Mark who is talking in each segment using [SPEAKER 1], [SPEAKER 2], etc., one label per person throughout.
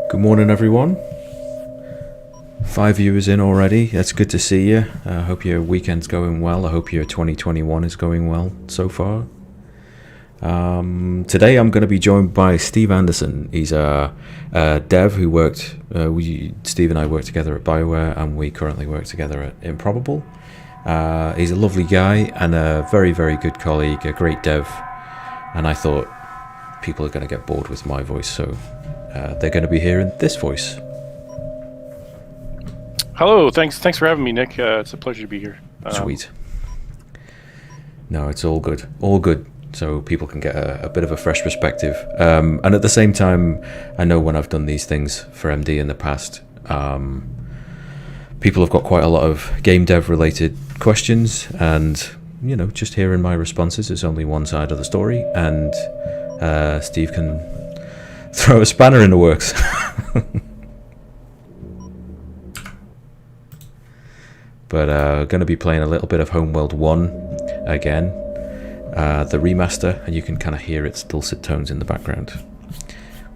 [SPEAKER 1] Good morning, everyone. 5 viewers in already. That's good to see you. I hope your weekend's going well. I hope your 2021 is going well so far. Today I'm going to be joined by Steve Anderson. He's a dev who worked, Steve and I worked together at BioWare, and we currently work together at Improbable. He's a lovely guy and a very, very good colleague, a great dev. And I thought people are going to get bored with my voice, so they're going to be hearing this voice.
[SPEAKER 2] Hello, thanks for having me, Nick. It's a pleasure to be here.
[SPEAKER 1] Sweet. No, it's all good. All good. So people can get a bit of a fresh perspective. And at the same time, I know when I've done these things for MD in the past, people have got quite a lot of game dev related questions, and just hearing my responses is only one side of the story, and Steve can throw a spanner in the works. But going to be playing a little bit of Homeworld 1 again, the remaster, and you can kind of hear its dulcet tones in the background.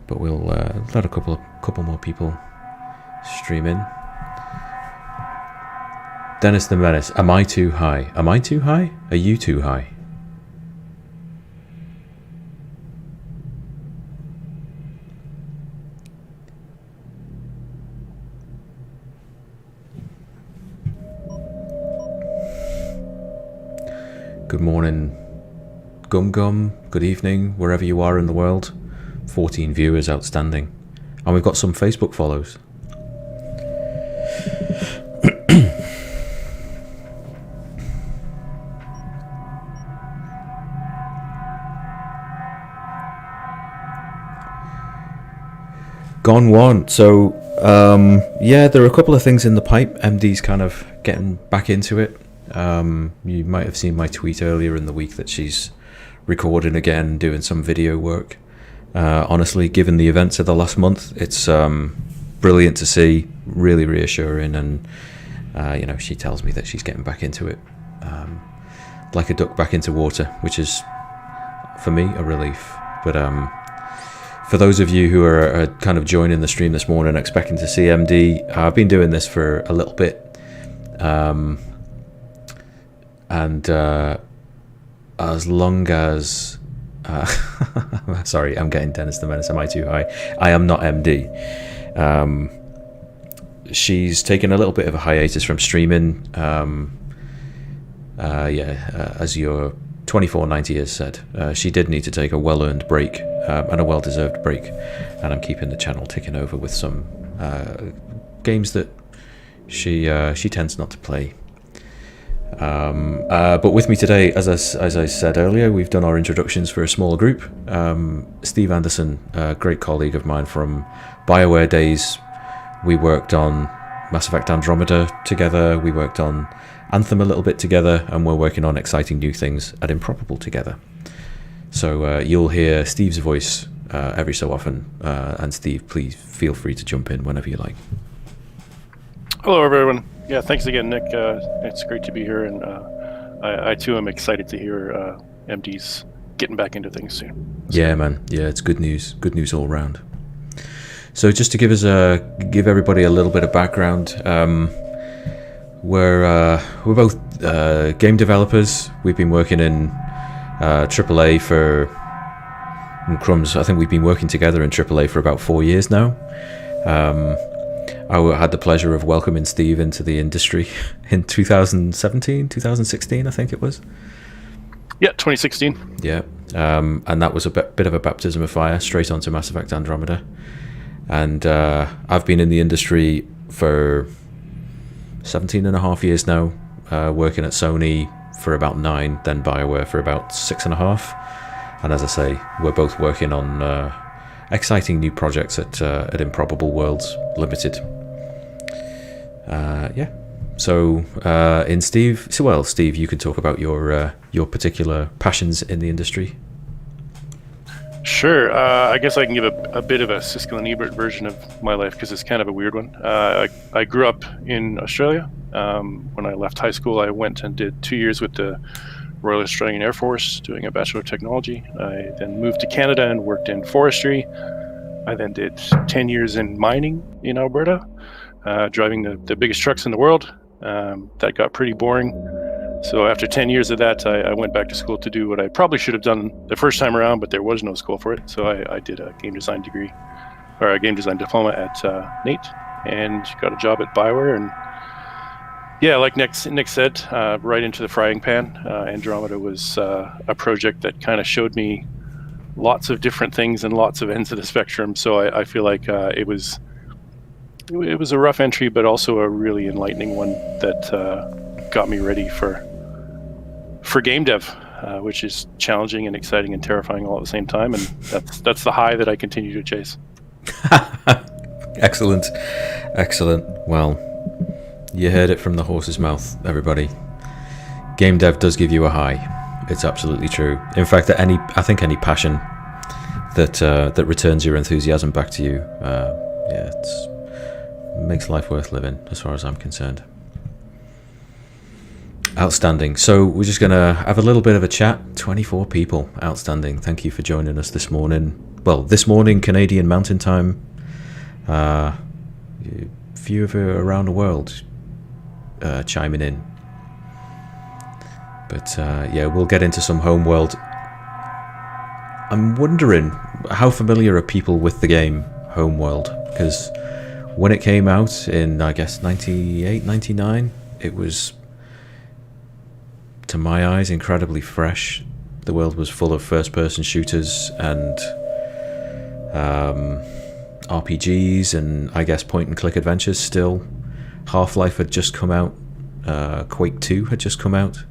[SPEAKER 1] But we'll let a couple more people stream in. Dennis the Menace, am I too high? Am I too high? Are you too high? Good morning, Gum Gum. Good evening, wherever you are in the world. 14 viewers, outstanding. And we've got some Facebook follows. Gone one. So, yeah, there are a couple of things in the pipe. MD's kind of getting back into it. You might have seen my tweet earlier in the week that she's recording again, doing some video work. Honestly, given the events of the last month, it's brilliant to see, really reassuring, and she tells me that she's getting back into it, like a duck back into water, which is, for me, a relief. But for those of you who are kind of joining the stream this morning expecting to see MD, I've been doing this for a little bit. And as long as... sorry, I'm getting Dennis the Menace. Am I too high? I am not MD. She's taken a little bit of a hiatus from streaming. As your 2490 has said, she did need to take a well-earned break, and a well-deserved break. And I'm keeping the channel ticking over with some games that she tends not to play. But with me today, as I said earlier, we've done our introductions for a smaller group. Steve Anderson, a great colleague of mine from BioWare days. We worked on Mass Effect Andromeda together, we worked on Anthem a little bit together, and we're working on exciting new things at Improbable together. So you'll hear Steve's voice every so often, and Steve, please feel free to jump in whenever you like.
[SPEAKER 2] Hello, everyone. Yeah, thanks again, Nick. It's great to be here, and I too am excited to hear MD's getting back into things soon. So.
[SPEAKER 1] Yeah, man. Yeah, it's good news. Good news all around. So just to give everybody a little bit of background, we're both game developers. We've been working in AAA for crumbs. I think we've been working together in AAA for about 4 years now. I had the pleasure of welcoming Steve into the industry in 2016, I think it was.
[SPEAKER 2] Yeah, 2016.
[SPEAKER 1] Yeah, and that was a bit of a baptism of fire, straight onto Mass Effect Andromeda. And I've been in the industry for 17 and a half years now, working at Sony for about 9, then BioWare for about 6.5. And as I say, we're both working on exciting new projects at Improbable Worlds Limited. So Steve, you can talk about your particular passions in the industry.
[SPEAKER 2] Sure. I guess I can give a bit of a Siskel and Ebert version of my life, because it's kind of a weird one. I grew up in Australia. When I left high school, I went and did 2 years with the Royal Australian Air Force doing a Bachelor of Technology. I then moved to Canada and worked in forestry. I then did 10 years in mining in Alberta, driving the biggest trucks in the world. That got pretty boring. So after 10 years of that, I went back to school to do what I probably should have done the first time around, but there was no school for it. So I did a game design degree, or a game design diploma at NATE, and got a job at Bioware. And yeah, like Nick said, right into the frying pan. Andromeda was a project that kind of showed me lots of different things and lots of ends of the spectrum. So I feel like it was a rough entry, but also a really enlightening one that got me ready for game dev, which is challenging and exciting and terrifying all at the same time. And that's the high that I continue to chase.
[SPEAKER 1] Excellent. Well, you heard it from the horse's mouth, everybody. Game dev does give you a high. It's absolutely true. In fact, I think any passion that returns your enthusiasm back to you, it makes life worth living, as far as I'm concerned. Outstanding. So we're just going to have a little bit of a chat. 24 people. Outstanding. Thank you for joining us this morning. Well, this morning, Canadian Mountain Time. A few of you around the world chiming in. But yeah, we'll get into some Homeworld. I'm wondering, how familiar are people with the game Homeworld? Because when it came out in, I guess, 98, 99, it was, to my eyes, incredibly fresh. The world was full of first-person shooters and RPGs and, I guess, point-and-click adventures still. Half-Life had just come out. Quake 2 had just come out.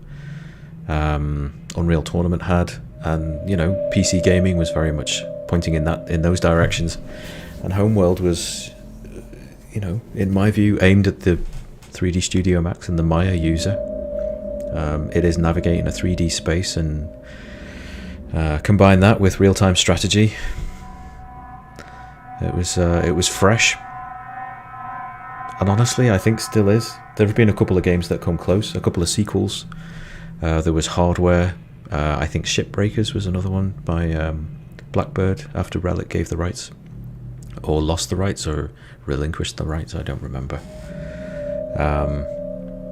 [SPEAKER 1] Unreal Tournament had, and PC gaming was very much pointing in those directions, and Homeworld was, in my view, aimed at the 3D Studio Max and the Maya user. It is navigating a 3D space, and combine that with real-time strategy. It was fresh, and honestly, I think still is. There have been a couple of games that come close, a couple of sequels. There was Hardware. I think Shipbreakers was another one by Blackbird after Relic gave the rights, or lost the rights, or relinquished the rights. I don't remember.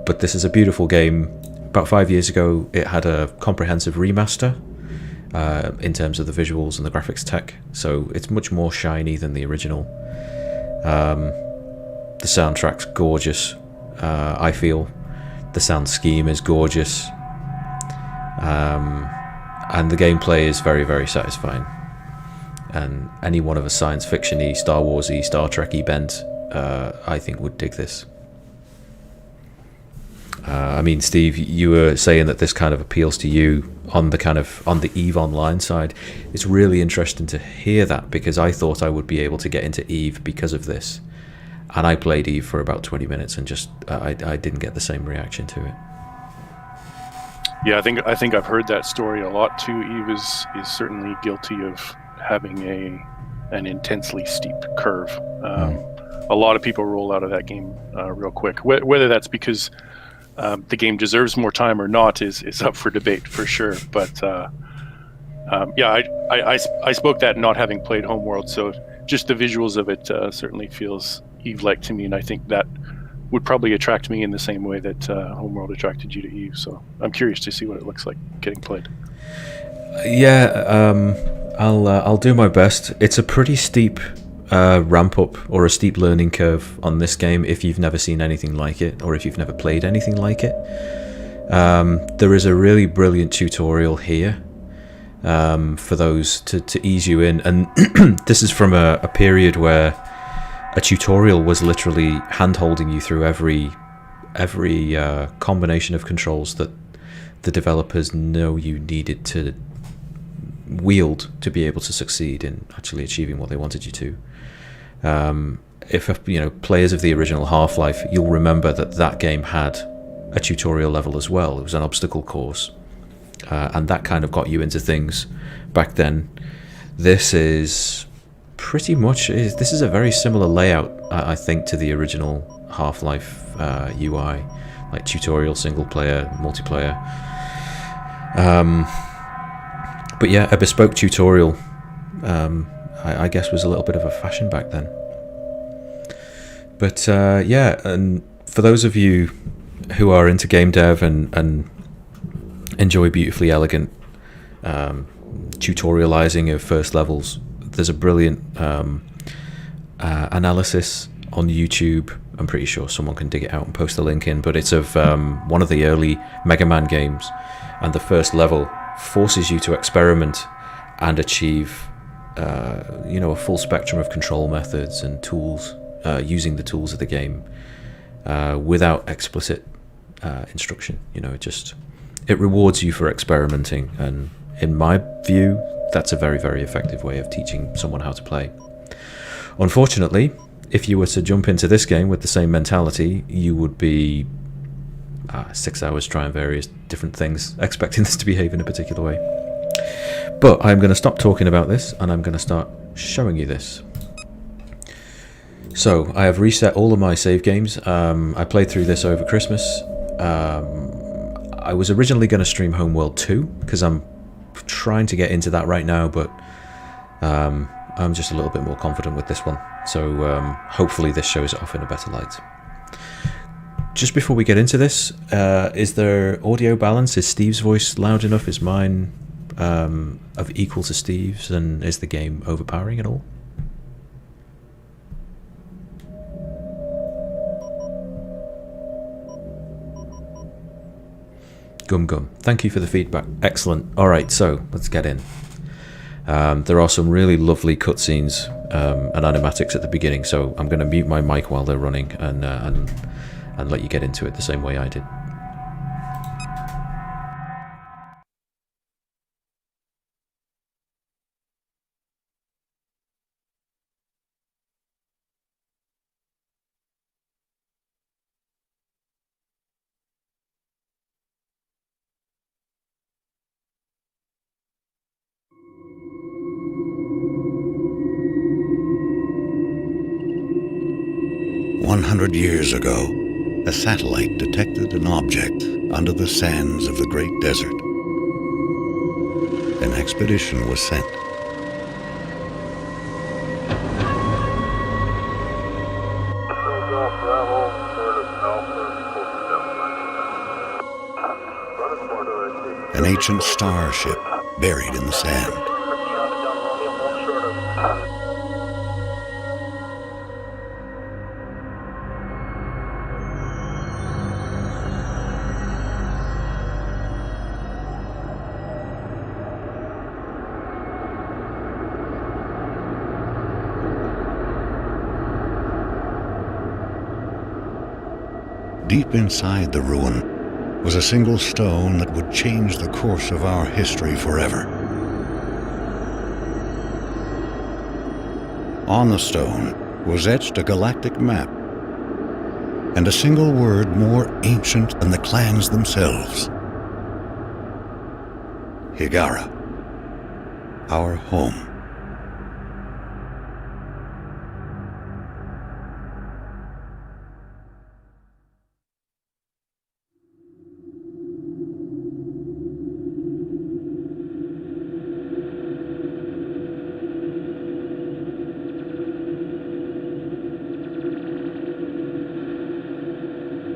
[SPEAKER 1] But this is a beautiful game. About 5 years ago, it had a comprehensive remaster in terms of the visuals and the graphics tech. So it's much more shiny than the original. The soundtrack's gorgeous. I feel the sound scheme is gorgeous. And the gameplay is very, very satisfying. And anyone of a science fiction-y, Star Wars-y, Star Trek-y bent, I think would dig this. I mean, Steve, you were saying that this kind of appeals to you on the EVE Online side. It's really interesting to hear that, because I thought I would be able to get into EVE because of this. And I played EVE for about 20 minutes and just I didn't get the same reaction to it.
[SPEAKER 2] Yeah, I think I've heard that story a lot too. EVE is certainly guilty of having an intensely steep curve. A lot of people roll out of that game real quick. Whether that's because the game deserves more time or not is up for debate for sure. But yeah, I spoke that not having played Homeworld, so just the visuals of it certainly feels EVE-like to me, and I think that would probably attract me in the same way that Homeworld attracted you to EVE. So I'm curious to see what it looks like getting played.
[SPEAKER 1] Yeah, I'll do my best. It's a pretty steep ramp up, or a steep learning curve on this game if you've never seen anything like it, or if you've never played anything like it. There is a really brilliant tutorial here for those to ease you in, and this is from a period where a tutorial was literally hand-holding you through every combination of controls that the developers know you needed to wield to be able to succeed in actually achieving what they wanted you to. If players of the original Half-Life, you'll remember that game had a tutorial level as well. It was an obstacle course, and that kind of got you into things back then. This is pretty much this is a very similar layout, I think, to the original Half-Life UI, like tutorial, single player, multiplayer. But yeah, a bespoke tutorial. I guess was a little bit of a fashion back then. But yeah, and for those of you who are into game dev and enjoy beautifully elegant tutorializing of first levels, there's a brilliant analysis on YouTube. I'm pretty sure someone can dig it out and post a link in, but it's of one of the early Mega Man games, and the first level forces you to experiment and achieve a full spectrum of control methods and tools, using the tools of the game without explicit instruction. It rewards you for experimenting, and in my view, that's a very, very effective way of teaching someone how to play. Unfortunately, if you were to jump into this game with the same mentality, you would be 6 hours trying various different things, expecting this to behave in a particular way. But I'm going to stop talking about this, and I'm going to start showing you this. So I have reset all of my save games. I played through this over Christmas. I was originally going to stream Homeworld 2, because I'm trying to get into that right now, but I'm just a little bit more confident with this one. So hopefully this shows it off in a better light. Just before we get into this, is there audio balance? Is Steve's voice loud enough? Is mine of equal to Steve's? And is the game overpowering at all? Gum. Thank you for the feedback. Excellent. All right, so let's get in. There are some really lovely cutscenes and animatics at the beginning, so I'm going to mute my mic while they're running and let you get into it the same way I did.
[SPEAKER 3] Years ago, a satellite detected an object under the sands of the Great Desert. An expedition was sent. An ancient starship buried in the sand. Deep inside the ruin was a single stone that would change the course of our history forever. On the stone was etched a galactic map and a single word more ancient than the clans themselves. Higara, our home.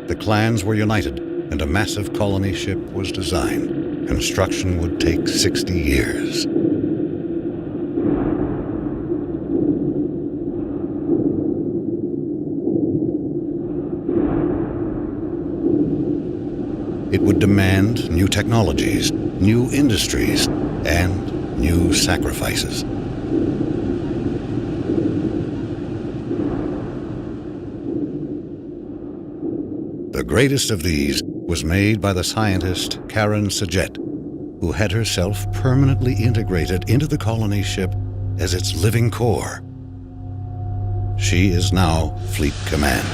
[SPEAKER 3] The clans were united, and a massive colony ship was designed. Construction would take 60 years. It would demand new technologies, new industries, and new sacrifices. The greatest of these was made by the scientist Karen Sajet, who had herself permanently integrated into the colony ship as its living core. She is now Fleet Command.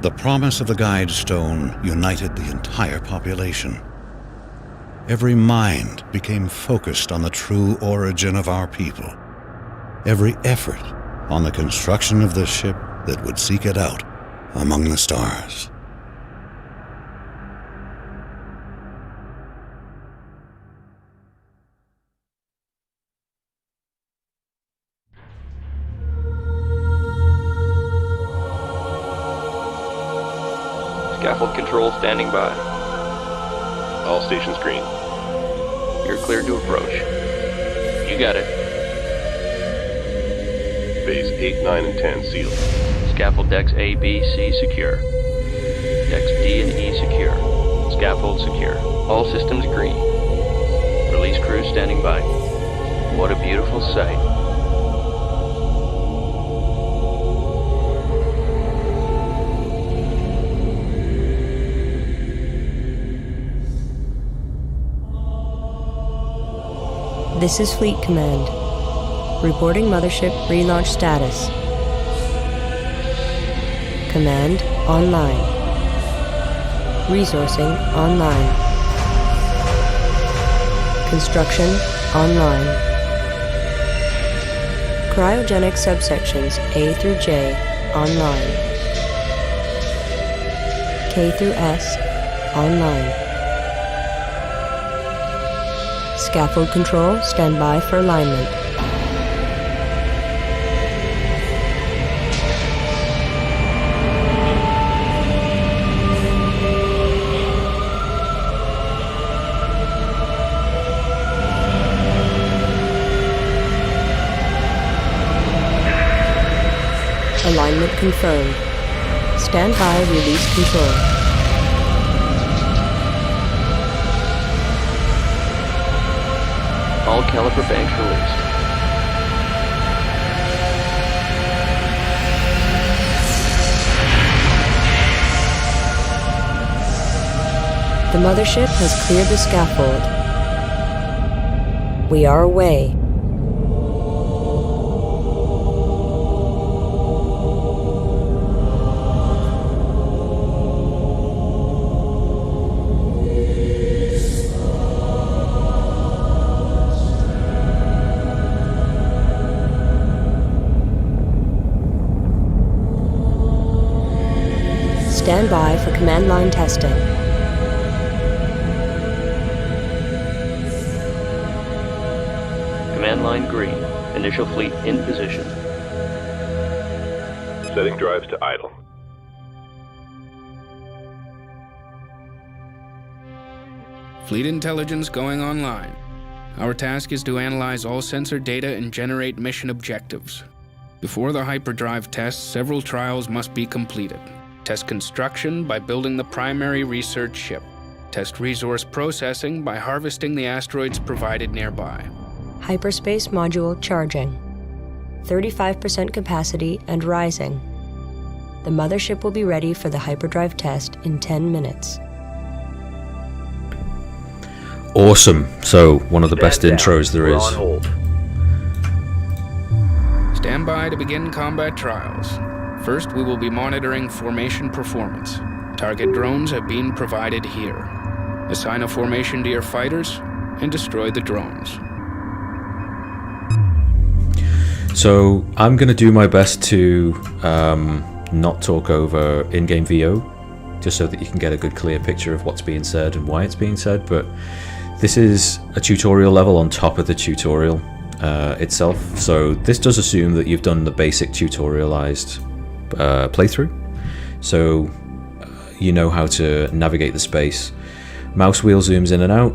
[SPEAKER 3] The promise of the Guide Stone united the entire population. Every mind became focused on the true origin of our people. Every effort on the construction of the ship that would seek it out among the stars.
[SPEAKER 4] Scaffold control standing by.
[SPEAKER 5] All stations green.
[SPEAKER 4] You're cleared to approach. You got it.
[SPEAKER 5] Bays 8, 9, and 10 sealed.
[SPEAKER 4] Scaffold decks A, B, C secure. Decks D and E secure. Scaffold secure. All systems green. Release crew standing by. What a beautiful sight.
[SPEAKER 6] This is Fleet Command. Reporting Mothership relaunch status. Command online. Resourcing online. Construction online. Cryogenic subsections A through J online. K through S online. Scaffold control, stand by for alignment. Alignment confirmed. Stand by, release control.
[SPEAKER 4] All caliper banks released.
[SPEAKER 6] The mothership has cleared the scaffold. We are away. Stand by for command line testing.
[SPEAKER 4] Command line green. Initial fleet in position.
[SPEAKER 5] Setting drives to idle.
[SPEAKER 7] Fleet intelligence going online. Our task is to analyze all sensor data and generate mission objectives. Before the hyperdrive test, several trials must be completed. Test construction by building the primary research ship. Test resource processing by harvesting the asteroids provided nearby.
[SPEAKER 6] Hyperspace module charging. 35% capacity and rising. The mothership will be ready for the hyperdrive test in 10 minutes.
[SPEAKER 1] Awesome. So, one of the best intros there is.
[SPEAKER 7] Stand by to begin combat trials. First, we will be monitoring formation performance. Target drones have been provided here. Assign a formation to your fighters and destroy the drones.
[SPEAKER 1] So I'm going to do my best to not talk over in-game VO, just so that you can get a good clear picture of what's being said and why it's being said, but this is a tutorial level on top of the tutorial itself, so this does assume that you've done the basic tutorialized playthrough, so you know how to navigate the space. Mouse wheel zooms in and out,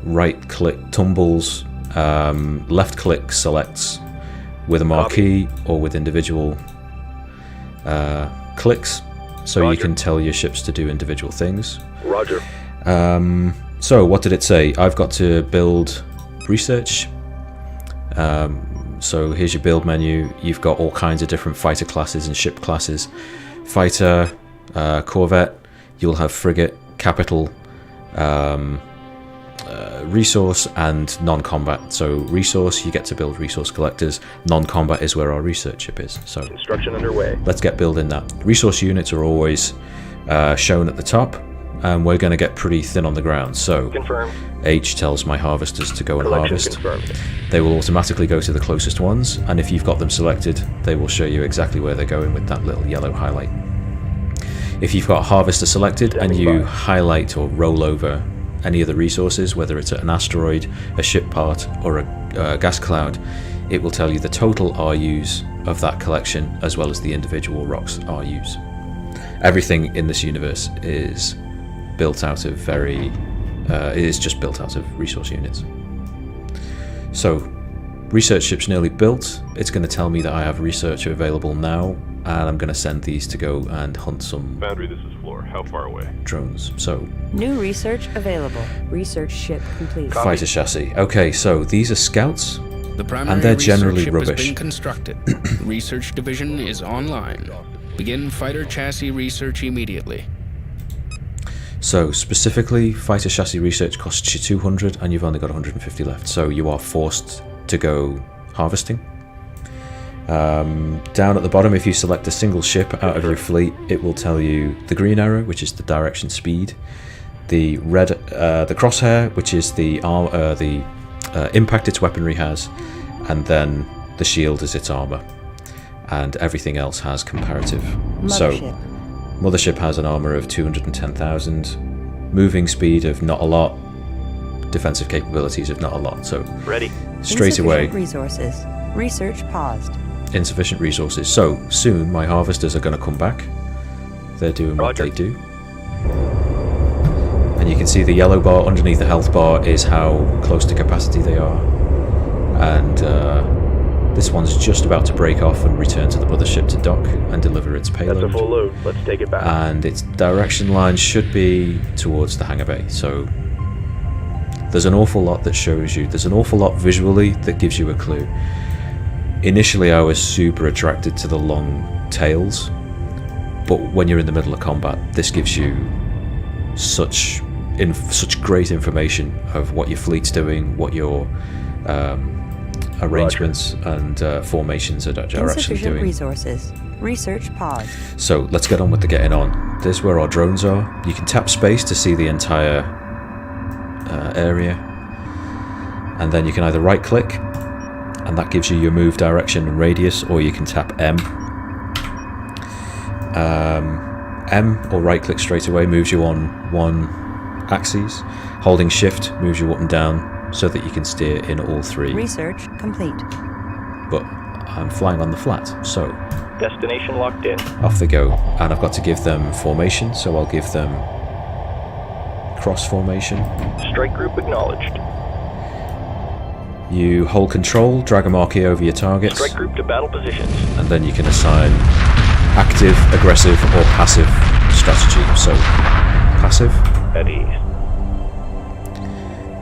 [SPEAKER 1] right click tumbles, left click selects with a marquee or with individual clicks, so
[SPEAKER 5] Roger.
[SPEAKER 1] you can tell your ships to do individual things.
[SPEAKER 5] Roger.
[SPEAKER 1] So what did it say? I've got to build research. So here's your build menu. You've got all kinds of different fighter classes and ship classes. Fighter, corvette, you'll have frigate, capital, resource, and non-combat. So resource, you get to build resource collectors. Non-combat is where our research ship is. So
[SPEAKER 5] Construction underway.
[SPEAKER 1] let's get building that. Resource units are always shown at the top, and we're going to get pretty thin on the ground. So
[SPEAKER 5] Confirmed.
[SPEAKER 1] H tells my harvesters to go and
[SPEAKER 5] Collection
[SPEAKER 1] harvest.
[SPEAKER 5] confirmed.
[SPEAKER 1] They will automatically go to the closest ones, and if you've got them selected, they will show you exactly where they're going with that little yellow highlight. If you've got harvester selected and you highlight or roll over any of the resources, whether it's an asteroid, a ship part, or a gas cloud, it will tell you the total RUs of that collection as well as the individual rocks RUs. everything in this universe is built out of just built out of resource units. So, research ship's nearly built. It's going to tell me that I have researcher available now, and I'm going to send these to go and hunt some
[SPEAKER 5] Foundry, this is Floor. How far away?
[SPEAKER 1] drones. So,
[SPEAKER 6] New research available. Research ship complete.
[SPEAKER 1] fighter chassis. Okay, so these are scouts.
[SPEAKER 7] The primary
[SPEAKER 1] And they're
[SPEAKER 7] research
[SPEAKER 1] generally
[SPEAKER 7] ship
[SPEAKER 1] rubbish.
[SPEAKER 7] has been constructed. The research division is online. Begin fighter chassis research immediately.
[SPEAKER 1] So specifically, fighter chassis research costs you 200 and you've only got 150 left. So you are forced to go harvesting. Down at the bottom, if you select a single ship out of your fleet, it will tell you the green arrow, which is the direction speed, the red, the crosshair, which is the impact its weaponry has, and then the shield is its armor, and everything else has comparative. So Mothership has an armor of 210,000, moving speed of not a lot, defensive capabilities of not a lot. So
[SPEAKER 5] Ready.
[SPEAKER 1] straight away,
[SPEAKER 6] Resources. Research paused.
[SPEAKER 1] insufficient resources. So soon my harvesters are going to come back. They're doing what
[SPEAKER 5] Roger.
[SPEAKER 1] they do. And you can see the yellow bar underneath the health bar is how close to capacity they are. And this one's just about to break off and return to the mothership to dock and deliver its
[SPEAKER 5] That's a
[SPEAKER 1] payload.
[SPEAKER 5] full load. Let's take it back.
[SPEAKER 1] And its direction line should be towards the hangar bay. So there's an awful lot that shows you. There's an awful lot visually that gives you a clue. Initially, I was super attracted to the long tails, but when you're in the middle of combat, this gives you such great information of what your fleet's doing, what your arrangements and formations are actually
[SPEAKER 6] Insufficient
[SPEAKER 1] doing.
[SPEAKER 6] resources. Research paused.
[SPEAKER 1] So let's get on with the getting on. This is where our drones are. You can tap space to see the entire area, and then you can either right click and that gives you your move direction and radius, or you can tap M. M or right click straight away moves you on one axis. Holding shift moves you up and down so that you can steer in all three.
[SPEAKER 6] Research complete.
[SPEAKER 1] But I'm flying on the flat, so
[SPEAKER 5] Destination locked in.
[SPEAKER 1] off they go. And I've got to give them formation, so I'll give them cross formation.
[SPEAKER 5] Strike group acknowledged.
[SPEAKER 1] You hold control, drag a marquee over your targets,
[SPEAKER 5] Strike group to battle positions.
[SPEAKER 1] and then you can assign active, aggressive, or passive strategy. So, passive,
[SPEAKER 5] At ease.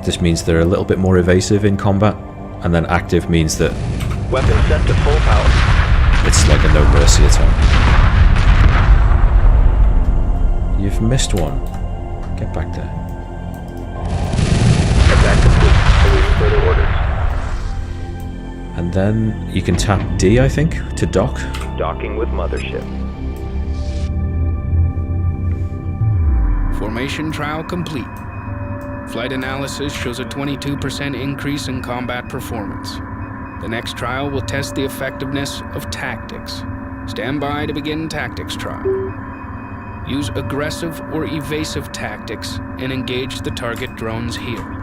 [SPEAKER 1] this means they're a little bit more evasive in combat, and then active means that
[SPEAKER 5] Weapon set to full power.
[SPEAKER 1] it's like a no mercy attack. You've missed one. Get back there.
[SPEAKER 5] Attack complete. Awaiting further orders.
[SPEAKER 1] And then you can tap D, I think, to dock.
[SPEAKER 5] Docking with mothership.
[SPEAKER 7] Formation trial complete. Flight analysis shows a 22% increase in combat performance. The next trial will test the effectiveness of tactics. Stand by to begin tactics trial. Use aggressive or evasive tactics and engage the target drones here.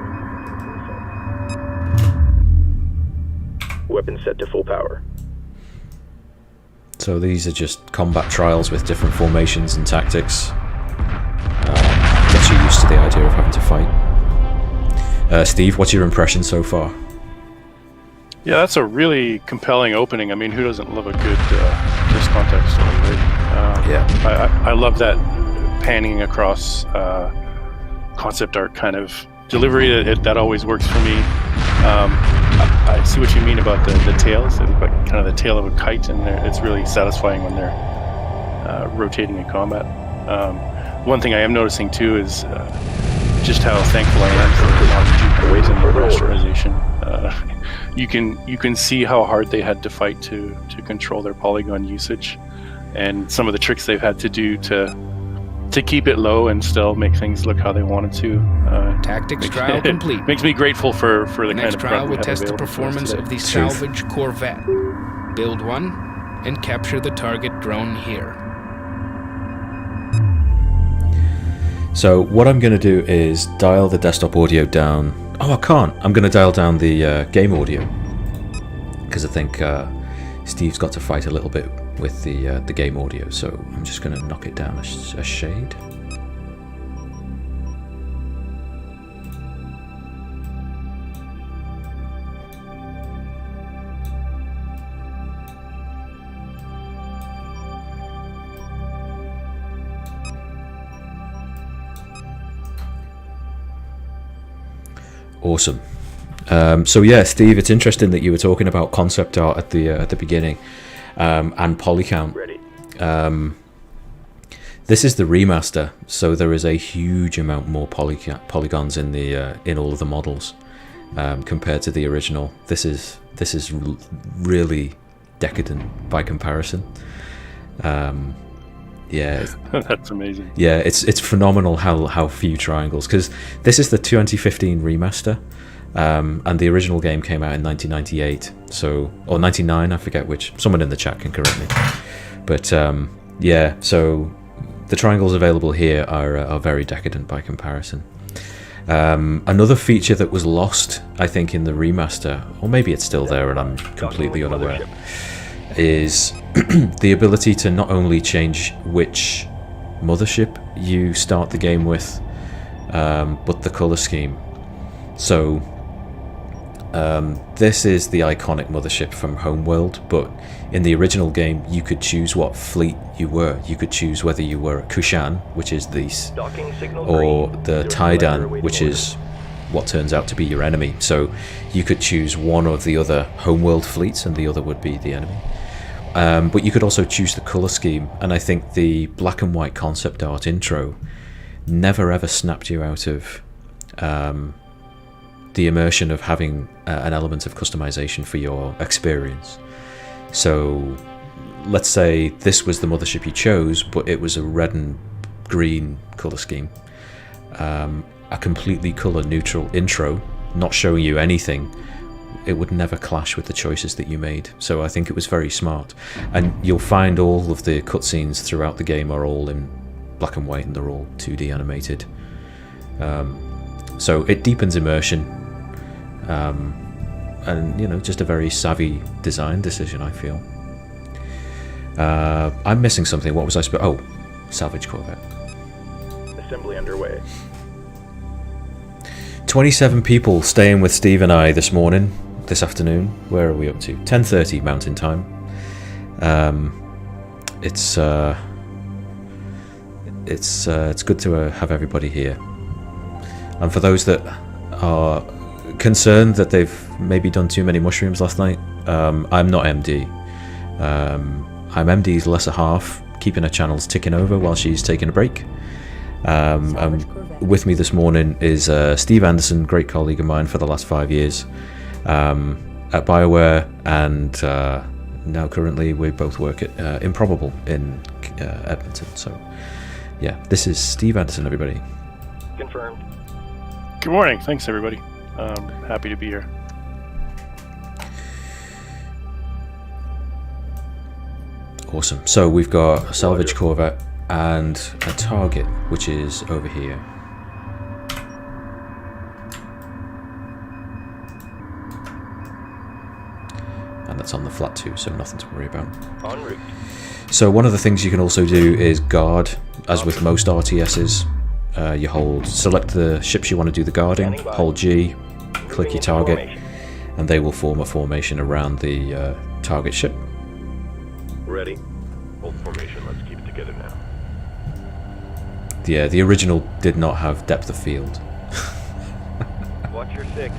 [SPEAKER 5] Weapon set to full power.
[SPEAKER 1] So these are just combat trials with different formations and tactics. Gets you used to the idea of having to fight. Steve, what's your impression so far?
[SPEAKER 2] Yeah, that's a really compelling opening. I mean, who doesn't love a good first contact story, right?
[SPEAKER 1] Yeah.
[SPEAKER 2] I love that panning across concept art kind of delivery. That always works for me. I see what you mean about the tails. They look like kind of the tail of a kite, and it's really satisfying when they're rotating in combat. One thing I am noticing too is just how thankful I am for the ways in the rasterization. You can see how hard they had to fight to control their polygon usage, and some of the tricks they've had to do to keep it low and still make things look how they wanted to.
[SPEAKER 7] Tactics trial complete.
[SPEAKER 2] Makes me grateful for the
[SPEAKER 7] The
[SPEAKER 2] kind
[SPEAKER 7] next
[SPEAKER 2] of
[SPEAKER 7] trial
[SPEAKER 2] prep we
[SPEAKER 7] will
[SPEAKER 2] have
[SPEAKER 7] test the
[SPEAKER 2] available to us
[SPEAKER 7] performance
[SPEAKER 2] today.
[SPEAKER 7] of the
[SPEAKER 1] Truth.
[SPEAKER 7] salvage corvette. Build one and capture the target drone here.
[SPEAKER 1] So what I'm going to do is dial the desktop audio down. Oh, I can't. I'm going to dial down the game audio, because I think Steve's got to fight a little bit with the game audio, so I'm just going to knock it down a shade. Awesome. So yeah, Steve, it's interesting that you were talking about concept art at the beginning, and polycount.
[SPEAKER 5] Ready.
[SPEAKER 1] This is the remaster, so there is a huge amount more polygons in the in all of the models compared to the original. This is really decadent by comparison. Yeah,
[SPEAKER 2] That's amazing.
[SPEAKER 1] yeah, it's phenomenal how few triangles, because this is the 2015 remaster, and the original game came out in 1998, so, or 99, I forget which. Someone in the chat can correct me. But yeah, so the triangles available here are very decadent by comparison. Another feature that was lost, I think, in the remaster, or maybe it's still there and I'm completely unaware, is the ability to not only change which mothership you start the game with, but the color scheme. So this is the iconic mothership from Homeworld, but in the original game you could choose what fleet you were. You could choose whether you were Kushan, which is this, or the Taidan, which is what turns out to be your enemy. So you could choose one of the other Homeworld fleets and the other would be the enemy. But you could also choose the colour scheme, and I think the black and white concept art intro never ever snapped you out of the immersion of having an element of customization for your experience. So let's say this was the mothership you chose, but it was a red and green colour scheme. A completely colour neutral intro, not showing you anything, it would never clash with the choices that you made. So I think it was very smart. And you'll find all of the cutscenes throughout the game are all in black and white and they're all 2D animated. So it deepens immersion. And, you know, just a very savvy design decision, I feel. I'm missing something. What was I supposed... Oh, salvage Corvette.
[SPEAKER 5] Assembly underway.
[SPEAKER 1] 27 people staying with Steve and I this afternoon. Where are we up to? 10:30 Mountain Time. It's good to have everybody here. And for those that are concerned that they've maybe done too many mushrooms last night, I'm not MD. I'm MD's lesser half, keeping her channels ticking over while she's taking a break. And with me this morning is Steve Anderson, great colleague of mine for the last 5 years at BioWare, and now currently we both work at Improbable in Edmonton. So yeah, this is Steve Anderson, everybody.
[SPEAKER 5] Confirmed.
[SPEAKER 2] Good morning. Thanks, everybody. Happy to be here.
[SPEAKER 1] Awesome. So we've got a salvage Corvette and a target, which is over here. And that's on the flat too, so nothing to worry about.
[SPEAKER 5] En route.
[SPEAKER 1] So one of the things you can also do is guard, as with most RTSs. You select the ships you want to do the guarding, hold G, click your target, and they will form a formation around the target ship.
[SPEAKER 5] Ready. Hold formation. Let's keep it together now.
[SPEAKER 1] Yeah, the original did not have depth of field.
[SPEAKER 5] Watch your six.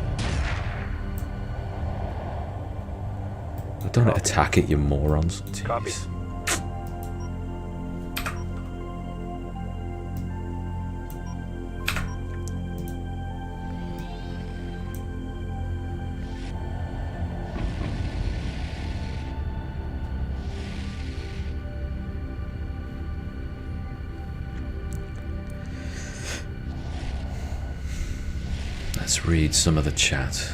[SPEAKER 1] Don't attack it, you morons. Jeez.
[SPEAKER 5] Copy.
[SPEAKER 1] Let's read some of the chat.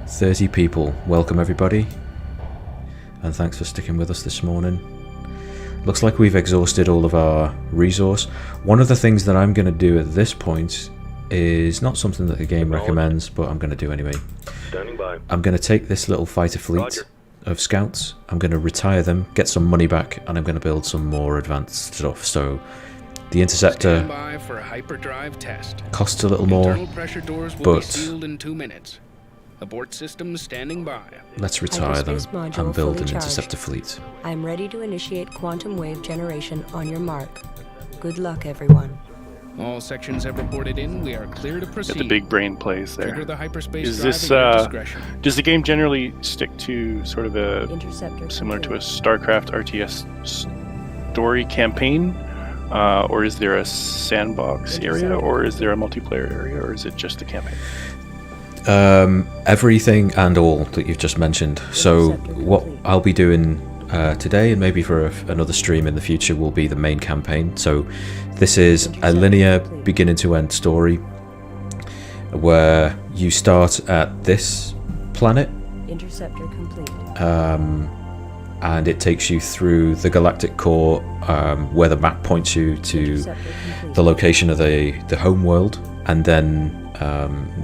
[SPEAKER 1] 30 people. Welcome everybody, and thanks for sticking with us this morning. Looks like we've exhausted all of our resource. One of the things that I'm going to do at this point is not something that the game recommends, but I'm going to do anyway.
[SPEAKER 5] Standing by.
[SPEAKER 1] I'm going to take this little fighter fleet of scouts. I'm going to retire them, get some money back, and I'm going to build some more advanced stuff. So the interceptor
[SPEAKER 7] Stand by for a hyperdrive test.
[SPEAKER 1] costs a little more,
[SPEAKER 7] Internal pressure doors will be
[SPEAKER 1] but
[SPEAKER 7] sealed in 2 minutes. Abort systems standing by.
[SPEAKER 1] let's retire them
[SPEAKER 6] Hyperspace module
[SPEAKER 1] and build
[SPEAKER 6] fully
[SPEAKER 1] an
[SPEAKER 6] charged.
[SPEAKER 1] interceptor fleet.
[SPEAKER 6] I'm ready to initiate quantum wave generation on your mark. Good luck, everyone.
[SPEAKER 7] All sections have reported in. We are clear to
[SPEAKER 2] Got
[SPEAKER 7] proceed.
[SPEAKER 2] the big brain plays
[SPEAKER 7] Trigger
[SPEAKER 2] there.
[SPEAKER 7] the hyperspace
[SPEAKER 2] Is
[SPEAKER 7] drive
[SPEAKER 2] this,
[SPEAKER 7] at your discretion.
[SPEAKER 2] does the game generally stick to sort of a
[SPEAKER 6] Interceptor
[SPEAKER 2] similar to a
[SPEAKER 6] complete.
[SPEAKER 2] StarCraft RTS story campaign, or is there a sandbox area, or is there a multiplayer area, or is it just the campaign?
[SPEAKER 1] Everything and all that you've just mentioned. So what I'll be doing today, and maybe for another stream in the future, will be the main campaign. So this is a linear beginning to end story where you start at this planet,
[SPEAKER 6] Interceptor complete.
[SPEAKER 1] and it takes you through the galactic core, where the map points you to
[SPEAKER 6] Interceptor complete.
[SPEAKER 1] the location of the Homeworld, and then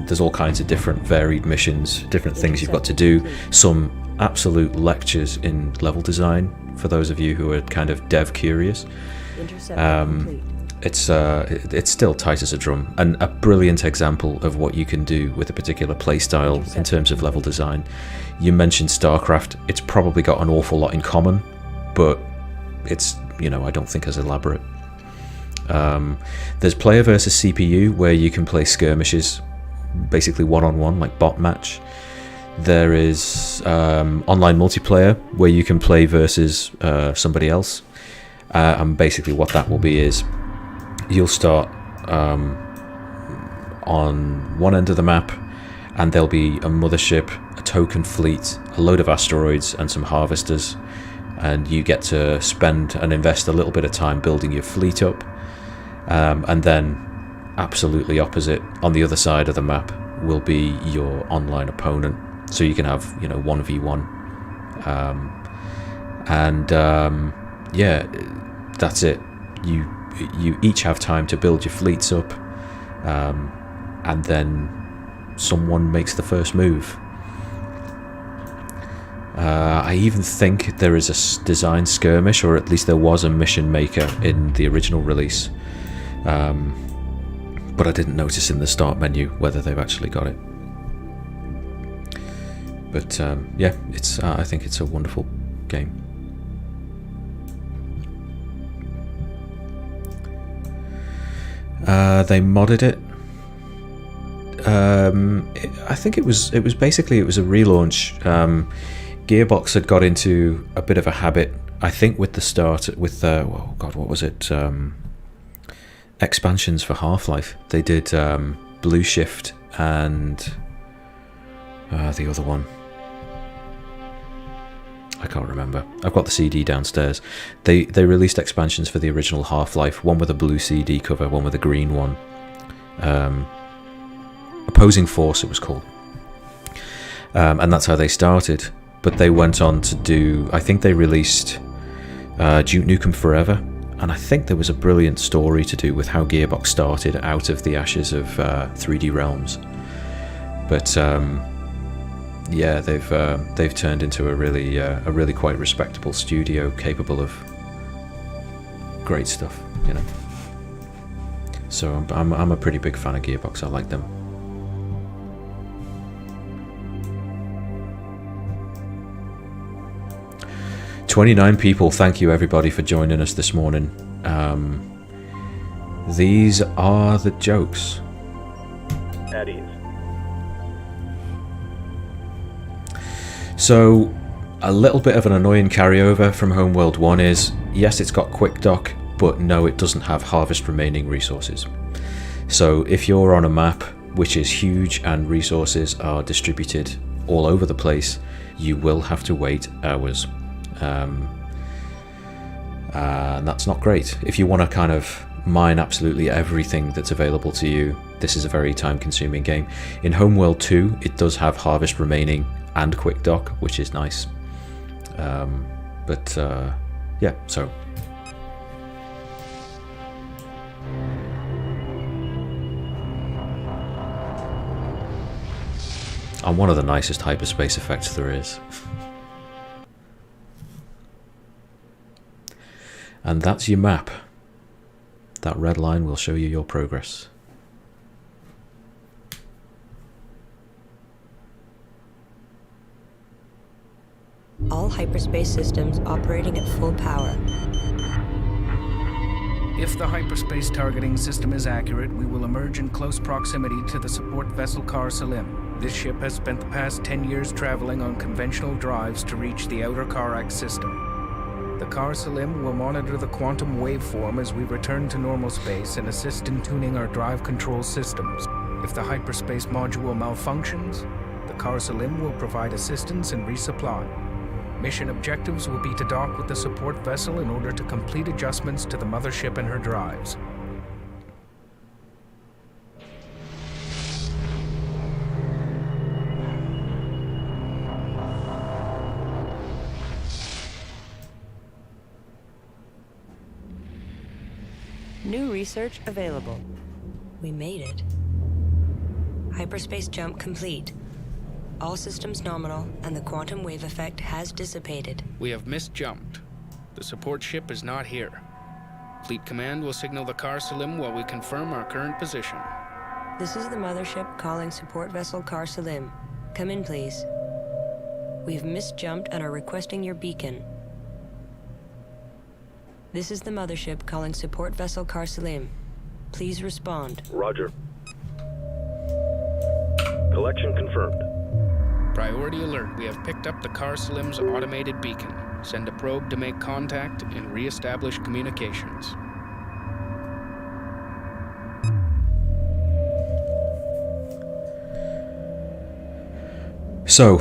[SPEAKER 1] there's all kinds of different varied missions, different things you've got to do, some absolute lectures in level design for those of you who are kind of dev curious.
[SPEAKER 6] Interceptor complete.
[SPEAKER 1] It's still tight as a drum, and a brilliant example of what you can do with a particular playstyle in terms of level design. You mentioned StarCraft. It's probably got an awful lot in common, but it's, I don't think as elaborate. There's player versus CPU, where you can play skirmishes, basically one-on-one, like bot match. There is online multiplayer, where you can play versus somebody else, and basically what that will be is you'll start on one end of the map, and there'll be a mothership, a token fleet, a load of asteroids, and some harvesters, and you get to spend and invest a little bit of time building your fleet up. And then absolutely opposite, on the other side of the map, will be your online opponent. So you can have 1v1, yeah, that's it. You each have time to build your fleets up, and then someone makes the first move. I even think there is a design skirmish, or at least there was a mission maker in the original release, but I didn't notice in the start menu whether they've actually got it. But yeah, it's I think it's a wonderful game. They modded it. I think it was basically a relaunch. Gearbox had got into a bit of a habit, I think, with the start with what was it? Expansions for Half-Life. They did Blue Shift and the other one. I can't remember. I've got the CD downstairs. They released expansions for the original Half-Life, one with a blue CD cover, one with a green one. Opposing Force it was called. And that's how they started. But they went on to do, I think they released Duke Nukem Forever, and I think there was a brilliant story to do with how Gearbox started out of the ashes of 3D Realms. But yeah, they've turned into a really quite respectable studio, capable of great stuff, So I'm a pretty big fan of Gearbox. I like them. $29 people. Thank you everybody for joining us this morning. These are the jokes.
[SPEAKER 5] At ease.
[SPEAKER 1] So, a little bit of an annoying carryover from Homeworld 1 is, yes, it's got Quick Dock, but no, it doesn't have harvest remaining resources. So if you're on a map which is huge and resources are distributed all over the place, you will have to wait hours. And that's not great. If you want to kind of mine absolutely everything that's available to you, this is a very time-consuming game. In Homeworld 2, it does have harvest remaining and Quick Dock, which is nice. Yeah, so and one of the nicest hyperspace effects there is. And that's your map. That red line will show you your progress.
[SPEAKER 6] All hyperspace systems operating at full power.
[SPEAKER 7] If the hyperspace targeting system is accurate, we will emerge in close proximity to the support vessel Car Salim. This ship has spent the past 10 years traveling on conventional drives to reach the outer Karak system. The Car Salim will monitor the quantum waveform as we return to normal space and assist in tuning our drive control systems. If the hyperspace module malfunctions, the Car Salim will provide assistance and resupply. Mission objectives will be to dock with the support vessel in order to complete adjustments to the mothership and her drives.
[SPEAKER 6] New research available. We made it. Hyperspace jump complete. All systems nominal, and the quantum wave effect has dissipated.
[SPEAKER 7] We have misjumped. The support ship is not here. Fleet Command will signal the Car Salim while we confirm our current position.
[SPEAKER 6] This is the mothership calling support vessel Car Salim. Come in, please. We've misjumped and are requesting your beacon. This is the mothership calling support vessel Car Salim. Please respond.
[SPEAKER 5] Roger. Collection confirmed.
[SPEAKER 7] Priority alert. We have picked up the Car Salim's automated beacon. Send a probe to make contact and re-establish communications.
[SPEAKER 1] So,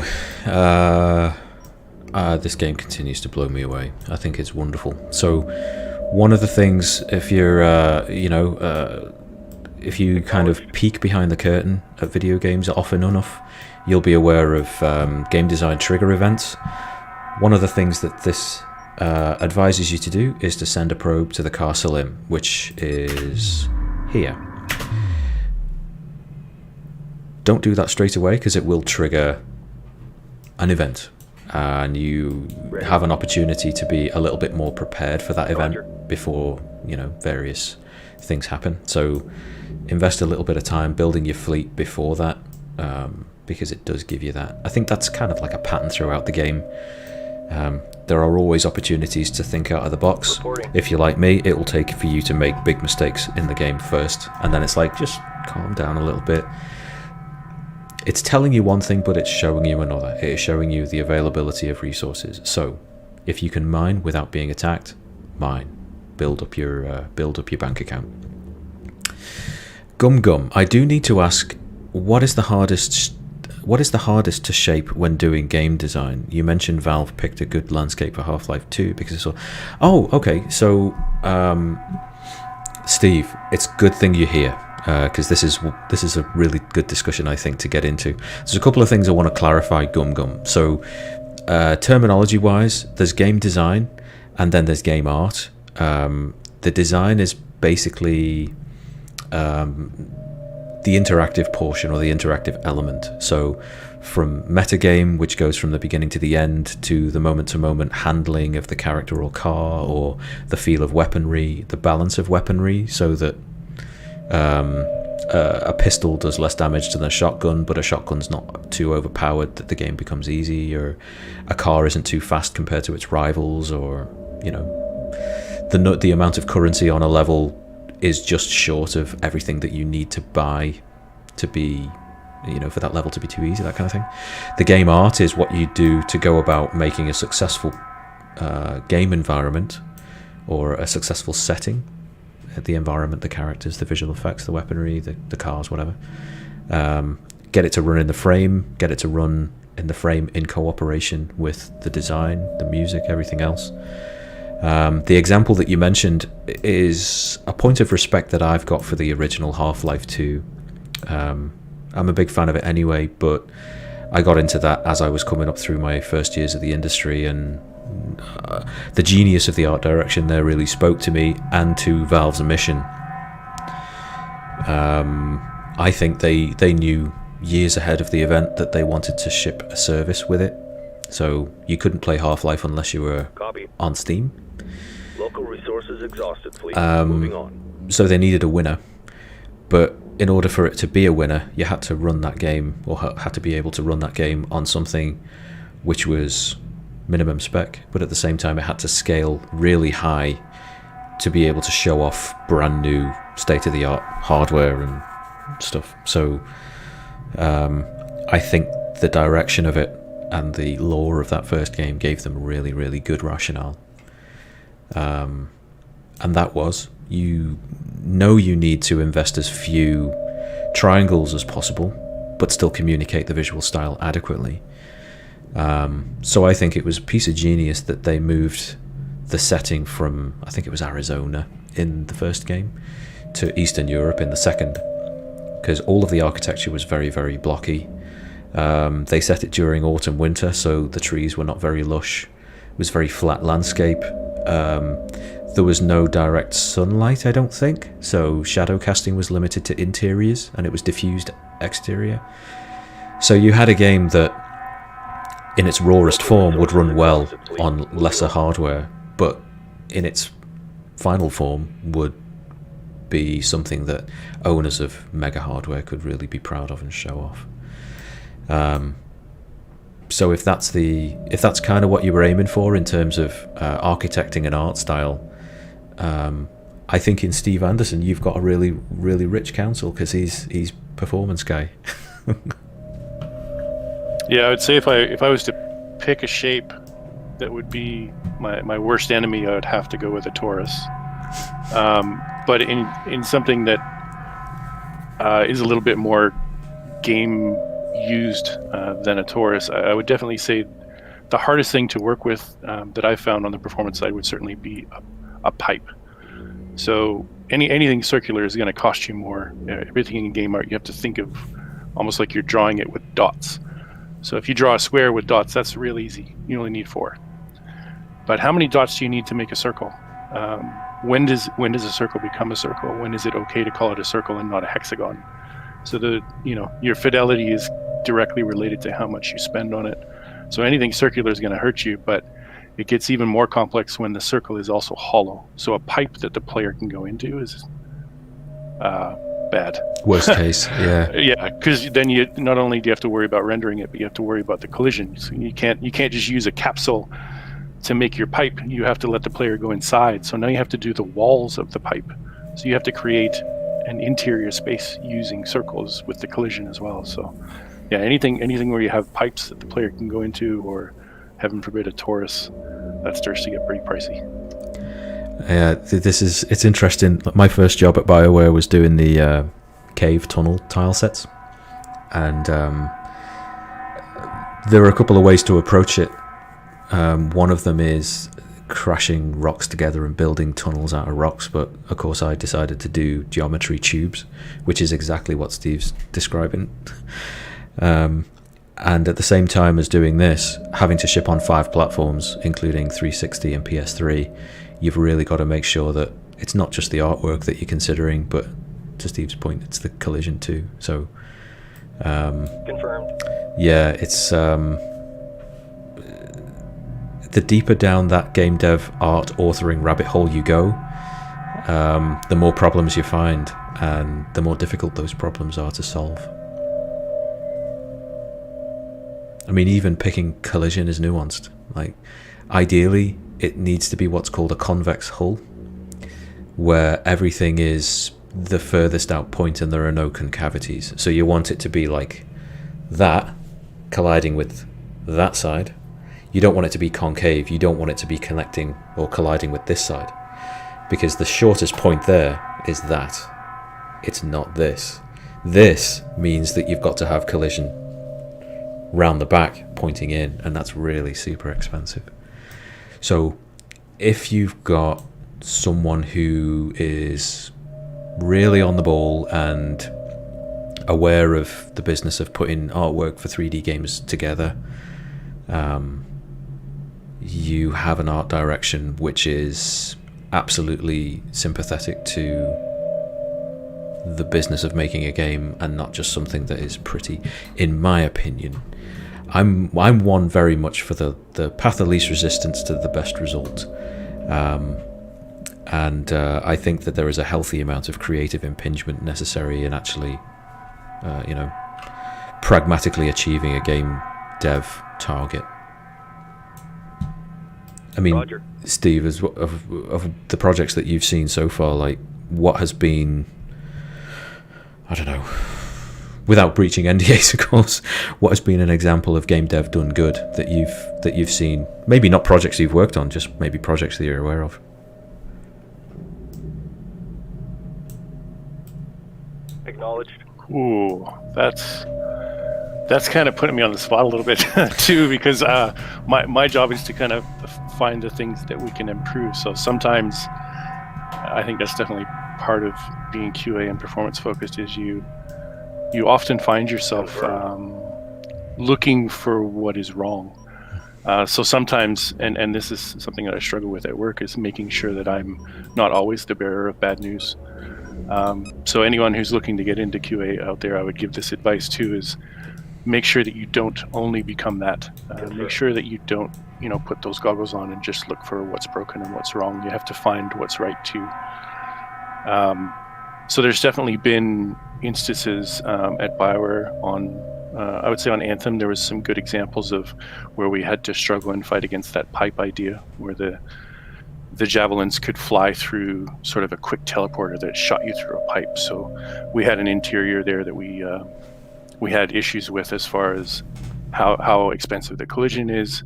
[SPEAKER 1] this game continues to blow me away. I think it's wonderful. So, one of the things, if you're, if you kind of peek behind the curtain at video games often enough, you'll be aware of game design trigger events. One of the things that this advises you to do is to send a probe to the Car Salim, which is here. Don't do that straight away because it will trigger an event, and you have an opportunity to be a little bit more prepared for that event before, you know, various things happen. So invest a little bit of time building your fleet before that, because it does give you that. I think that's kind of like a pattern throughout the game. There are always opportunities to think out of the box. If you're like me, it will take for you to make big mistakes in the game first, and then it's like, just calm down a little bit. It's telling you one thing, but it's showing you another. It is showing you the availability of resources. So, if you can mine without being attacked, mine. Build up your bank account. Gum, I do need to ask, what is the hardest to shape when doing game design? You mentioned Valve picked a good landscape for Half-Life 2 because it's all... Oh, okay. So, Steve, it's a good thing you're here, because this is a really good discussion, I think, to get into. There's a couple of things I want to clarify, Gum. So, terminology-wise, there's game design, and then there's game art. The design is basically the interactive portion, or the interactive element. So from metagame, which goes from the beginning to the end, to the moment-to-moment handling of the character or car, or the feel of weaponry, the balance of weaponry, so that a pistol does less damage than a shotgun, but a shotgun's not too overpowered that the game becomes easy, or a car isn't too fast compared to its rivals, or, you know, the amount of currency on a level is just short of everything that you need to buy to be, you know, for that level to be too easy, that kind of thing. The game art is what you do to go about making a successful game environment, or a successful setting. The environment, the characters, the visual effects, the weaponry, the cars, whatever. Get it to run in the frame, get it to run in the frame in cooperation with the design, the music, everything else. The example that you mentioned is a point of respect that I've got for the original Half-Life 2. I'm a big fan of it anyway, but I got into that as I was coming up through my first years of the industry, and the genius of the art direction there really spoke to me and to Valve's mission. I think they knew years ahead of the event that they wanted to ship a service with it. So you couldn't play Half-Life unless you were on Steam.
[SPEAKER 5] is exhausted, fleet. Moving on.
[SPEAKER 1] So they needed a winner, but in order for it to be a winner, you had to run that game, or had to be able to run that game on something which was minimum spec, but at the same time it had to scale really high to be able to show off brand new state-of-the-art hardware and stuff. So I think the direction of it and the lore of that first game gave them really, really good rationale. And that was, you know, you need to invest as few triangles as possible, but still communicate the visual style adequately. So I think it was a piece of genius that they moved the setting from, I think it was Arizona in the first game, to Eastern Europe in the second, because all of the architecture was very, very blocky. They set it during autumn winter, so the trees were not very lush. It was very flat landscape. There was no direct sunlight, I don't think, so shadow casting was limited to interiors, and it was diffused exterior. So you had a game that in its rawest form would run well on lesser hardware, but in its final form would be something that owners of mega hardware could really be proud of and show off. So if that's kind of what you were aiming for in terms of architecting an art style, I think in Steve Anderson you've got a really, really rich counsel, because he's performance guy.
[SPEAKER 2] Yeah, I would say if I was to pick a shape that would be my worst enemy, I would have to go with a torus. But in something that is a little bit more game used than a torus, I would definitely say the hardest thing to work with that I've found on the performance side would certainly be a pipe. So anything circular is going to cost you more. Everything in game art you have to think of almost like you're drawing it with dots. So if you draw a square with dots, that's real easy. You only need 4. But how many dots do you need to make a circle? When does a circle become a circle? When is it okay to call it a circle and not a hexagon? So your fidelity is directly related to how much you spend on it. So anything circular is going to hurt you, but it gets even more complex when the circle is also hollow. So a pipe that the player can go into is bad.
[SPEAKER 1] Worst case, yeah.
[SPEAKER 2] Yeah, because then you not only do you have to worry about rendering it, but you have to worry about the collision. So you can't just use a capsule to make your pipe. You have to let the player go inside. So now you have to do the walls of the pipe. So you have to create an interior space using circles with the collision as well. So yeah, anything where you have pipes that the player can go into, or heaven forbid a torus, that starts to get pretty pricey.
[SPEAKER 1] Yeah, it's interesting. My first job at BioWare was doing the cave tunnel tile sets, and there are a couple of ways to approach it. One of them is crashing rocks together and building tunnels out of rocks, but of course I decided to do geometry tubes, which is exactly what Steve's describing. And at the same time as doing this, having to ship on 5 platforms, including 360 and PS3, you've really got to make sure that it's not just the artwork that you're considering, but to Steve's point, it's the collision too. So
[SPEAKER 5] Confirmed.
[SPEAKER 1] yeah, it's the deeper down that game dev art authoring rabbit hole you go, the more problems you find, and the more difficult those problems are to solve. I mean, even picking collision is nuanced. Like, ideally, it needs to be what's called a convex hull, where everything is the furthest out point and there are no concavities. So you want it to be like that, colliding with that side. You don't want it to be concave. You don't want it to be connecting or colliding with this side, because the shortest point there is that. It's not this. This means that you've got to have collision round the back pointing in, and that's really super expensive. So if you've got someone who is really on the ball and aware of the business of putting artwork for 3D games together, you have an art direction which is absolutely sympathetic to the business of making a game and not just something that is pretty, in my opinion. I'm one very much for the path of least resistance to the best result. and I think that there is a healthy amount of creative impingement necessary in actually, pragmatically achieving a game dev target. I mean,
[SPEAKER 5] Roger.
[SPEAKER 1] Steve, of the projects that you've seen so far, like, what has been, I don't know, without breaching NDAs, of course, what has been an example of game dev done good that you've seen? Maybe not projects you've worked on, just maybe projects that you're aware of.
[SPEAKER 5] Acknowledged.
[SPEAKER 2] Ooh, that's kind of putting me on the spot a little bit too, because my job is to kind of find the things that we can improve. So sometimes I think that's definitely part of being QA and performance focused, is you often find yourself looking for what is wrong. So sometimes, and this is something that I struggle with at work, is making sure that I'm not always the bearer of bad news. So anyone who's looking to get into QA out there, I would give this advice too, is make sure that you don't only become that. Make sure that you don't, put those goggles on and just look for what's broken and what's wrong. You have to find what's right too. So there's definitely been instances at BioWare on, I would say on Anthem, there was some good examples of where we had to struggle and fight against that pipe idea, where the javelins could fly through sort of a quick teleporter that shot you through a pipe. So we had an interior there that we had issues with as far as how expensive the collision is.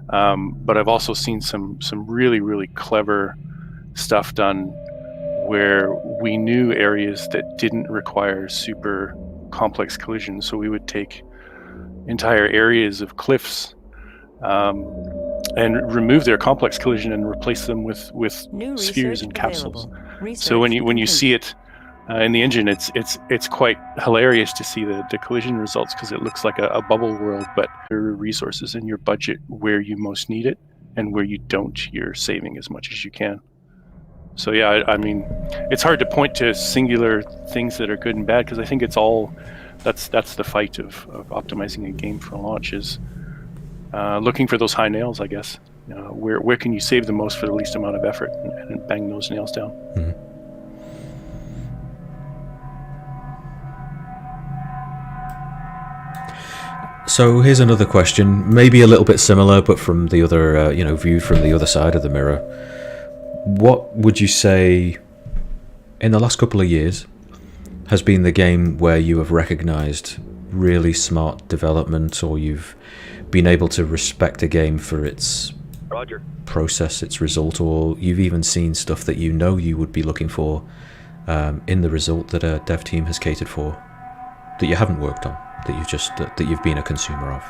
[SPEAKER 2] But I've also seen some really, really clever stuff done where we knew areas that didn't require super complex collision. So we would take entire areas of cliffs and remove their complex collision and replace them with spheres and capsules. So when you see it in the engine, it's quite hilarious to see the collision results, because it looks like a bubble world, but there are resources in your budget where you most need it, and where you don't, you're saving as much as you can. So yeah, I mean, it's hard to point to singular things that are good and bad, because I think it's all, that's the fight of optimizing a game for launch, is looking for those high nails, I guess. Where can you save the most for the least amount of effort, and bang those nails down.
[SPEAKER 1] Mm-hmm. So here's another question, maybe a little bit similar, but from the other, viewed from the other side of the mirror. What would you say, in the last couple of years, has been the game where you have recognized really smart development, or you've been able to respect a game for its
[SPEAKER 5] Roger.
[SPEAKER 1] process, its result, or you've even seen stuff that you know you would be looking for in the result that a dev team has catered for, that you haven't worked on, that you've been a consumer of?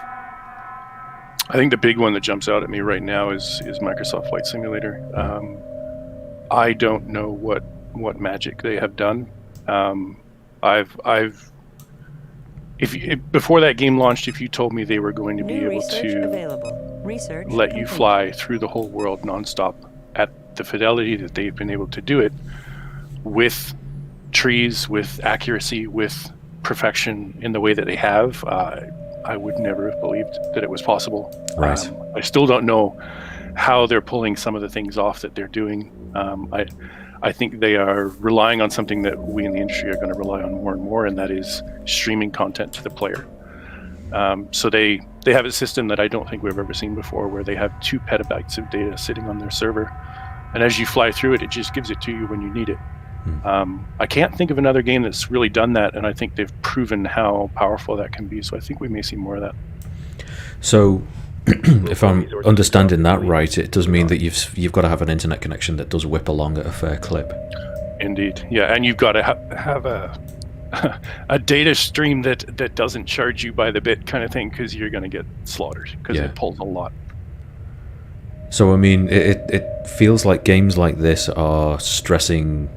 [SPEAKER 2] I think the big one that jumps out at me right now is Microsoft Flight Simulator. I don't know what magic they have done. Before that game launched, if you told me they were going to be able to let you fly through the whole world nonstop at the fidelity that they've been able to do it, with trees, with accuracy, with perfection in the way that they have, I would never have believed that it was possible.
[SPEAKER 1] Right.
[SPEAKER 2] I still don't know how they're pulling some of the things off that they're doing. I think they are relying on something that we in the industry are going to rely on more and more, and that is streaming content to the player. So they have a system that I don't think we've ever seen before, where they have 2 petabytes of data sitting on their server, and as you fly through it, it just gives it to you when you need it. I can't think of another game that's really done that, and I think they've proven how powerful that can be, so I think we may see more of that.
[SPEAKER 1] So if I'm understanding that right, it does mean that you've got to have an internet connection that does whip along at a fair clip.
[SPEAKER 2] Indeed, yeah, and you've got to have a data stream that doesn't charge you by the bit kind of thing, because you're going to get slaughtered, because it pulls a lot.
[SPEAKER 1] So I mean, it feels like games like this are stressing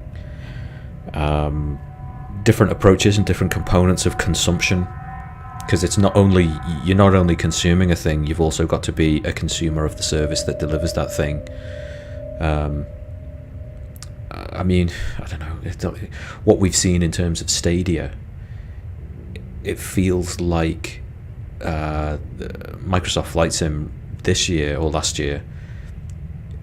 [SPEAKER 1] different approaches and different components of consumption, because you're not only consuming a thing, you've also got to be a consumer of the service that delivers that thing. I mean, I don't know, what we've seen in terms of Stadia, it feels like Microsoft Flight Sim this year or last year,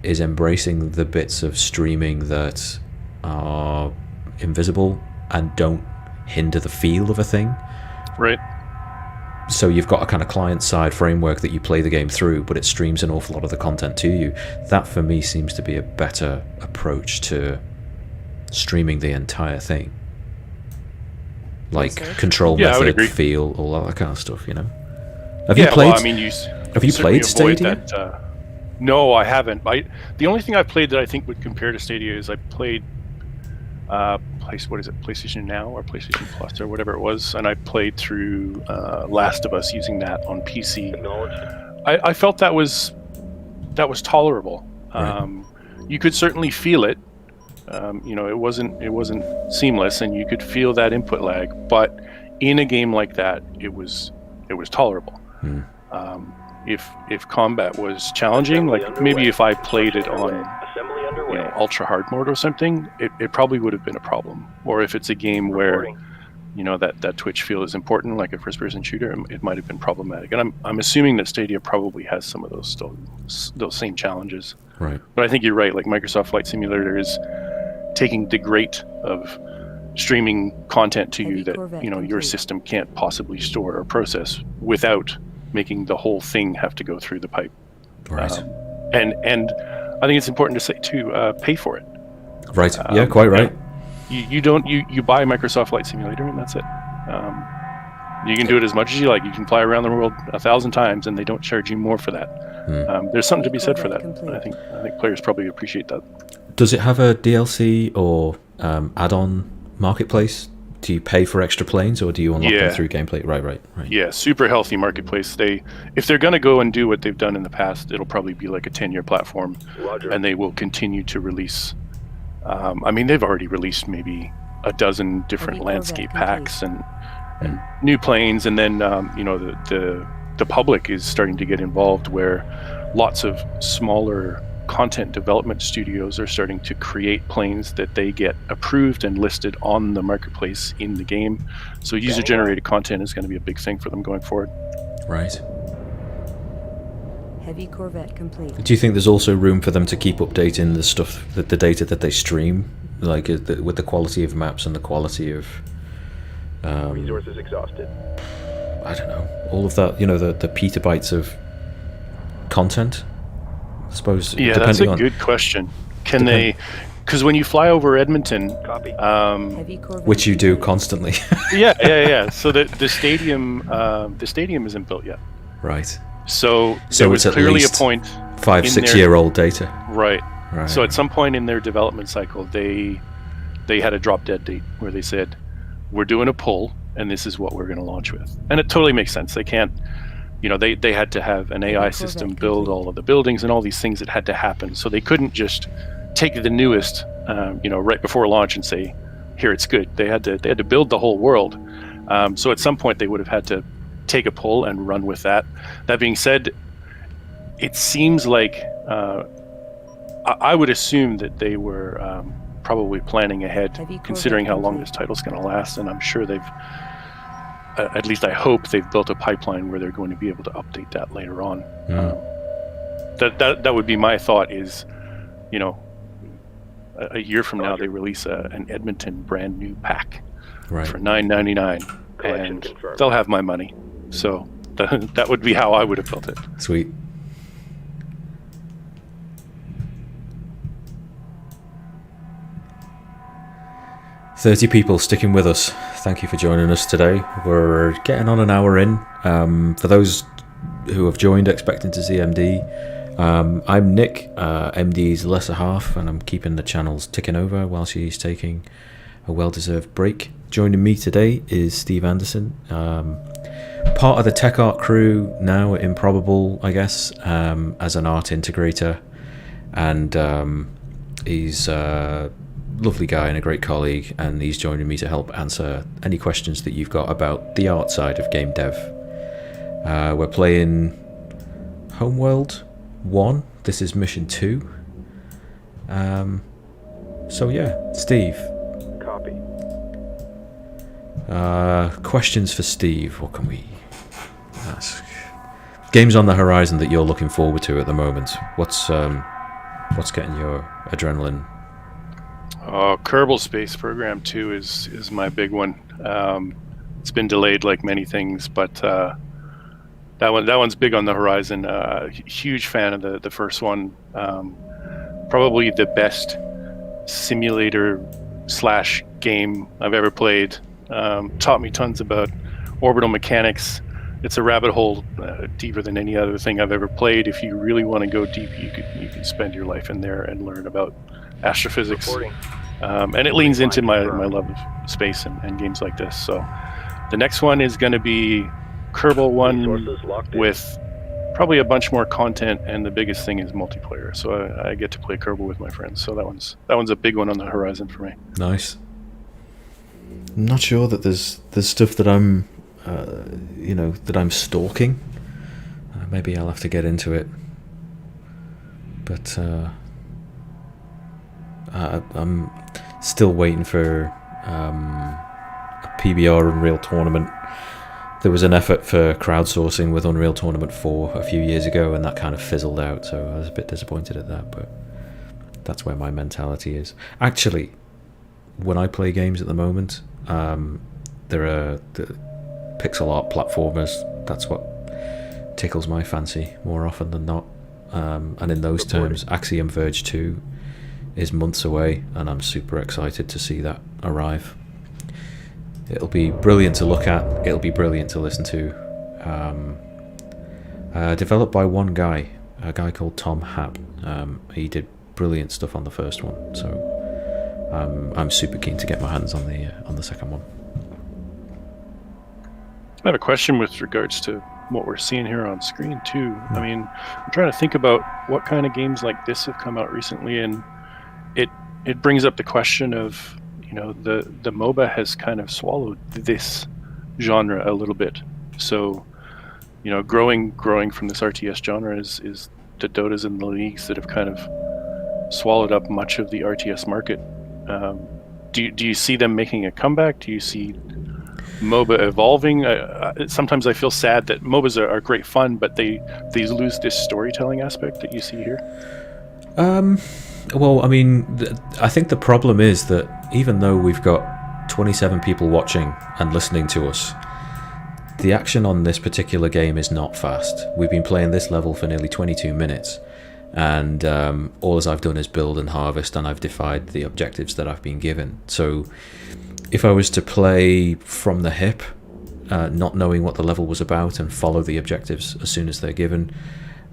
[SPEAKER 1] is embracing the bits of streaming that are invisible and don't hinder the feel of a thing.
[SPEAKER 2] Right.
[SPEAKER 1] So you've got a kind of client-side framework that you play the game through, but it streams an awful lot of the content to you. That, for me, seems to be a better approach to streaming the entire thing. Like control method, feel, all that kind of stuff, you know? Have you played?
[SPEAKER 2] Well, I mean, have you
[SPEAKER 1] played Stadia?
[SPEAKER 2] No, I haven't. The only thing I played that I think would compare to Stadia is I played PlayStation Now or PlayStation Plus or whatever it was, and I played through Last of Us using that on PC. I felt that was tolerable.
[SPEAKER 1] Right.
[SPEAKER 2] You could certainly feel it. It wasn't seamless, and you could feel that input lag. But in a game like that, it was tolerable. If combat was challenging, like maybe if I played it on ultra hard mode or something, it probably would have been a problem. Or if it's a game where that twitch feel is important, like a first person shooter, it might have been problematic. And I'm assuming that Stadia probably has some of those same challenges.
[SPEAKER 1] Right.
[SPEAKER 2] But I think you're right. Like Microsoft Flight Simulator is taking the great of streaming content to you that your system can't possibly store or process without making the whole thing have to go through the pipe.
[SPEAKER 1] Right.
[SPEAKER 2] And I think it's important to say too, pay for it.
[SPEAKER 1] Right. Yeah, quite right.
[SPEAKER 2] You buy Microsoft Flight Simulator and that's it. You can do it as much as you like. You can fly around the world 1,000 times and they don't charge you more for that. There's something to be said for that. I think players probably appreciate that.
[SPEAKER 1] Does it have a DLC or add-on marketplace? Do you pay for extra planes, or do you unlock them through gameplay? Right.
[SPEAKER 2] Yeah, super healthy marketplace. If they're going to go and do what they've done in the past, it'll probably be like a 10-year platform. Roger. And they will continue to release. They've already released maybe a dozen different landscape packs and new planes, and then the public is starting to get involved, where lots of smaller content development studios are starting to create planes that they get approved and listed on the marketplace in the game. So user-generated content is going to be a big thing for them going forward.
[SPEAKER 1] Right.
[SPEAKER 6] Heavy Corvette complete.
[SPEAKER 1] Do you think there's also room for them to keep updating the stuff, the data that they stream, like with the quality of maps and the quality of
[SPEAKER 5] resources exhausted?
[SPEAKER 1] I don't know, all of that, the petabytes of content, I suppose.
[SPEAKER 2] Yeah, that's a good question. Can they? Because when you fly over Edmonton,
[SPEAKER 1] which you do constantly.
[SPEAKER 2] yeah. So the stadium isn't built yet.
[SPEAKER 1] Right.
[SPEAKER 2] So there was clearly a point.
[SPEAKER 1] 5-6-year-old data.
[SPEAKER 2] Right. So at some point in their development cycle, they had a drop dead date where they said, "We're doing a pull, and this is what we're going to launch with." And it totally makes sense. They can't. They had to have an AI system build all of the buildings and all these things that had to happen. So they couldn't just take the newest, right before launch and say, "Here, it's good." They had to build the whole world. So at some point they would have had to take a pull and run with that. That being said, it seems like I would assume that they were probably planning ahead, considering how long this title's going to last, and I'm sure they've. At least I hope they've built a pipeline where they're going to be able to update that later on. That would be my thought is, a year from now they release an Edmonton brand new pack for $9.99, and confirmed. They'll have my money. So that would be how I would have built it.
[SPEAKER 1] Sweet. $30 people sticking with us. Thank you for joining us today. We're getting on an hour in. For those who have joined expecting to see MD, I'm Nick, MD's lesser half, and I'm keeping the channels ticking over while she's taking a well-deserved break. Joining me today is Steve Anderson, part of the tech art crew now at Improbable, I guess, as an art integrator, and he's lovely guy and a great colleague, and he's joining me to help answer any questions that you've got about the art side of game dev. We're playing Homeworld 1. This is mission 2. So yeah, Steve.
[SPEAKER 5] Copy.
[SPEAKER 1] Questions for Steve. What can we ask? Games on the horizon that you're looking forward to at the moment. What's What's getting your adrenaline?
[SPEAKER 2] Kerbal Space Program 2 is my big one. It's been delayed like many things, but that one's big on the horizon. Huge fan of the first one. Probably the best simulator / game I've ever played. Taught me tons about orbital mechanics. It's a rabbit hole deeper than any other thing I've ever played. If you really want to go deep, you can spend your life in there and learn about astrophysics. And it leans into my love of space and games like this. So the next one is going to be Kerbal 1 with probably a bunch more content, and the biggest thing is multiplayer. So I get to play Kerbal with my friends. So that one's a big one on the horizon for me.
[SPEAKER 1] Nice. I'm not sure that there's stuff that I'm that I'm stalking. Maybe I'll have to get into it. But I'm still waiting for a PBR Unreal tournament. There was an effort for crowdsourcing with Unreal Tournament 4 a few years ago, and that kind of fizzled out, so I was a bit disappointed at that, but that's where my mentality is. Actually, when I play games at the moment, there are the pixel art platformers. That's what tickles my fancy more often than not. And in those terms, Axiom Verge 2 is months away, and I'm super excited to see that arrive. It'll be brilliant to look at, it'll be brilliant to listen to. Developed by one guy, a guy called Tom Happ. He did brilliant stuff on the first one, so I'm super keen to get my hands on the second one.
[SPEAKER 2] I have a question with regards to what we're seeing here on screen too. I mean, I'm trying to think about what kind of games like this have come out recently, and it brings up the question of, the MOBA has kind of swallowed this genre a little bit. So, growing from this RTS genre is the Dotas and the Leagues that have kind of swallowed up much of the RTS market. Do you see them making a comeback? Do you see MOBA evolving? Sometimes I feel sad that MOBAs are great fun, but they lose this storytelling aspect that you see here.
[SPEAKER 1] Well, I mean, I think the problem is that even though we've got 27 people watching and listening to us, the action on this particular game is not fast. We've been playing this level for nearly 22 minutes, and all as I've done is build and harvest, and I've defied the objectives that I've been given. So if I was to play from the hip, not knowing what the level was about, and follow the objectives as soon as they're given,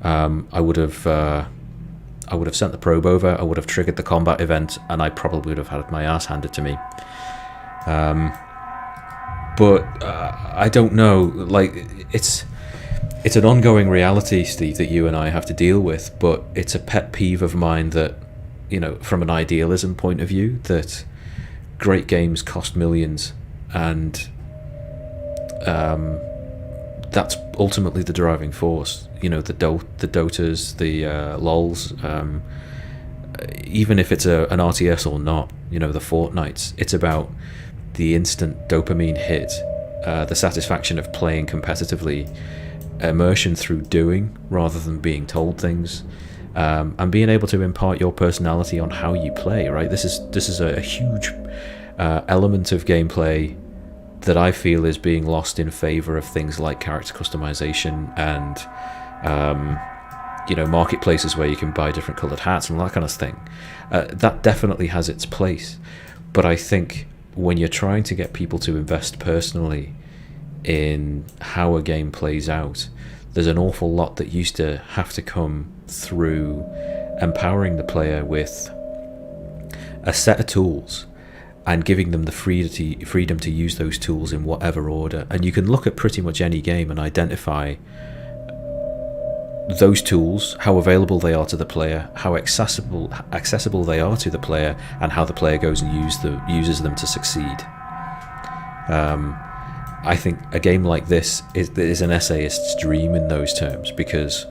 [SPEAKER 1] I would have sent the probe over, I would have triggered the combat event, and I probably would have had my ass handed to me. But I don't know, like, it's an ongoing reality, Steve, that you and I have to deal with, but it's a pet peeve of mine that, from an idealism point of view, that great games cost millions, and that's ultimately the driving force. The Dotas, the LOLs, even if it's an RTS or not, the Fortnites, it's about the instant dopamine hit, the satisfaction of playing competitively, immersion through doing rather than being told things, and being able to impart your personality on how you play, right? This is a huge element of gameplay that I feel is being lost in favor of things like character customization and marketplaces where you can buy different colored hats and all that kind of thing. That definitely has its place, but I think when you're trying to get people to invest personally in how a game plays out, there's an awful lot that used to have to come through empowering the player with a set of tools and giving them the freedom to use those tools in whatever order. And you can look at pretty much any game and identify those tools, how available they are to the player, how accessible they are to the player, and how the player goes and uses them to succeed. I think a game like this is an essayist's dream in those terms, because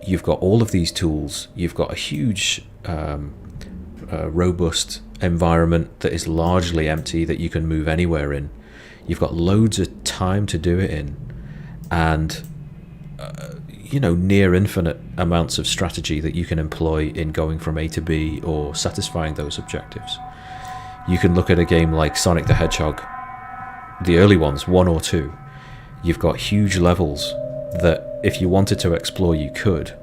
[SPEAKER 1] you've got all of these tools, you've got a huge robust environment that is largely empty, that you can move anywhere in, you've got loads of time to do it in, and near infinite amounts of strategy that you can employ in going from A to B or satisfying those objectives. You can look at a game like Sonic the Hedgehog, the early ones, 1 or 2. You've got huge levels that if you wanted to explore you could,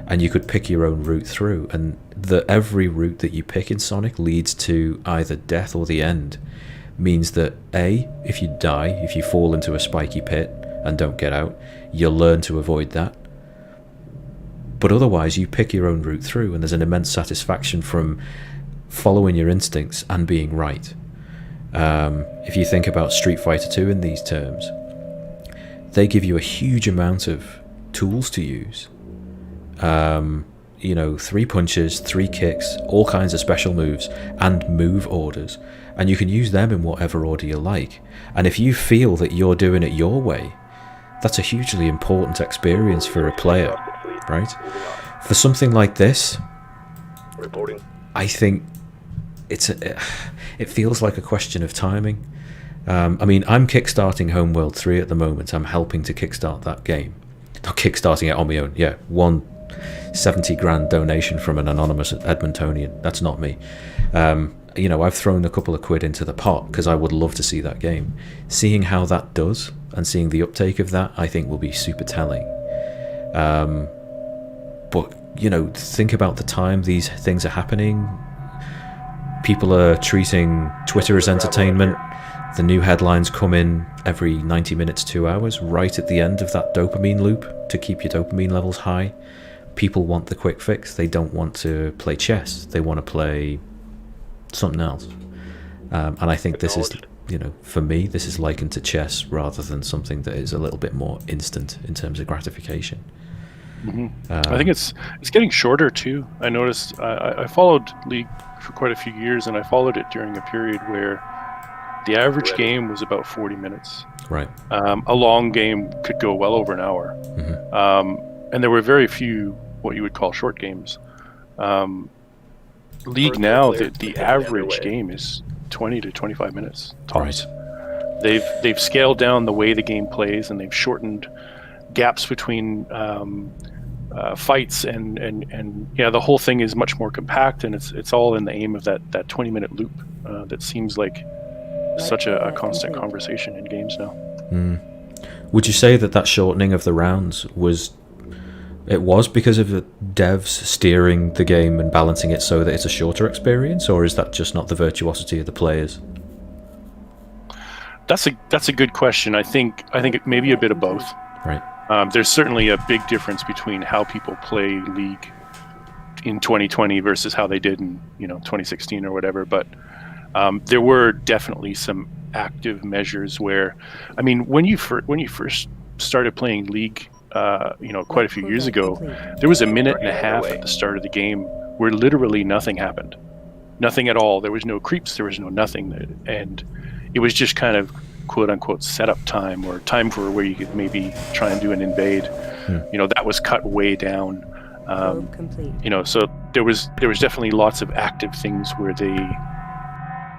[SPEAKER 1] and you could pick your own route through, and every route that you pick in Sonic leads to either death or the end. Means that A, if you die, if you fall into a spiky pit and don't get out, you'll learn to avoid that. But otherwise you pick your own route through, and there's an immense satisfaction from following your instincts and being right. If you think about Street Fighter 2 in these terms, they give you a huge amount of tools to use. 3 punches, 3 kicks, all kinds of special moves, and move orders. And you can use them in whatever order you like. And if you feel that you're doing it your way, that's a hugely important experience for a player, right? For something like this, I think it feels like a question of timing. I'm kickstarting Homeworld 3 at the moment. I'm helping to kickstart that game. Not kickstarting it on my own. Yeah, 170 grand donation from an anonymous Edmontonian. That's not me. I've thrown a couple of quid into the pot because I would love to see that game. Seeing how that does and seeing the uptake of that, I think will be super telling. But think about the time these things are happening. People are treating Twitter as entertainment. The new headlines come in every 90 minutes, 2 hours, right at the end of that dopamine loop to keep your dopamine levels high. People want the quick fix. They don't want to play chess. They want to play something else. And I think this is, for me, this is likened to chess rather than something that is a little bit more instant in terms of gratification.
[SPEAKER 2] Mm-hmm. I think it's getting shorter too. I noticed I followed League for quite a few years, and I followed it during a period where the average game was about 40 minutes.
[SPEAKER 1] Right.
[SPEAKER 2] A long game could go well over an hour. Mm-hmm. And there were very few what you would call short games. League now, the average game is 20 to 25 minutes tops. Right. They've scaled down the way the game plays, and they've shortened gaps between fights, and the whole thing is much more compact, and it's all in the aim of that 20-minute loop that seems like such a constant conversation in games now.
[SPEAKER 1] Would you say that shortening of the rounds was because of the devs steering the game and balancing it so that it's a shorter experience, or is that just not the virtuosity of the players?
[SPEAKER 2] That's a good question. I think it may be a bit of both.
[SPEAKER 1] Right.
[SPEAKER 2] There's certainly a big difference between how people play League in 2020 versus how they did in 2016 or whatever. But there were definitely some active measures where, when you first started playing League, quite a few years ago, there was a minute and a half at the start of the game where literally nothing happened, nothing at all. There was no creeps, there was no nothing, and it was just kind of quote unquote setup time, or time for where you could maybe try and do an invade. That was cut way down. So there was definitely lots of active things where they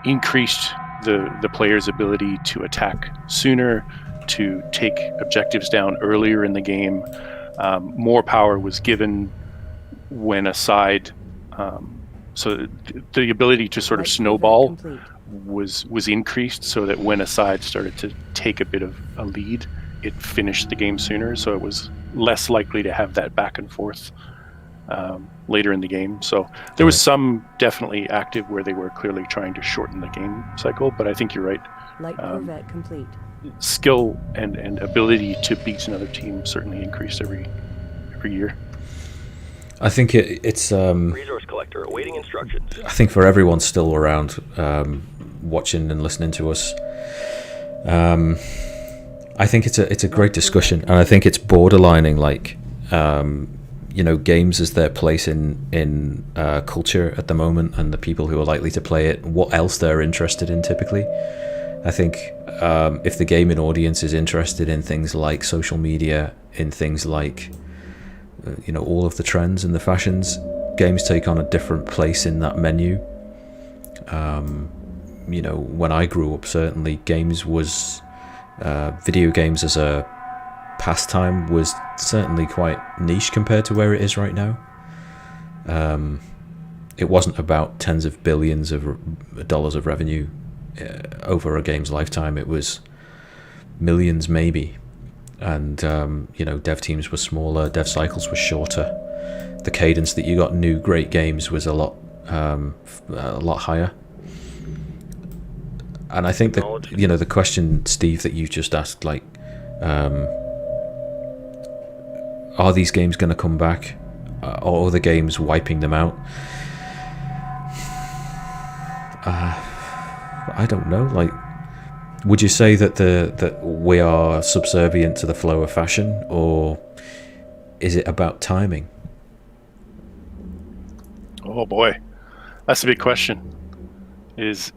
[SPEAKER 2] increased the player's ability to attack sooner, to take objectives down earlier in the game. More power was given when a side, so the ability to sort of snowball was increased, so that when a side started to take a bit of a lead, it finished the game sooner, so it was less likely to have that back and forth later in the game. So there was some definitely active where they were clearly trying to shorten the game cycle, but I think you're right.
[SPEAKER 6] Light Corvette complete.
[SPEAKER 2] Skill and ability to beat another team certainly increased every year.
[SPEAKER 1] I think it's
[SPEAKER 5] resource collector awaiting instructions.
[SPEAKER 1] I think for everyone still around watching and listening to us, I think it's a great discussion, and I think it's borderlining like games as their place in culture at the moment, and the people who are likely to play it, what else they're interested in typically. I think if the gaming audience is interested in things like social media, in things like all of the trends and the fashions, games take on a different place in that menu. When I grew up, certainly games was video games as a pastime was certainly quite niche compared to where it is right now. It wasn't about tens of billions of dollars of revenue over a game's lifetime. It was millions maybe. And dev teams were smaller, dev cycles were shorter. The cadence that you got new great games was a lot higher. And I think that the question, Steve, that you just asked, like, are these games going to come back, or are the games wiping them out? I don't know. Like, would you say that that we are subservient to the flow of fashion, or is it about timing?
[SPEAKER 2] Oh boy, that's a big question. Is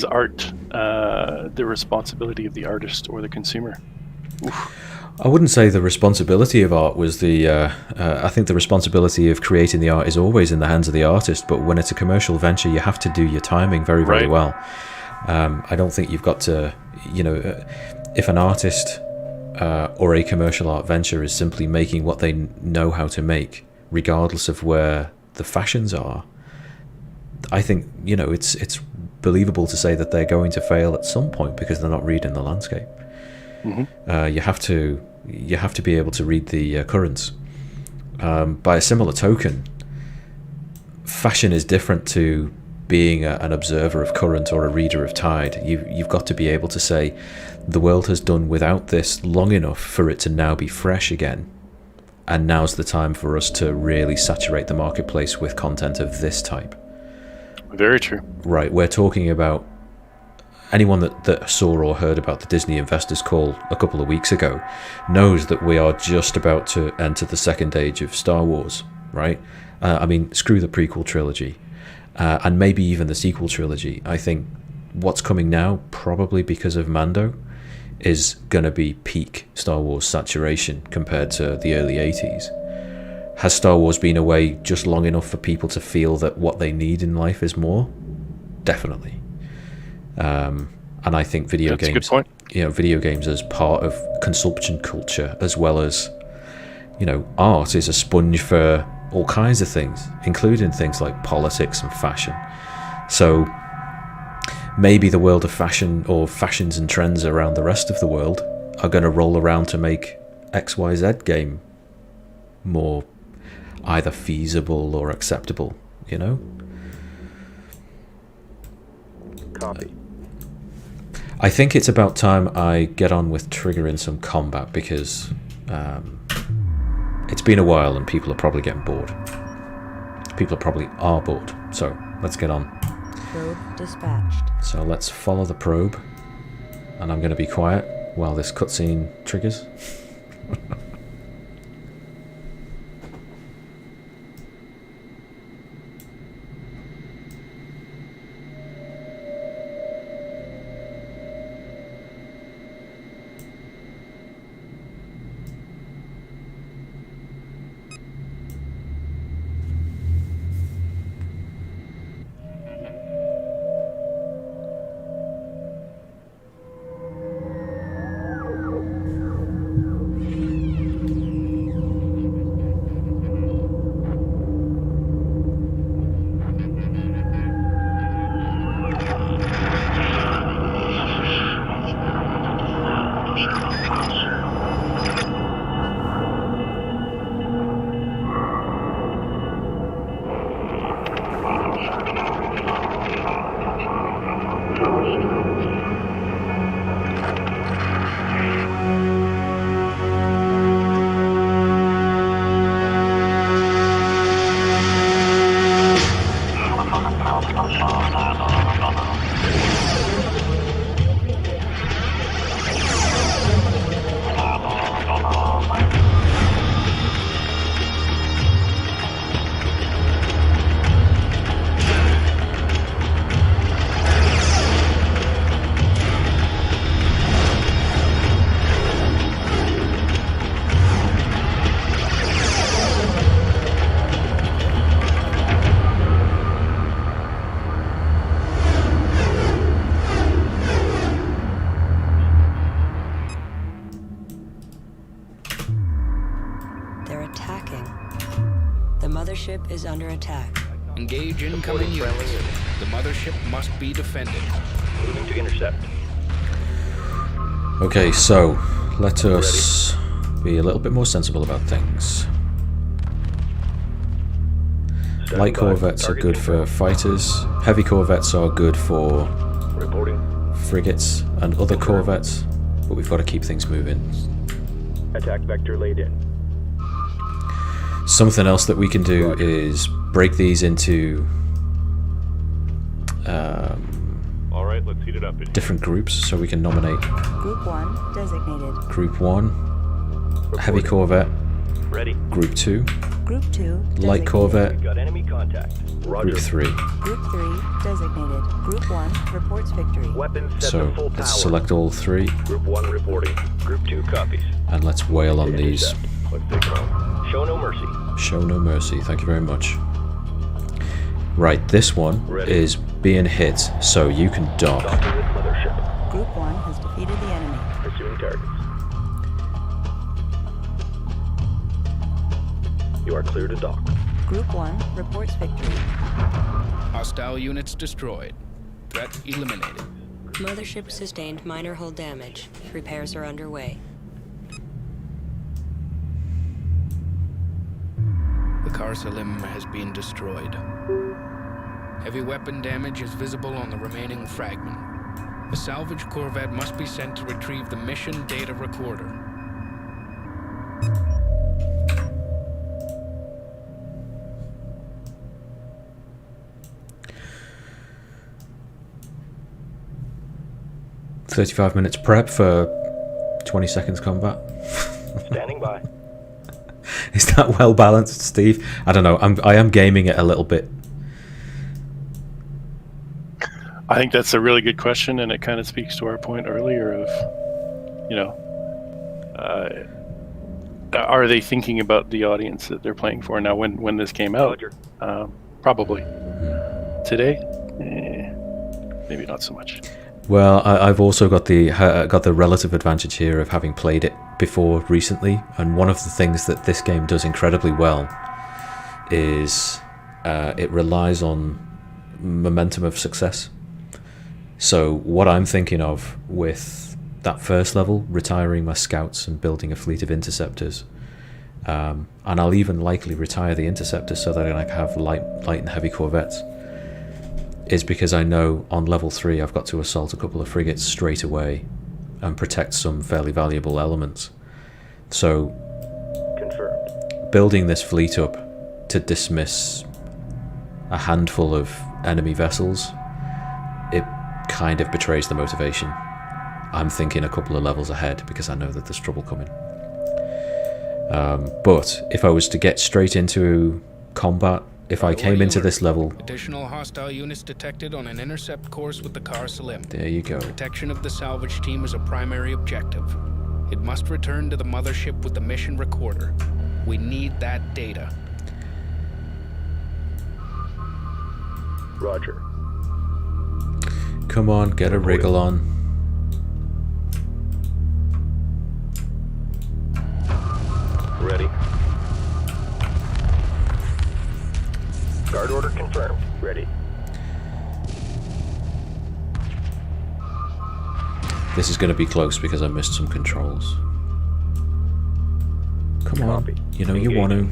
[SPEAKER 2] art the responsibility of the artist or the consumer? Oof.
[SPEAKER 1] I wouldn't say the responsibility of art was the... I think the responsibility of creating the art is always in the hands of the artist, but when it's a commercial venture, you have to do your timing very, very well. I don't think you've got to... if an artist or a commercial art venture is simply making what they know how to make, regardless of where the fashions are, I think, it's believable to say that they're going to fail at some point because they're not reading the landscape. Mm-hmm. You have to be able to read the currents. By a similar token, fashion is different to being an observer of current or a reader of tide. You've got to be able to say, the world has done without this long enough for it to now be fresh again, and now's the time for us to really saturate the marketplace with content of this type.
[SPEAKER 2] Very true. Right,
[SPEAKER 1] we're talking about anyone that saw or heard about the Disney Investors Call a couple of weeks ago knows that we are just about to enter the second age of Star Wars, right? Screw the prequel trilogy, and maybe even the sequel trilogy. I think what's coming now, probably because of Mando, is going to be peak Star Wars saturation compared to the early 80s. Has Star Wars been away just long enough for people to feel that what they need in life is more? Definitely. And I think video games,
[SPEAKER 2] a good point.
[SPEAKER 1] Video games as part of consumption culture, as well as, art is a sponge for all kinds of things, including things like politics and fashion. So maybe the world of fashion, or fashions and trends around the rest of the world, are going to roll around to make XYZ game more either feasible or acceptable,
[SPEAKER 5] Copy.
[SPEAKER 1] I think it's about time I get on with triggering some combat, because it's been a while and people are probably getting bored. People probably are bored. So let's get on.
[SPEAKER 6] Probe dispatched.
[SPEAKER 1] So let's follow the probe, and I'm going to be quiet while this cutscene triggers.
[SPEAKER 6] is under attack.
[SPEAKER 7] Engage incoming units. The mothership must be defended.
[SPEAKER 5] Moving to intercept.
[SPEAKER 1] Okay, so let us be a little bit more sensible about things. Light corvettes are good for fighters. Heavy corvettes are good for
[SPEAKER 5] Reporting.
[SPEAKER 1] frigates and other corvettes, but we've got to keep things moving.
[SPEAKER 5] Attack vector laid in.
[SPEAKER 1] Something else that we can do is break these into
[SPEAKER 5] All right, let's heat it up.
[SPEAKER 1] different groups, so we can nominate
[SPEAKER 8] Group 1 designated.
[SPEAKER 1] Group 1, Heavy Corvette,
[SPEAKER 5] Ready.
[SPEAKER 1] Group 2,
[SPEAKER 8] Group 2
[SPEAKER 1] Light
[SPEAKER 8] designated.
[SPEAKER 1] Corvette,
[SPEAKER 5] We've got enemy contact. Roger.
[SPEAKER 1] Group 3.
[SPEAKER 8] Group 3 designated. Group 1 reports victory.
[SPEAKER 5] Weapons set
[SPEAKER 1] So
[SPEAKER 5] to full power.
[SPEAKER 1] let's select all 3
[SPEAKER 5] Group 1 reporting. Group 2 copies.
[SPEAKER 1] and let's wail on these.
[SPEAKER 5] Intercept. Let's take home. Show no mercy.
[SPEAKER 1] Show no mercy, thank you very much. Right, this one
[SPEAKER 5] Ready.
[SPEAKER 1] is being hit, so you can dock.
[SPEAKER 5] Docking with mothership.
[SPEAKER 8] Group 1 has defeated the enemy.
[SPEAKER 5] Pursuing targets. You are clear to dock.
[SPEAKER 8] Group 1 reports victory.
[SPEAKER 7] Hostile units destroyed. Threat eliminated.
[SPEAKER 6] Mothership sustained minor hull damage. Repairs are underway.
[SPEAKER 7] The Carsalim has been destroyed. Heavy weapon damage is visible on the remaining fragment. A salvage corvette must be sent to retrieve the mission data recorder.
[SPEAKER 1] "35 minutes prep for 20 seconds combat."
[SPEAKER 5] Standing by.
[SPEAKER 1] Is that well balanced, Steve? I don't know. I am gaming it a little bit.
[SPEAKER 2] I think that's a really good question, and it kind of speaks to our point earlier of, are they thinking about the audience that they're playing for? Now, when this came out,
[SPEAKER 5] Roger.
[SPEAKER 2] probably. Today, maybe not so much.
[SPEAKER 1] Well, I've also got the relative advantage here of having played it before recently, and one of the things that this game does incredibly well is it relies on momentum of success. So what I'm thinking of with that first level, retiring my scouts and building a fleet of interceptors, and I'll even likely retire the interceptors so that I can have light and heavy corvettes, is because I know on level 3 I've got to assault a couple of frigates straight away and protect some fairly valuable elements. So
[SPEAKER 5] Confirmed.
[SPEAKER 1] building this fleet up to dismiss a handful of enemy vessels, it kind of betrays the motivation. I'm thinking a couple of levels ahead because I know that there's trouble coming. But if I was to get straight into combat, if I came into this level...
[SPEAKER 7] Additional hostile units detected on an intercept course with the Carsalim.
[SPEAKER 1] There you go.
[SPEAKER 7] Protection of the salvage team is a primary objective. It must return to the mothership with the mission recorder. We need that data.
[SPEAKER 5] Roger.
[SPEAKER 1] Come on, get a wriggle on.
[SPEAKER 5] Ready. Guard order confirmed. Ready.
[SPEAKER 1] This is going to be close because I missed some controls. Come on,
[SPEAKER 5] Copy.
[SPEAKER 1] you know you want to.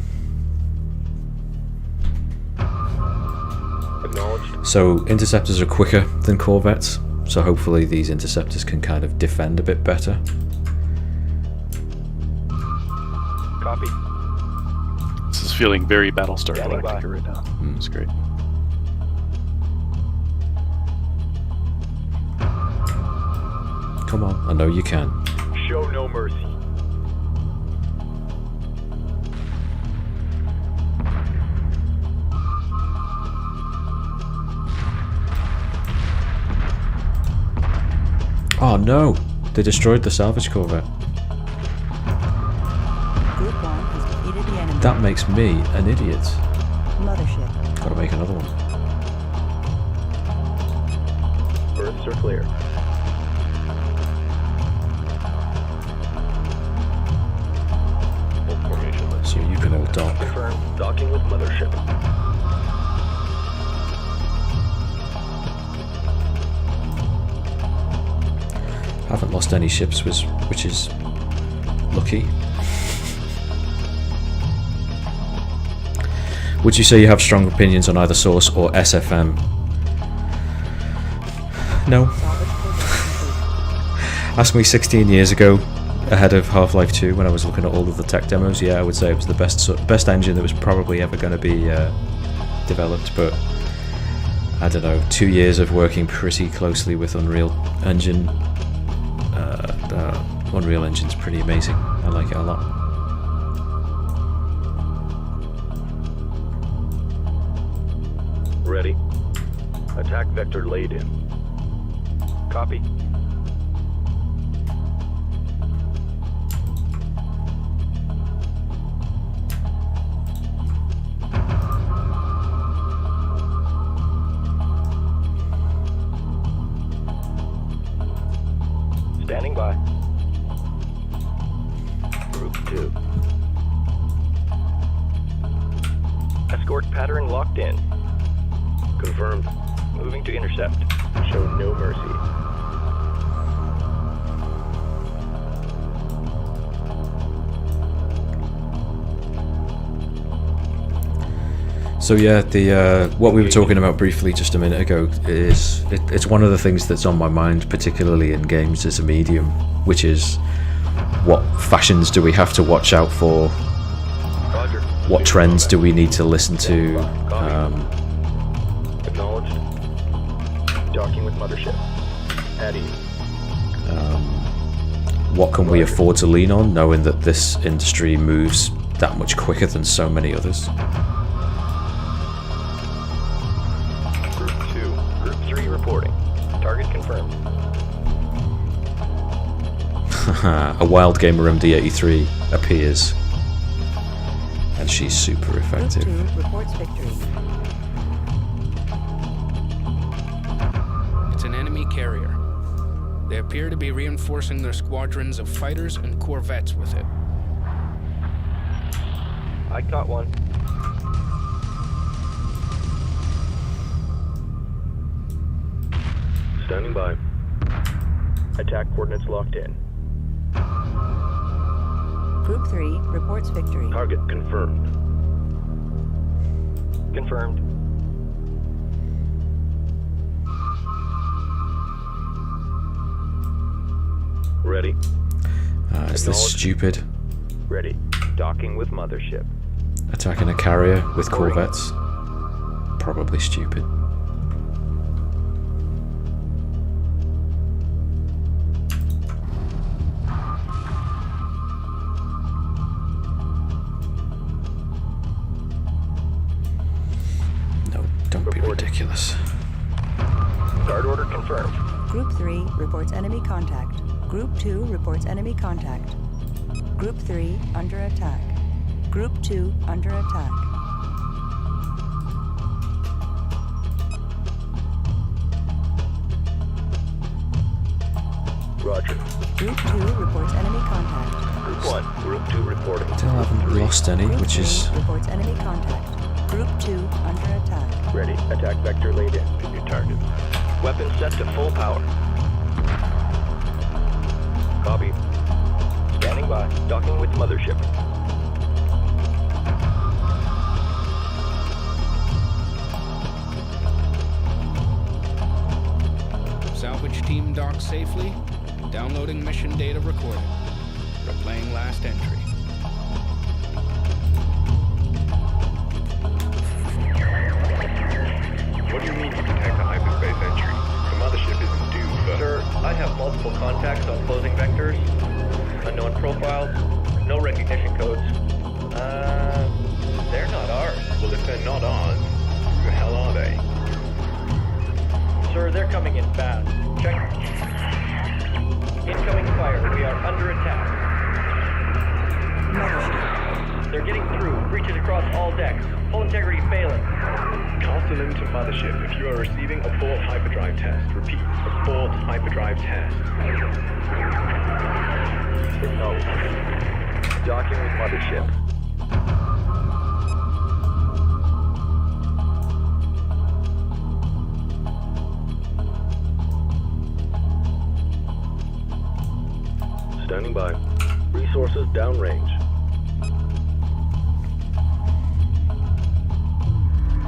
[SPEAKER 5] Acknowledged.
[SPEAKER 1] So interceptors are quicker than corvettes, so hopefully these interceptors can kind of defend a bit better.
[SPEAKER 5] Copy.
[SPEAKER 2] This is feeling very Battlestar
[SPEAKER 5] Standing by.
[SPEAKER 2] Galactica right now. It's great.
[SPEAKER 1] Come on, I know you can.
[SPEAKER 5] Show no mercy.
[SPEAKER 1] Oh no, they destroyed the salvage corvette.
[SPEAKER 8] Group 1 has defeated the enemy.
[SPEAKER 1] That makes me an idiot.
[SPEAKER 8] Mothership.
[SPEAKER 1] Gotta make another one.
[SPEAKER 5] Berths are clear. Full formation. Let's
[SPEAKER 1] So you can all dock.
[SPEAKER 5] confirm. Docking with mothership.
[SPEAKER 1] lost any ships, which is lucky. Would you say you have strong opinions on either Source or SFM? No. Ask me 16 years ago, ahead of Half-Life 2, when I was looking at all of the tech demos. Yeah, I would say it was the best engine that was probably ever going to be developed, but I don't know, 2 years of working pretty closely with Unreal Engine. Unreal Engine's pretty amazing. I like it a lot.
[SPEAKER 5] Ready. Attack vector laid in. Copy. Standing by. Group 2. Escort pattern locked in. Confirmed. Moving to intercept. Show no mercy.
[SPEAKER 1] So yeah, the what we were talking about briefly just a minute ago is it's one of the things that's on my mind, particularly in games as a medium, which is what fashions do we have to watch out for?
[SPEAKER 5] Roger.
[SPEAKER 1] What trends do we need to listen to?
[SPEAKER 5] Acknowledged. Docking with mothership. At ease.
[SPEAKER 1] What can we afford to lean on, knowing that this industry moves that much quicker than so many others?
[SPEAKER 5] Group 2. Group 3 reporting. Target confirmed.
[SPEAKER 1] A wild gamer MD83 appears, and she's super effective.
[SPEAKER 8] Group 2 reports victory.
[SPEAKER 7] It's an enemy carrier. They appear to be reinforcing their squadrons of fighters and corvettes with it.
[SPEAKER 5] I caught one. Standing by. Attack coordinates locked in.
[SPEAKER 8] Group 3 reports victory.
[SPEAKER 5] Target confirmed. Confirmed. Ready.
[SPEAKER 1] Is this stupid?
[SPEAKER 5] Ready. Docking with mothership.
[SPEAKER 1] Attacking a carrier with corvettes? Probably stupid. No, don't be ridiculous.
[SPEAKER 5] Guard order confirmed.
[SPEAKER 8] Group 3 reports enemy contact. Group 2 reports enemy contact. Group 3 under attack. Group 2 under attack.
[SPEAKER 5] Roger.
[SPEAKER 8] Group 2 reports enemy contact.
[SPEAKER 5] Group 1. Group 2 reporting.
[SPEAKER 1] Still haven't lost any,
[SPEAKER 8] Group
[SPEAKER 1] which
[SPEAKER 8] 3
[SPEAKER 1] is...
[SPEAKER 8] reports enemy contact. Group 2 under attack.
[SPEAKER 5] Ready. Attack vector laid in. New target. Weapon set to full power. Copy. Standing by. Docking with mothership.
[SPEAKER 7] Salvage team docked safely. Downloading mission data recorded. Replaying last entry.
[SPEAKER 9] What do you mean you detect a hyperspace entry? The mothership isn't due for...
[SPEAKER 10] Sir, I have multiple contacts on closing vectors. Unknown profiles. No recognition codes. They're not ours.
[SPEAKER 9] Well, if they're not ours, who the hell are they?
[SPEAKER 10] Sir, they're coming in fast. Check. Incoming fire. We are under attack.
[SPEAKER 8] Mothership.
[SPEAKER 10] They're getting through. Breaches across all decks. Hull integrity failing.
[SPEAKER 9] Castle into mothership if you are receiving abort hyperdrive test. Repeat, abort hyperdrive test.
[SPEAKER 5] Acknowledged. Docking with mothership. Standing by. Resources downrange.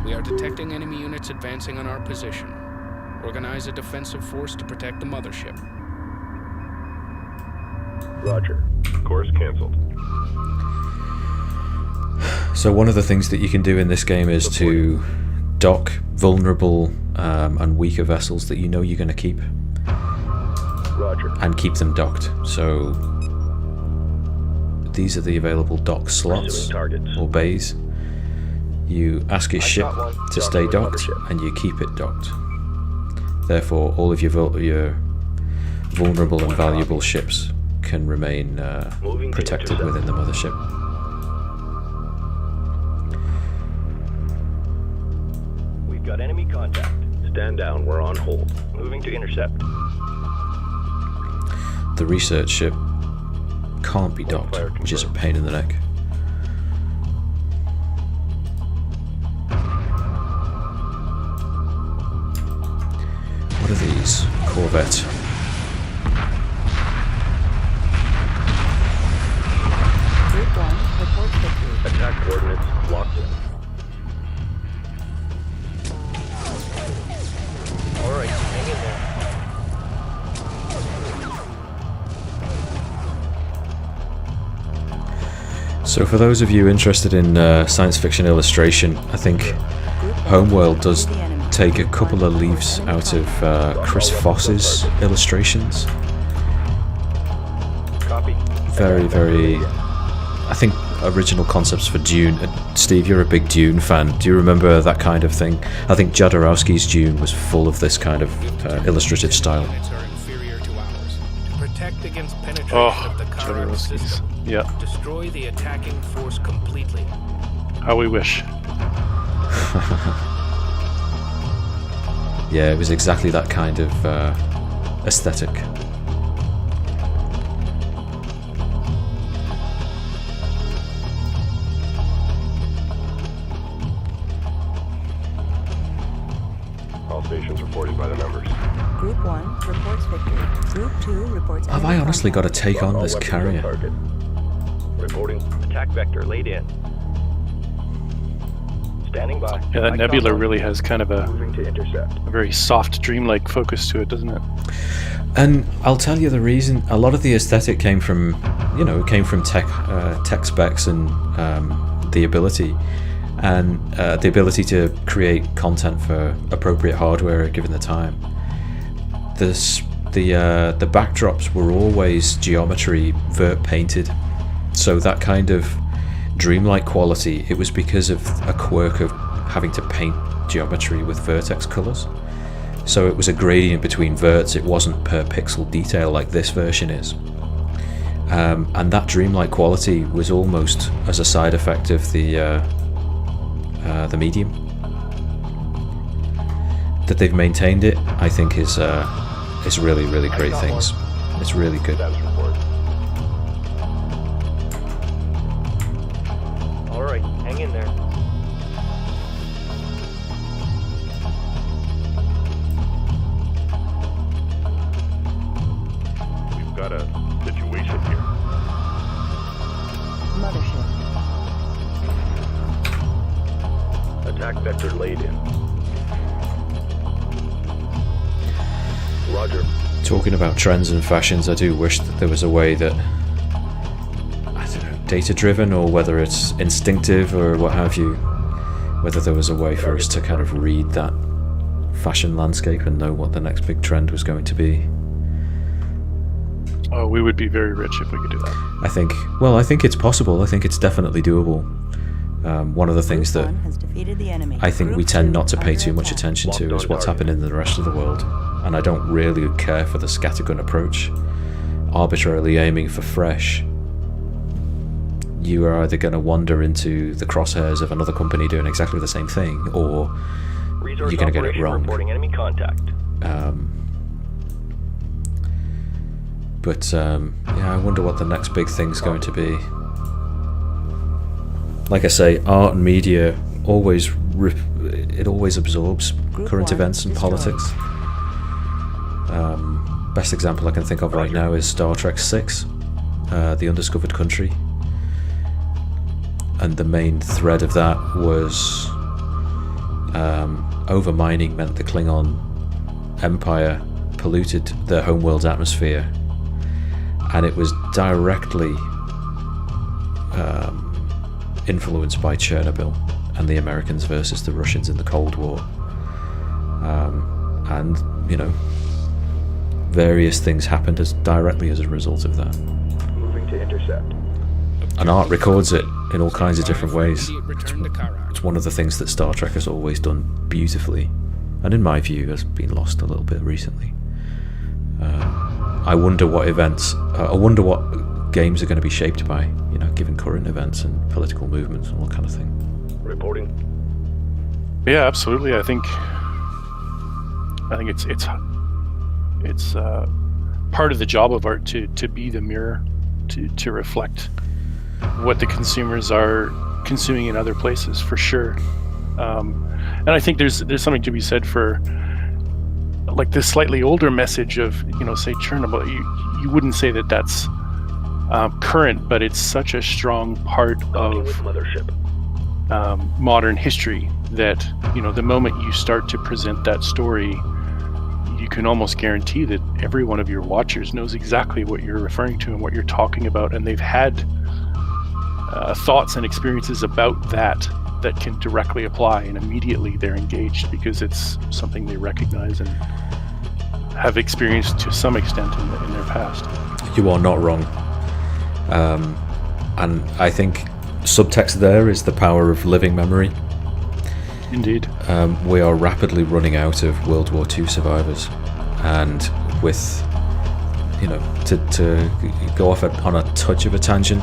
[SPEAKER 7] We are detecting enemy units advancing on our position. Organize a defensive force to protect the mothership.
[SPEAKER 9] Roger. Course canceled.
[SPEAKER 1] So one of the things that you can do in this game is to dock vulnerable and weaker vessels that you know you're going to keep.
[SPEAKER 9] Roger.
[SPEAKER 1] And keep them docked. So these are the available dock slots or bays. You ask your ship to stay docked, and you keep it docked. Therefore, all of your vulnerable and valuable ships can remain protected within the mothership.
[SPEAKER 5] We've got enemy contact. Stand down, we're on hold. Moving to intercept.
[SPEAKER 1] The research ship can't be docked, which is a pain in the neck. What are these? Corvette.
[SPEAKER 8] Group 1, report victory.
[SPEAKER 5] Attack coordinates locked in. Alright, hang in there.
[SPEAKER 1] So for those of you interested in science fiction illustration, I think Homeworld does take a couple of leaves out of Chris Foss's illustrations.
[SPEAKER 5] Copy.
[SPEAKER 1] Very, very, I think, original concepts for Dune. Steve, you're a big Dune fan. Do you remember that kind of thing? I think Jodorowsky's Dune was full of this kind of illustrative style.
[SPEAKER 7] Units are inferior to ours. To protect against penetration of the current
[SPEAKER 2] Jodorowsky's.
[SPEAKER 7] system.
[SPEAKER 2] Yeah.
[SPEAKER 7] Destroy the attacking force completely.
[SPEAKER 2] How we wish.
[SPEAKER 1] Yeah, it was exactly that kind of aesthetic.
[SPEAKER 9] All stations reporting by the numbers.
[SPEAKER 8] Group 1 reports victory. Group 2 reports
[SPEAKER 1] Have I honestly got to take on this carrier?
[SPEAKER 5] Target. Reporting. Attack vector laid in. Standing by.
[SPEAKER 2] Yeah, that nebula really has kind of a
[SPEAKER 5] Moving to intercept.
[SPEAKER 2] very soft, dreamlike focus to it, doesn't it?
[SPEAKER 1] And I'll tell you the reason. A lot of the aesthetic came from, it came from tech specs and the ability to create content for appropriate hardware given the time. The backdrops were always geometry vert painted, so that kind of dreamlike quality, it was because of a quirk of having to paint geometry with vertex colors. So it was a gradient between verts, it wasn't per pixel detail like this version is. And that dreamlike quality was almost as a side effect of the medium. That they've maintained it, I think, is really, really great things. It's really good.
[SPEAKER 9] Status report.
[SPEAKER 5] Alright, hang in there.
[SPEAKER 9] We've got a situation here.
[SPEAKER 8] Mothership.
[SPEAKER 5] Attack vector laid in. Roger.
[SPEAKER 1] Talking about trends and fashions, I do wish that there was a way that, I don't know, data-driven or whether it's instinctive or what have you, whether there was a way for us to kind of read that fashion landscape and know what the next big trend was going to be.
[SPEAKER 2] Oh, we would be very rich if we could do that.
[SPEAKER 1] I think it's possible. I think it's definitely doable. One of the things that I think we tend not to pay too much attention to is what's happening in the rest of the world. And I don't really care for the scattergun approach. Arbitrarily aiming for fresh, you are either going to wander into the crosshairs of another company doing exactly the same thing, or
[SPEAKER 5] Resource
[SPEAKER 1] you're going to get it wrong.
[SPEAKER 5] Reporting enemy contact.
[SPEAKER 1] Yeah, I wonder what the next big thing's going to be. Like I say, art and media always absorbs current events and politics. Best example I can think of right now is Star Trek 6. the undiscovered country, and the main thread of that was overmining meant the Klingon Empire polluted the Homeworld's atmosphere, and it was directly influenced by Chernobyl and the Americans versus the Russians in the Cold War. And, you know, various things happened directly as a result of that.
[SPEAKER 5] Moving to intercept.
[SPEAKER 1] And art records it in all kinds of different ways. It's one of the things that Star Trek has always done beautifully, and in my view has been lost a little bit recently. I wonder what games are going to be shaped by, you know, given current events and political movements and all kind of thing.
[SPEAKER 5] Reporting.
[SPEAKER 2] Yeah, absolutely. I think it's part of the job of art to be the mirror, to reflect what the consumers are consuming in other places, for sure. And I think there's something to be said for like this slightly older message of, you know, say Chernobyl. You wouldn't say that that's current, but it's such a strong part of
[SPEAKER 5] Mothership.
[SPEAKER 2] Modern history that, you know, the moment you start to present that story, you can almost guarantee that every one of your watchers knows exactly what you're referring to and what you're talking about, and they've had thoughts and experiences about that can directly apply, and immediately they're engaged because it's something they recognize and have experienced to some extent in their past.
[SPEAKER 1] You are not wrong. And I think subtext there is the power of living memory.
[SPEAKER 2] Indeed.
[SPEAKER 1] We are rapidly running out of World War II survivors, and with, you know, to go off on a touch of a tangent,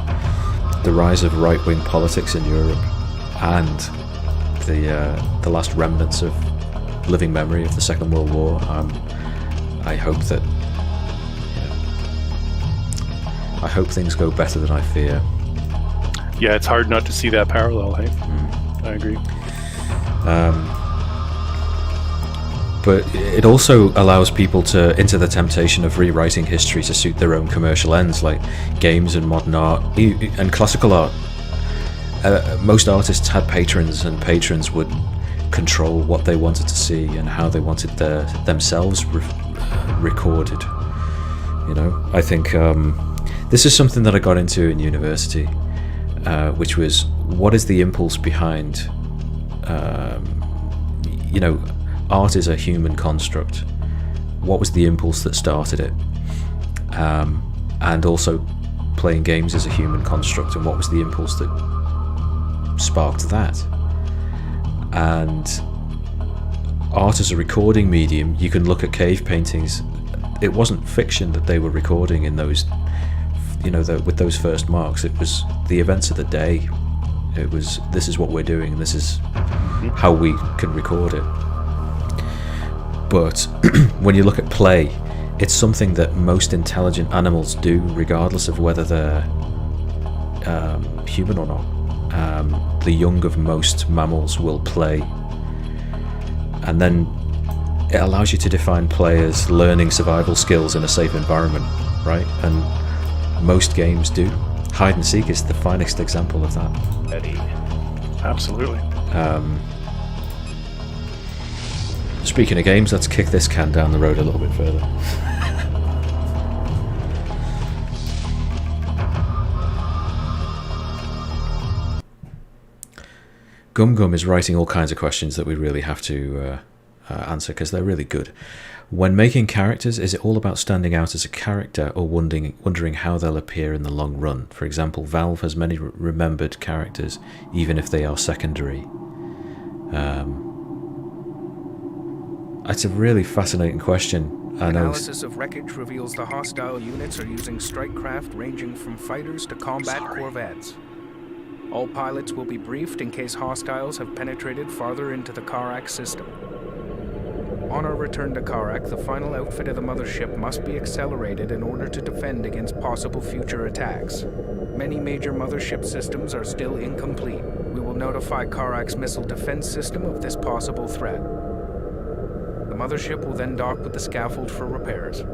[SPEAKER 1] the rise of right-wing politics in Europe and the last remnants of living memory of the Second World War. I hope that, you know, I hope things go better than I fear.
[SPEAKER 2] Yeah, it's hard not to see that parallel, hey? I agree.
[SPEAKER 1] But it also allows people into the temptation of rewriting history to suit their own commercial ends, like games and modern art and classical art. Most artists had patrons, and patrons would control what they wanted to see and how they wanted themselves recorded. You know, I think this is something that I got into in university, which was, what is the impulse behind, you know, art is a human construct. What was the impulse that started it? And also, playing games is a human construct, and what was the impulse that sparked that? And art as a recording medium, you can look at cave paintings. It wasn't fiction that they were recording in those, you know, with those first marks. It was the events of the day. It was, this is what we're doing, and this is how we can record it. But when you look at play, it's something that most intelligent animals do, regardless of whether they're human or not. The young of most mammals will play, and then it allows you to define play as learning survival skills in a safe environment, right? And most games do. Hide and seek is the finest example of that.
[SPEAKER 5] At ease.
[SPEAKER 2] Absolutely.
[SPEAKER 1] Speaking of games, let's kick this can down the road a little bit further. Gum Gum is writing all kinds of questions that we really have to answer, because they're really good. When making characters, is it all about standing out as a character, or wondering how they'll appear in the long run? For example, Valve has many remembered characters, even if they are secondary. It's a really fascinating question.
[SPEAKER 7] Analysis of wreckage reveals the hostile units are using strike craft ranging from fighters to combat corvettes. All pilots will be briefed in case hostiles have penetrated farther into the Karak system. On our return to Karak, the final outfit of the mothership must be accelerated in order to defend against possible future attacks. Many major mothership systems are still incomplete. We will notify Karak's missile defense system of this possible threat. The mothership will then dock with the scaffold for repairs.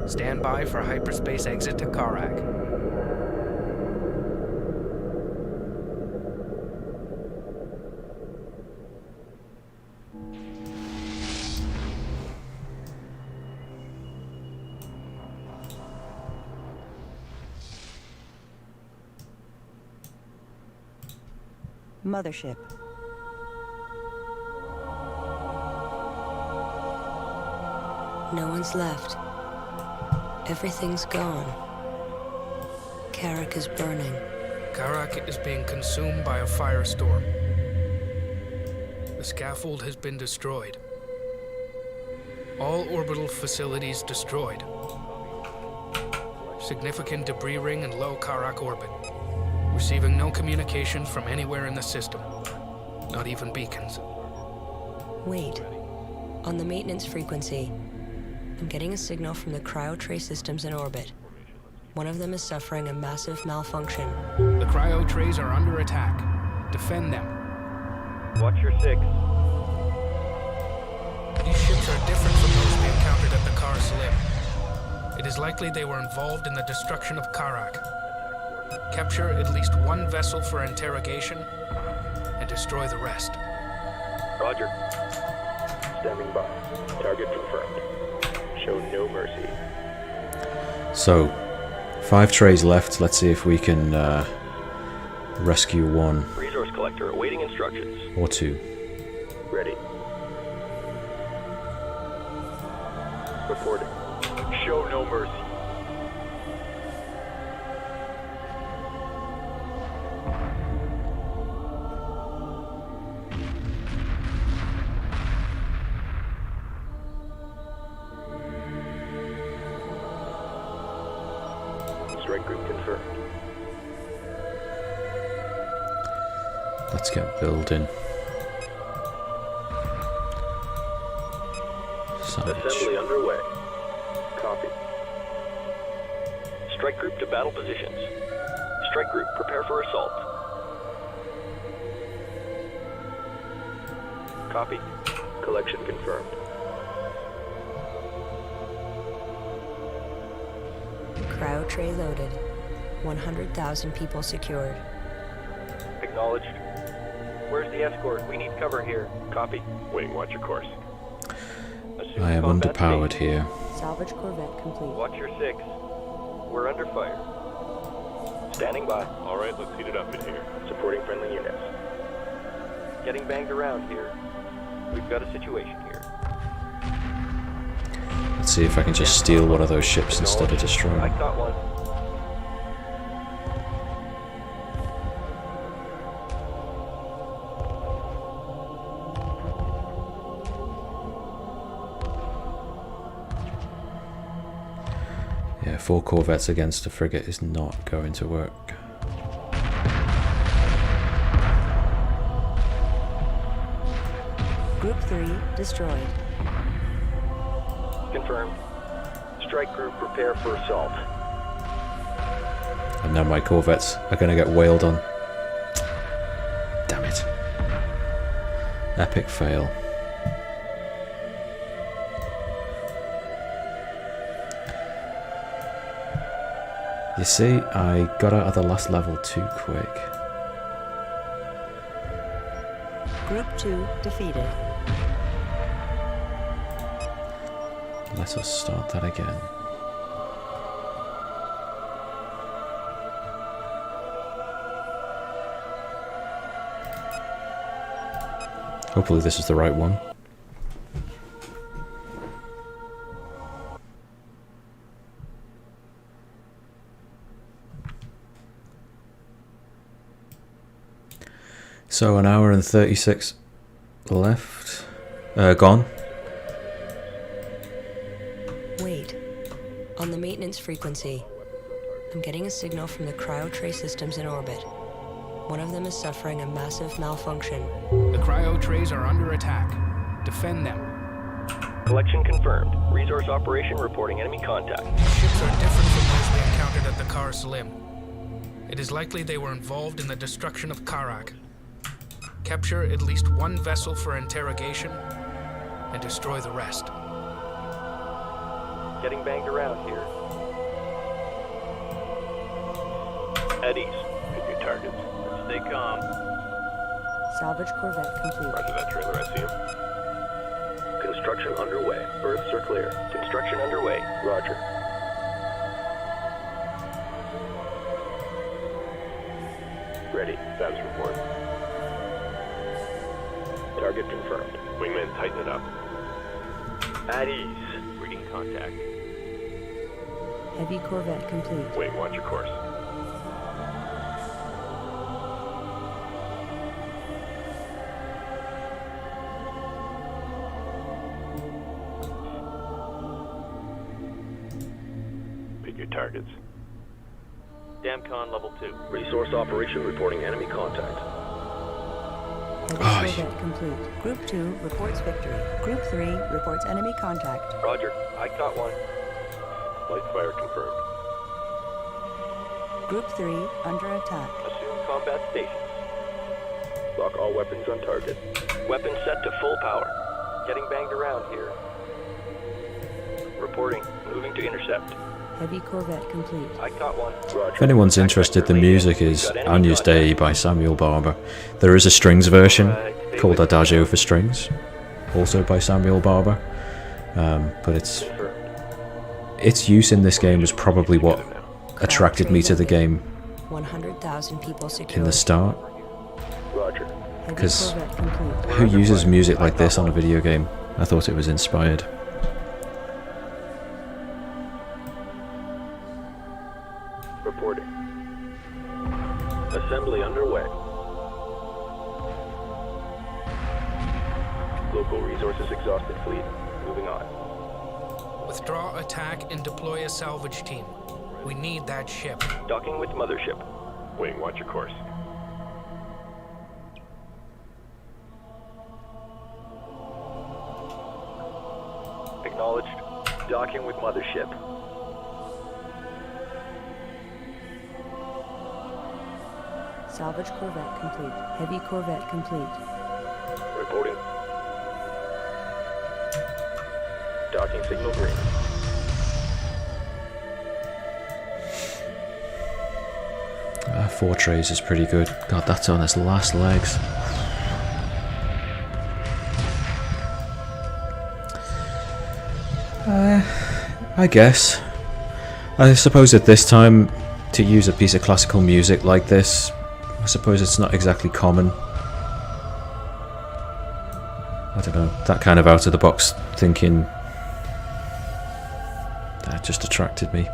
[SPEAKER 7] Stand by for hyperspace exit to Karak.
[SPEAKER 8] Mothership.
[SPEAKER 6] No one's left. Everything's gone. Karak is burning.
[SPEAKER 7] Karak is being consumed by a firestorm. The scaffold has been destroyed. All orbital facilities destroyed. Significant debris ring in low Karak orbit. Receiving no communication from anywhere in the system. Not even beacons.
[SPEAKER 6] Wait. On the maintenance frequency, I'm getting a signal from the cryo-tray systems in orbit. One of them is suffering a massive malfunction.
[SPEAKER 7] The cryo trays are under attack. Defend them.
[SPEAKER 10] Watch your 6.
[SPEAKER 7] These ships are different from those we encountered at the Kar Slim. It is likely they were involved in the destruction of Karak. Capture at least one vessel for interrogation and destroy the rest.
[SPEAKER 5] Roger. Standing by. Target confirmed. Show no mercy.
[SPEAKER 1] So, 5 trays left. Let's see if we can rescue one.
[SPEAKER 10] Resource collector awaiting instructions.
[SPEAKER 1] Or 2.
[SPEAKER 5] Ready. Reporting. Show no mercy. Strike group confirmed.
[SPEAKER 1] Let's get building.
[SPEAKER 5] Assembly underway. Copy.
[SPEAKER 10] Strike group to battle positions. Strike group, prepare for assault. Copy.
[SPEAKER 5] Collection confirmed.
[SPEAKER 6] Cryo tray loaded. 100,000 people secured.
[SPEAKER 10] Acknowledged. Where's the escort? We need cover here. Copy.
[SPEAKER 5] Wing, watch your course.
[SPEAKER 10] Assume
[SPEAKER 1] I am
[SPEAKER 10] combat
[SPEAKER 1] underpowered
[SPEAKER 10] state.
[SPEAKER 1] here.
[SPEAKER 6] Salvage corvette complete.
[SPEAKER 10] Watch your 6. We're under fire. Standing by.
[SPEAKER 5] All right, let's heat it up in here. Supporting friendly units.
[SPEAKER 10] Getting banged around here. We've got a situation here.
[SPEAKER 1] Let's see if I can just steal one of those ships instead of destroying
[SPEAKER 10] I
[SPEAKER 1] them.
[SPEAKER 10] caught one.
[SPEAKER 1] Yeah, 4 corvettes against a frigate is not going to work.
[SPEAKER 8] Group 3 destroyed.
[SPEAKER 10] Confirmed. Strike group, prepare for assault.
[SPEAKER 1] And now my corvettes are going to get whaled on. Damn it. Epic fail. You see, I got out of the last level too quick.
[SPEAKER 8] Group 2 defeated.
[SPEAKER 1] Let us start that again. Hopefully this is the right one. So 1 hour and 36 left. Gone.
[SPEAKER 6] Wait. On the maintenance frequency, I'm getting a signal from the cryo tray systems in orbit. One of them is suffering a massive malfunction.
[SPEAKER 7] The cryo trays are under attack. Defend them.
[SPEAKER 10] Collection confirmed. Resource operation reporting enemy contact.
[SPEAKER 7] Ships are different from those we encountered at the Kar Slim. It is likely they were involved in the destruction of Karak. Capture at least one vessel for interrogation and destroy the rest.
[SPEAKER 10] Getting banged around here. At ease. Hit your targets. Stay calm.
[SPEAKER 8] Salvage corvette complete.
[SPEAKER 5] Roger that trailer, I see him. Construction underway. Berths are clear.
[SPEAKER 10] Construction underway.
[SPEAKER 5] Roger. Ready. Status report. Target confirmed. Wingman, tighten it up.
[SPEAKER 10] At ease. Reading contact.
[SPEAKER 8] Heavy corvette complete.
[SPEAKER 5] Wait, watch your course. Pick your targets.
[SPEAKER 10] Damcon level 2.
[SPEAKER 5] Resource operation reporting enemy contact.
[SPEAKER 8] Heavy corvette complete. Group 2 reports victory. Group 3 reports enemy contact.
[SPEAKER 10] Roger. I caught one.
[SPEAKER 5] Light fire confirmed.
[SPEAKER 8] Group 3 under attack.
[SPEAKER 10] Assume combat station.
[SPEAKER 5] Lock all weapons on target.
[SPEAKER 10] Weapon set to full power. Getting banged around here. Reporting. Moving to intercept.
[SPEAKER 8] Heavy corvette complete.
[SPEAKER 10] I caught one.
[SPEAKER 1] If anyone's interested, the music is Agnus Dei by Samuel Barber. There is a strings version called Adagio for Strings, also by Samuel Barber. But its use in this game was probably what attracted me to the game
[SPEAKER 6] 100,000 people secured.
[SPEAKER 1] in the start.
[SPEAKER 5] Roger.
[SPEAKER 1] Because who uses music like this on a video game? I thought it was inspired.
[SPEAKER 5] Reporting. Assembly underway. Local resources exhausted, fleet. Moving on.
[SPEAKER 7] Withdraw attack and deploy a salvage team. We need that ship.
[SPEAKER 10] Docking with mothership.
[SPEAKER 5] Wait, watch your course.
[SPEAKER 10] Acknowledged. Docking with mothership.
[SPEAKER 8] Salvage corvette complete. Heavy corvette complete.
[SPEAKER 5] Reporting. Docking signal green.
[SPEAKER 1] Four trays is pretty good. God, that's on its last legs. I guess. I suppose at this time, to use a piece of classical music like this, I suppose it's not exactly common. I don't know, that kind of out of the box thinking, that just attracted me.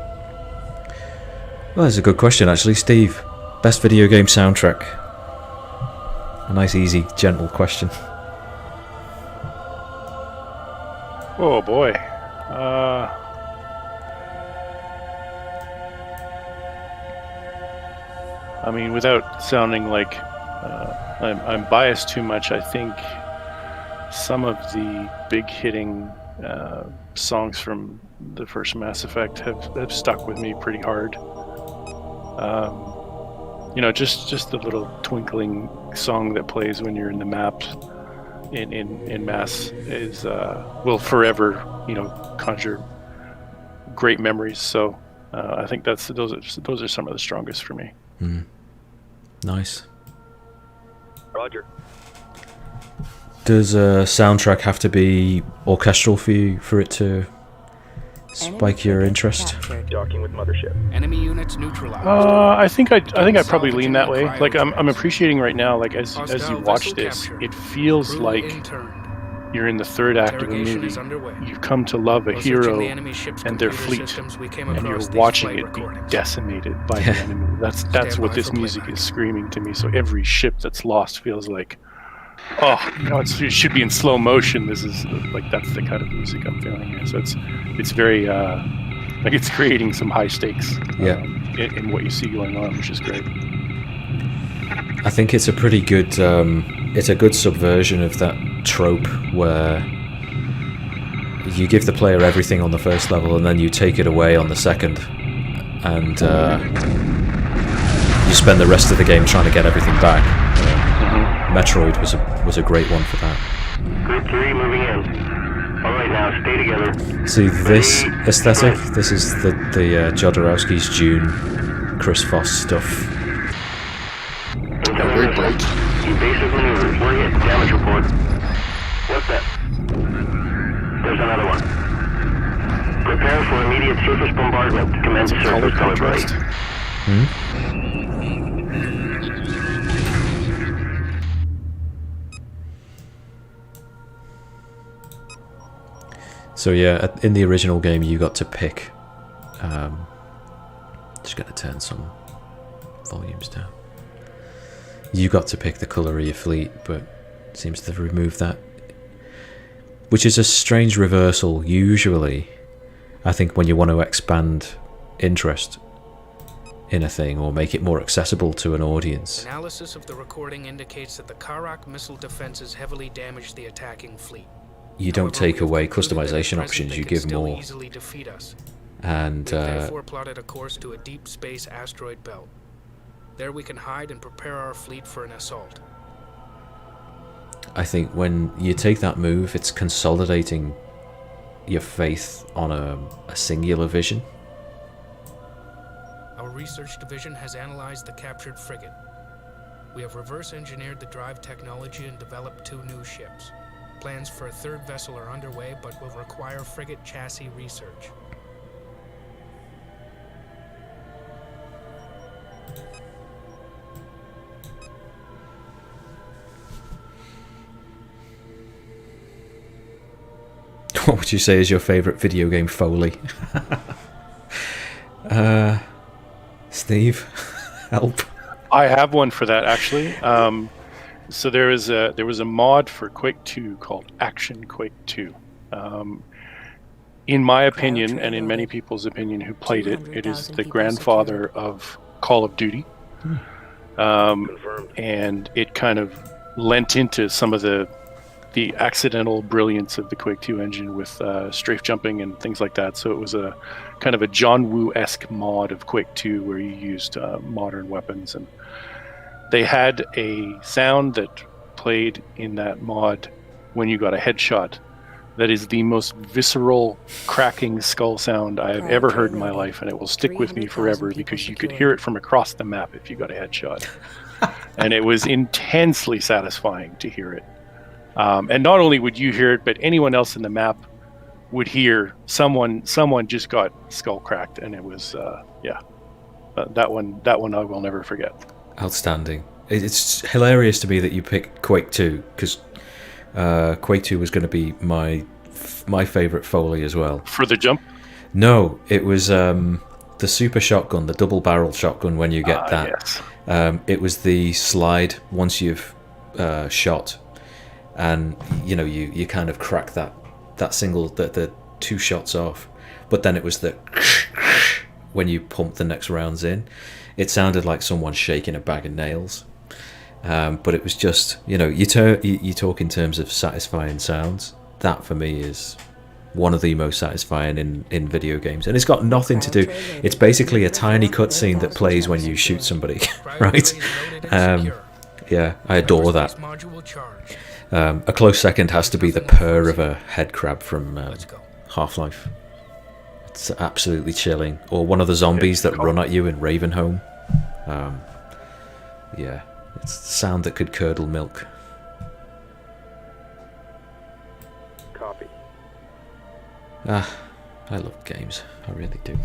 [SPEAKER 1] Well, that's a good question actually, Steve. Best video game soundtrack? A nice, easy, gentle question.
[SPEAKER 2] Oh boy. I mean, without sounding like I'm biased too much, I think some of the big hitting songs from the first Mass Effect have stuck with me pretty hard. You know, just the little twinkling song that plays when you're in the map in Mass is will forever, you know, conjure great memories. So I think those are some of the strongest for me.
[SPEAKER 1] Nice.
[SPEAKER 10] Roger.
[SPEAKER 1] Does a soundtrack have to be orchestral for you for it to spike your interest?
[SPEAKER 5] Docking with mothership.
[SPEAKER 7] Enemy units neutralized.
[SPEAKER 2] I think I probably lean that way. Like I'm appreciating right now, like as you watch this, it feels like you're in the third act of a movie. You've come to love a hero and their fleet, and you're watching it be decimated by the enemy. That's what this music is screaming to me. So every ship that's lost feels like, oh, you know, it should be in slow motion. This is like, that's the kind of music I'm feeling here. So it's very like it's creating some high stakes in what you see going on, which is great.
[SPEAKER 1] I think it's a pretty good it's a good subversion of that trope where you give the player everything on the first level and then you take it away on the second, and you spend the rest of the game trying to get everything back. Metroid was a great one for that.
[SPEAKER 5] Group 3 moving in. All right, now stay together.
[SPEAKER 1] See this aesthetic? This is the Jodorowsky's Dune, Chris Voss stuff.
[SPEAKER 5] Very bright. Evasive maneuvers. We're hit. Damage report. What's that? There's another one. Prepare for immediate surface bombardment. Commence surface color burst.
[SPEAKER 1] So yeah, in the original game you got to pick, just going to turn some volumes down. You got to pick the colour of your fleet, but it seems to have removed that. Which is a strange reversal. Usually, I think when you want to expand interest in a thing or make it more accessible to an audience.
[SPEAKER 7] Analysis of the recording indicates that the Karak missile defenses heavily damaged the attacking fleet.
[SPEAKER 1] You don't take away customization options, you give more.
[SPEAKER 7] Easily defeat us.
[SPEAKER 1] And
[SPEAKER 7] therefore plotted a course to a deep space asteroid belt. There we can hide and prepare our fleet for an assault.
[SPEAKER 1] I think when you take that move, it's consolidating your faith on a singular vision.
[SPEAKER 7] Our research division has analyzed the captured frigate. We have reverse engineered the drive technology and developed 2 new ships. Plans for a 3rd vessel are underway, but will require frigate chassis research.
[SPEAKER 1] What would you say is your favourite video game Foley? Steve, help.
[SPEAKER 2] I have one for that actually. So there was a mod for Quake 2 called Action Quake 2. In my opinion, and in many people's opinion who played it, it is the grandfather of Call of Duty. And it kind of lent into some of the accidental brilliance of the Quake 2 engine with strafe jumping and things like that. So it was a kind of a John Woo-esque mod of Quake 2 where you used modern weapons, and they had a sound that played in that mod when you got a headshot that is the most visceral cracking skull sound I have ever heard in my life, and it will stick with me forever because you could hear it from across the map if you got a headshot. And it was intensely satisfying to hear it. And not only would you hear it, but anyone else in the map would hear someone just got skull cracked, and it was that one I will never forget.
[SPEAKER 1] Outstanding. It's hilarious to me that you picked Quake 2 because Quake 2 was going to be my favourite Foley as well.
[SPEAKER 2] For the jump?
[SPEAKER 1] No, it was the super shotgun, the double barrel shotgun. When you get that,
[SPEAKER 2] yes.
[SPEAKER 1] It was the slide once you've shot. And you kind of crack that single, the 2 shots off, but then it was the when you pump the next rounds in. It sounded like someone shaking a bag of nails, but it was just you talk in terms of satisfying sounds. That for me is one of the most satisfying in video games, and it's got nothing to do. It's basically a tiny cutscene that plays when you shoot somebody, right? Yeah, I adore that. A close second has to be the purr of a head crab from Half-Life. It's absolutely chilling. Or one of the zombies that run at you in Ravenholm. Yeah, it's the sound that could curdle milk.
[SPEAKER 5] Copy.
[SPEAKER 1] I love games. I really do.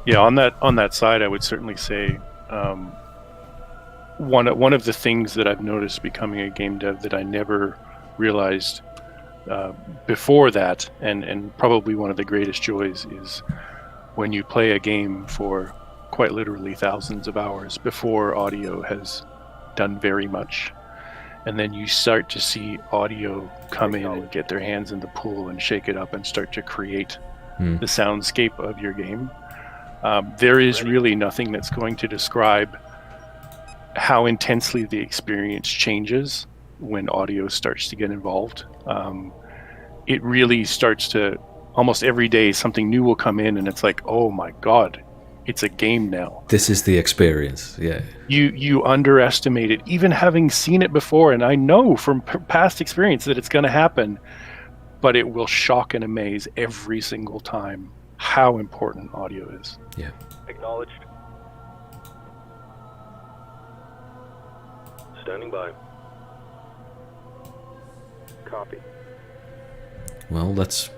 [SPEAKER 2] Yeah, on that side, I would certainly say one of the things that I've noticed becoming a game dev that I never realized before that, and probably one of the greatest joys, is when you play a game for quite literally thousands of hours before audio has done very much, and then you start to see audio come in and get their hands in the pool and shake it up and start to create the soundscape of your game. There is really nothing that's going to describe how intensely the experience changes when audio starts to get involved. It really starts to, almost every day something new will come in and it's like, oh my god, it's a game now.
[SPEAKER 1] This is the experience. Yeah.
[SPEAKER 2] You underestimate it, even having seen it before, and I know from past experience that it's going to happen, but it will shock and amaze every single time how important audio is.
[SPEAKER 1] Yeah.
[SPEAKER 10] Acknowledged. Standing by. Copy.
[SPEAKER 1] Well, let's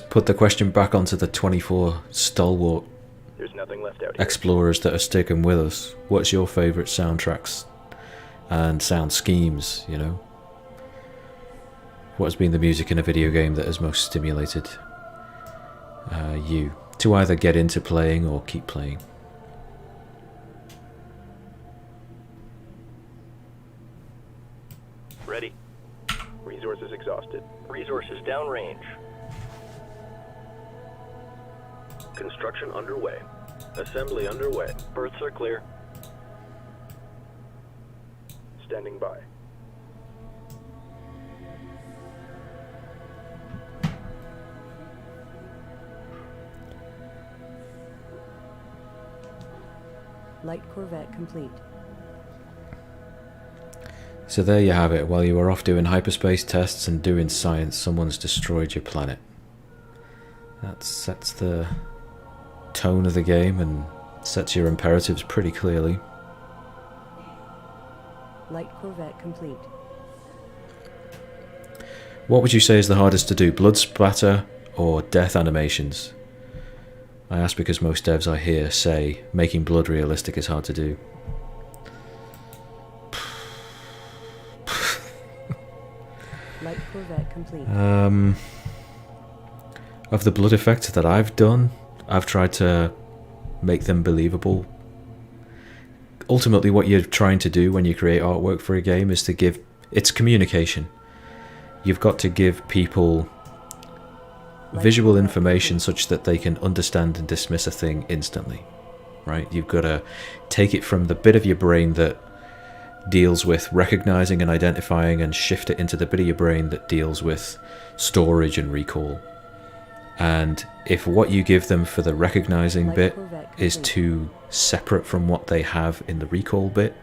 [SPEAKER 1] put the question back onto the 24 stalwart
[SPEAKER 10] There's nothing left out here.
[SPEAKER 1] explorers that are sticking with us. What's your favourite soundtracks and sound schemes, you know? What has been the music in a video game that has most stimulated you to either get into playing or keep playing?
[SPEAKER 10] Ready. Resources exhausted. Resources downrange. Construction underway. Assembly underway. Berths are clear. Standing by.
[SPEAKER 8] Light Corvette complete.
[SPEAKER 1] So there you have it. While you were off doing hyperspace tests and doing science, someone's destroyed your planet. That sets the tone of the game and sets your imperatives pretty clearly.
[SPEAKER 8] Light Corvette complete.
[SPEAKER 1] What would you say is the hardest to do, blood splatter or death animations? I ask because most devs I hear say making blood realistic is hard to do.
[SPEAKER 8] Light Corvette complete.
[SPEAKER 1] Of the blood effects that I've done, I've tried to make them believable. Ultimately, what you're trying to do when you create artwork for a game is to give... It's communication. You've got to give people visual information such that they can understand and dismiss a thing instantly, right? You've got to take it from the bit of your brain that deals with recognizing and identifying and shift it into the bit of your brain that deals with storage and recall. And if what you give them for the recognizing bit is too separate from what they have in the recall bit,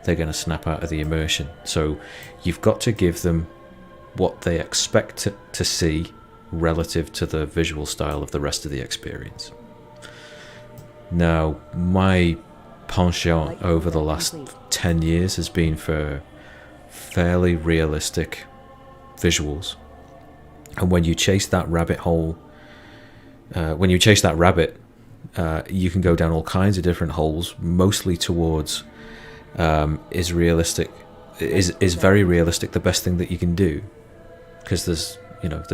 [SPEAKER 1] they're going to snap out of the immersion. So you've got to give them what they expect to see relative to the visual style of the rest of the experience. Now, my penchant over the last 10 years has been for fairly realistic visuals. And when you chase that rabbit hole, you can go down all kinds of different holes, mostly towards is very realistic the best thing that you can do? Because there's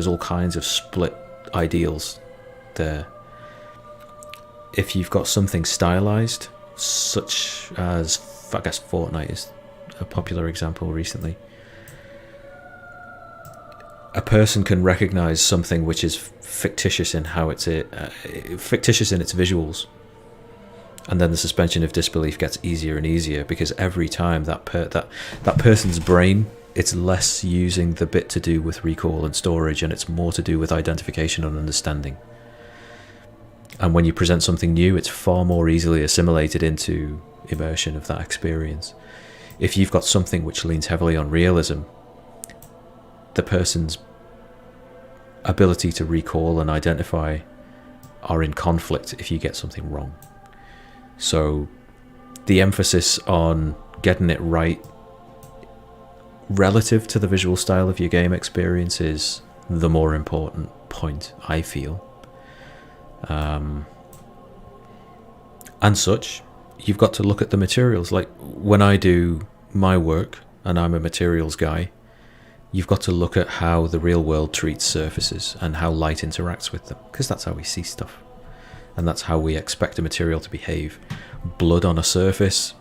[SPEAKER 1] all kinds of split ideals there. If you've got something stylized, such as, I guess Fortnite is a popular example recently, a person can recognize something which is fictitious in how fictitious in its visuals, and then the suspension of disbelief gets easier and easier, because every time that person's brain, it's less using the bit to do with recall and storage, and it's more to do with identification and understanding. And when you present something new, it's far more easily assimilated into immersion of that experience. If you've got something which leans heavily on realism, the person's ability to recall and identify are in conflict if you get something wrong. So the emphasis on getting it right relative to the visual style of your game experience is the more important point, I feel. And such, you've got to look at the materials. Like when I do my work, and I'm a materials guy, you've got to look at how the real world treats surfaces and how light interacts with them, because that's how we see stuff, and that's how we expect a material to behave. Blood on a surface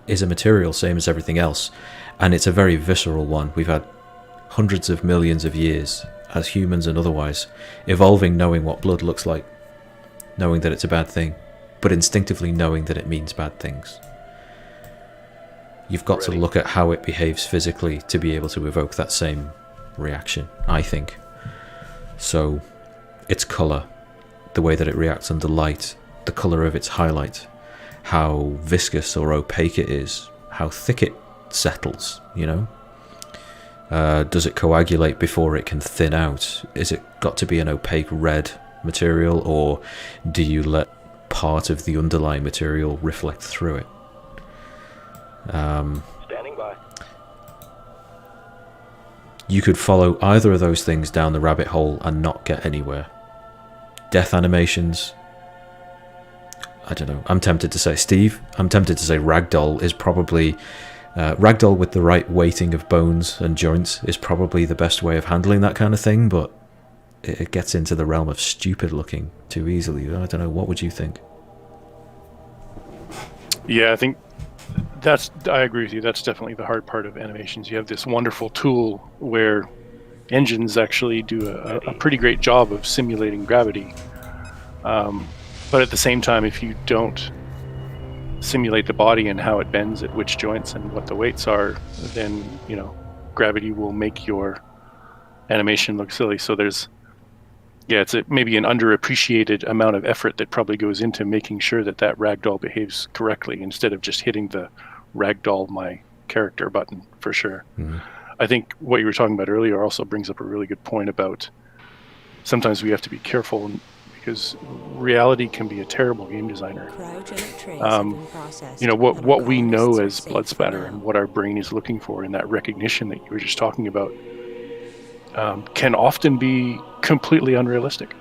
[SPEAKER 1] is a material, same as everything else, and it's a very visceral one. We've had hundreds of millions of years, as humans and otherwise, evolving knowing what blood looks like, knowing that it's a bad thing, but instinctively knowing that it means bad things. You've got to look at how it behaves physically to be able to evoke that same reaction, I think. So its colour, the way that it reacts under light, the color of its highlight, how viscous or opaque it is, how thick it settles, you know? Does it coagulate before it can thin out? Is it got to be an opaque red material, or do you let part of the underlying material reflect through it?
[SPEAKER 10] Standing by.
[SPEAKER 1] You could follow either of those things down the rabbit hole and not get anywhere. Death animations, I don't know, I'm tempted to say ragdoll is probably ragdoll with the right weighting of bones and joints is probably the best way of handling that kind of thing, but it gets into the realm of stupid looking too easily. I don't know, what would you think?
[SPEAKER 2] Yeah, I think I agree with you. That's definitely the hard part of animations. You have this wonderful tool where engines actually do a pretty great job of simulating gravity. But at the same time, if you don't simulate the body and how it bends at which joints and what the weights are, then, you know, gravity will make your animation look silly. So it's maybe an underappreciated amount of effort that probably goes into making sure that ragdoll behaves correctly instead of just hitting the ragdoll my character button, for sure. Mm-hmm. I think what you were talking about earlier also brings up a really good point about sometimes we have to be careful because reality can be a terrible game designer. You know, what we know as blood splatter and what our brain is looking for in that recognition that you were just talking about can often be completely unrealistic.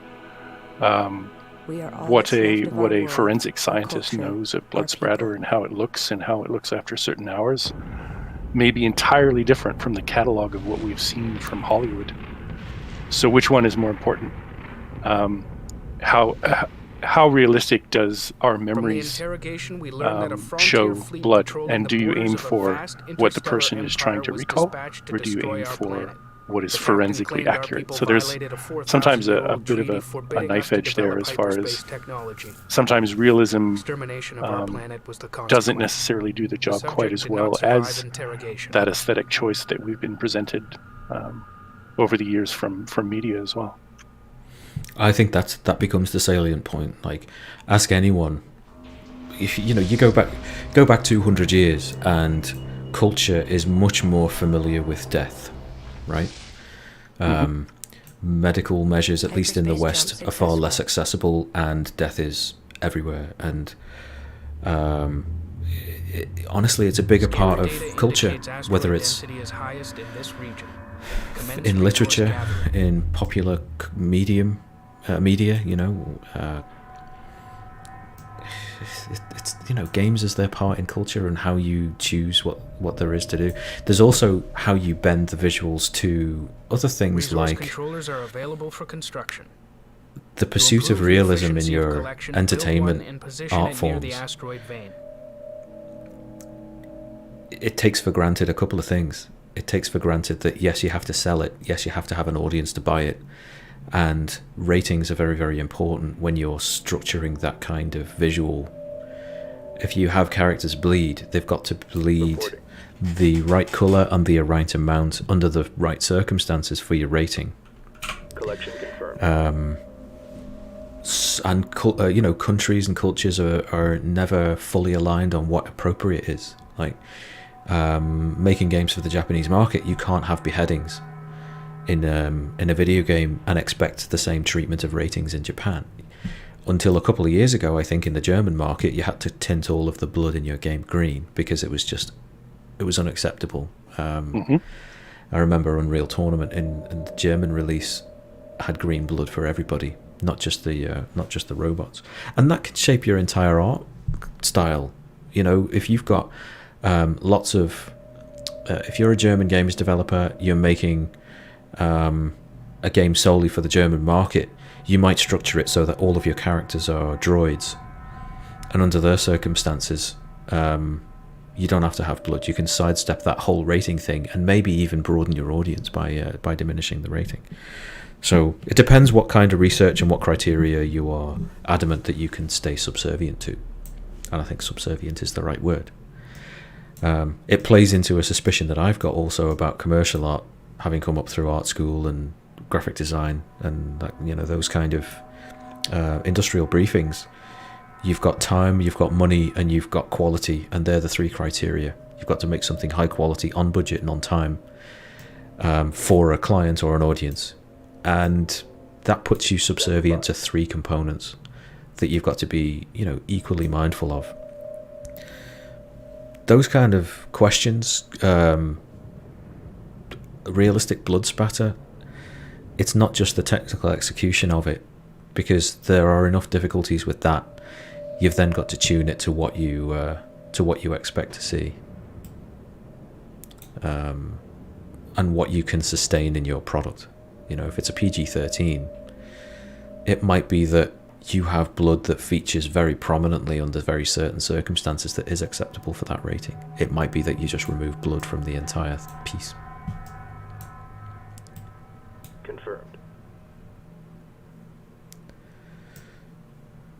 [SPEAKER 2] What a forensic scientist knows of blood splatter and how it looks after certain hours may be entirely different from the catalog of what we've seen from Hollywood. So which one is more important? How realistic does our memories show blood, and do you aim for what the person is trying to recall, or do you aim for what is forensically accurate? So there's sometimes a bit of a knife edge there, as far as sometimes realism doesn't necessarily do the job quite as well as that aesthetic choice that we've been presented over the years from media as well.
[SPEAKER 1] I think that becomes the salient point. Like, ask anyone. If you go back 200 years, and culture is much more familiar with death, right? Medical measures, at least in the West, are far less accessible, and death is everywhere. And honestly, it's a bigger part of culture, whether it's in literature, in popular media. It's games as their part in culture, and how you choose what there is to do. There's also how you bend the visuals to other things, like
[SPEAKER 7] controllers are available for construction.
[SPEAKER 1] The pursuit of realism in your entertainment art forms. It takes for granted a couple of things. It takes for granted that yes, you have to sell it, yes, you have to have an audience to buy it, and ratings are very, very important when you're structuring that kind of visual. If you have characters bleed, they've got to bleed the right colour and the right amount under the right circumstances for your rating.
[SPEAKER 10] Collection confirmed.
[SPEAKER 1] And countries and cultures are never fully aligned on what appropriate is. Like, making games for the Japanese market, you can't have beheadings in a video game and expect the same treatment of ratings in Japan. Until a couple of years ago, I think in the German market, you had to tint all of the blood in your game green because it was unacceptable. I remember Unreal Tournament in the German release had green blood for everybody, not just the robots, and that can shape your entire art style. If you've got lots of if you're a German games developer, you're making a game solely for the German market, you might structure it so that all of your characters are droids, and under their circumstances you don't have to have blood. You can sidestep that whole rating thing and maybe even broaden your audience by diminishing the rating. So it depends what kind of research and what criteria you are adamant that you can stay subservient to, and I think subservient is the right word. It plays into a suspicion that I've got also about commercial art, having come up through art school and graphic design and those kind of industrial briefings. You've got time, you've got money, and you've got quality, and they're the three criteria. You've got to make something high quality, on budget and on time, for a client or an audience. And that puts you subservient to three components that you've got to be, equally mindful of. Those kind of questions, realistic blood spatter, it's not just the technical execution of it, because there are enough difficulties with that. You've then got to tune it to what you expect to see, and what you can sustain in your product. If it's a PG-13, it might be that you have blood that features very prominently under very certain circumstances that is acceptable for that rating. It might be that you just remove blood from the entire piece.
[SPEAKER 10] Confirmed.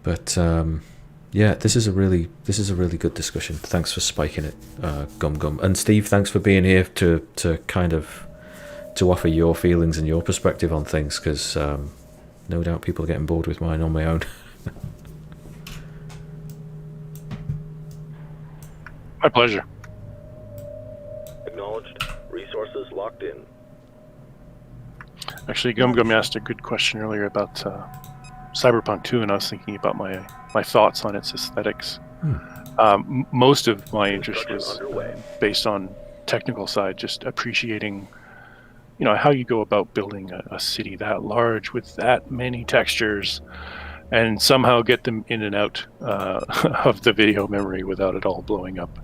[SPEAKER 1] But yeah, this is a really good discussion. Thanks for spiking it, Gum. And Steve, thanks for being here to kind of to offer your feelings and your perspective on things, because no doubt people are getting bored with mine on my own.
[SPEAKER 2] My pleasure.
[SPEAKER 10] Acknowledged. Resources locked in.
[SPEAKER 2] Actually, Gum asked a good question earlier about Cyberpunk 2, and I was thinking about my thoughts on its aesthetics. Most of my interest was based on technical side, just appreciating how you go about building a city that large with that many textures, and somehow get them in and out of the video memory without it all blowing up.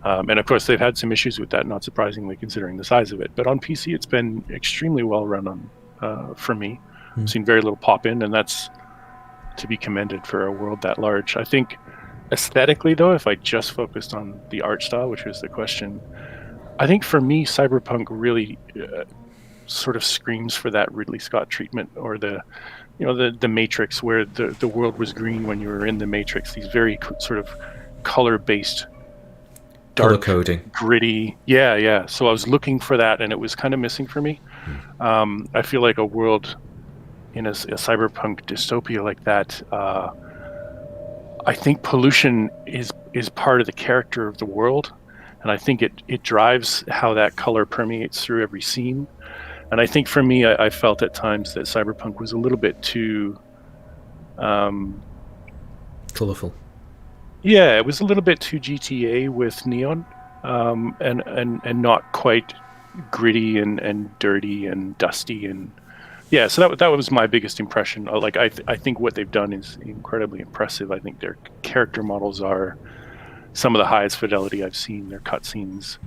[SPEAKER 2] And of course, they've had some issues with that, not surprisingly, considering the size of it. But on PC, it's been extremely well run for me. I've seen very little pop in, and that's to be commended for a world that large. I think aesthetically, though, if I just focused on the art style, which was the question, I think for me, Cyberpunk really sort of screams for that Ridley Scott treatment, or the Matrix, where the world was green when you were in the Matrix. These very sort of color-based, dark,
[SPEAKER 1] color coding,
[SPEAKER 2] gritty. Yeah. So I was looking for that, and it was kind of missing for me. I feel like a world in a cyberpunk dystopia like that, I think pollution is part of the character of the world, and I think it drives how that color permeates through every scene. And I think for me, I felt at times that Cyberpunk was a little bit too
[SPEAKER 1] colorful.
[SPEAKER 2] Yeah, it was a little bit too GTA with neon, and not quite gritty and dirty and dusty. And yeah, so that was my biggest impression. Like I think what they've done is incredibly impressive. I think their character models are some of the highest fidelity I've seen. Their cutscenes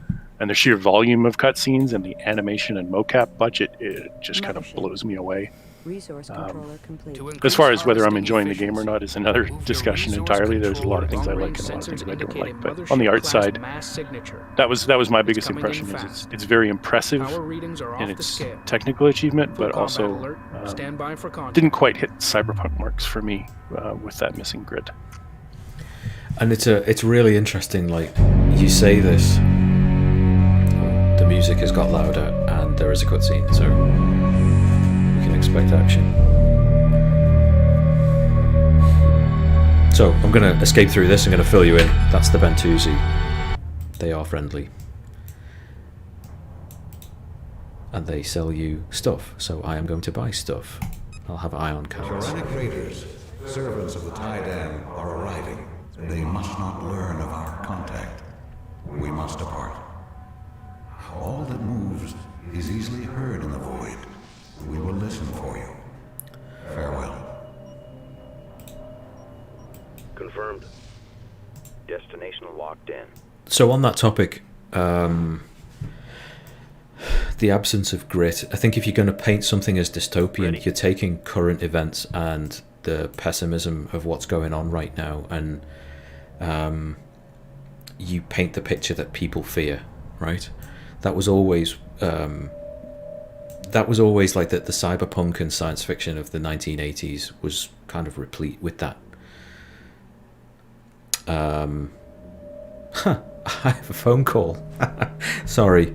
[SPEAKER 2] and the sheer volume of cutscenes and the animation and mocap budget, it just kind of blows me away.
[SPEAKER 8] Resource controller complete.
[SPEAKER 2] As far as whether I'm enjoying the game or not is another discussion entirely. There's a lot of things I like and a lot of things I don't like. But on the art side, that was my biggest impression. Is it's very impressive in its technical achievement, but also didn't quite hit Cyberpunk marks for me with that missing grid.
[SPEAKER 1] And it's really interesting. Like, you say this, the music has got louder, and there is a cutscene, so we can expect action. So I'm going to escape through this. I'm going to fill you in. That's the Bentusi. They are friendly, and they sell you stuff. So I am going to buy stuff. I'll have ion cannons.
[SPEAKER 3] Tyrannic raiders, servants of the Tydam, are arriving. They must not learn of our contact. We must depart. All that moves is easily heard in the void. We will listen for you. Farewell.
[SPEAKER 10] Confirmed. Destination locked in.
[SPEAKER 1] So on that topic, the absence of grit. I think if you're going to paint something as dystopian, you're taking current events and the pessimism of what's going on right now, and you paint the picture that people fear, right? That was always like the cyberpunk and science fiction of the 1980s was kind of replete with that. I have a phone call. Sorry.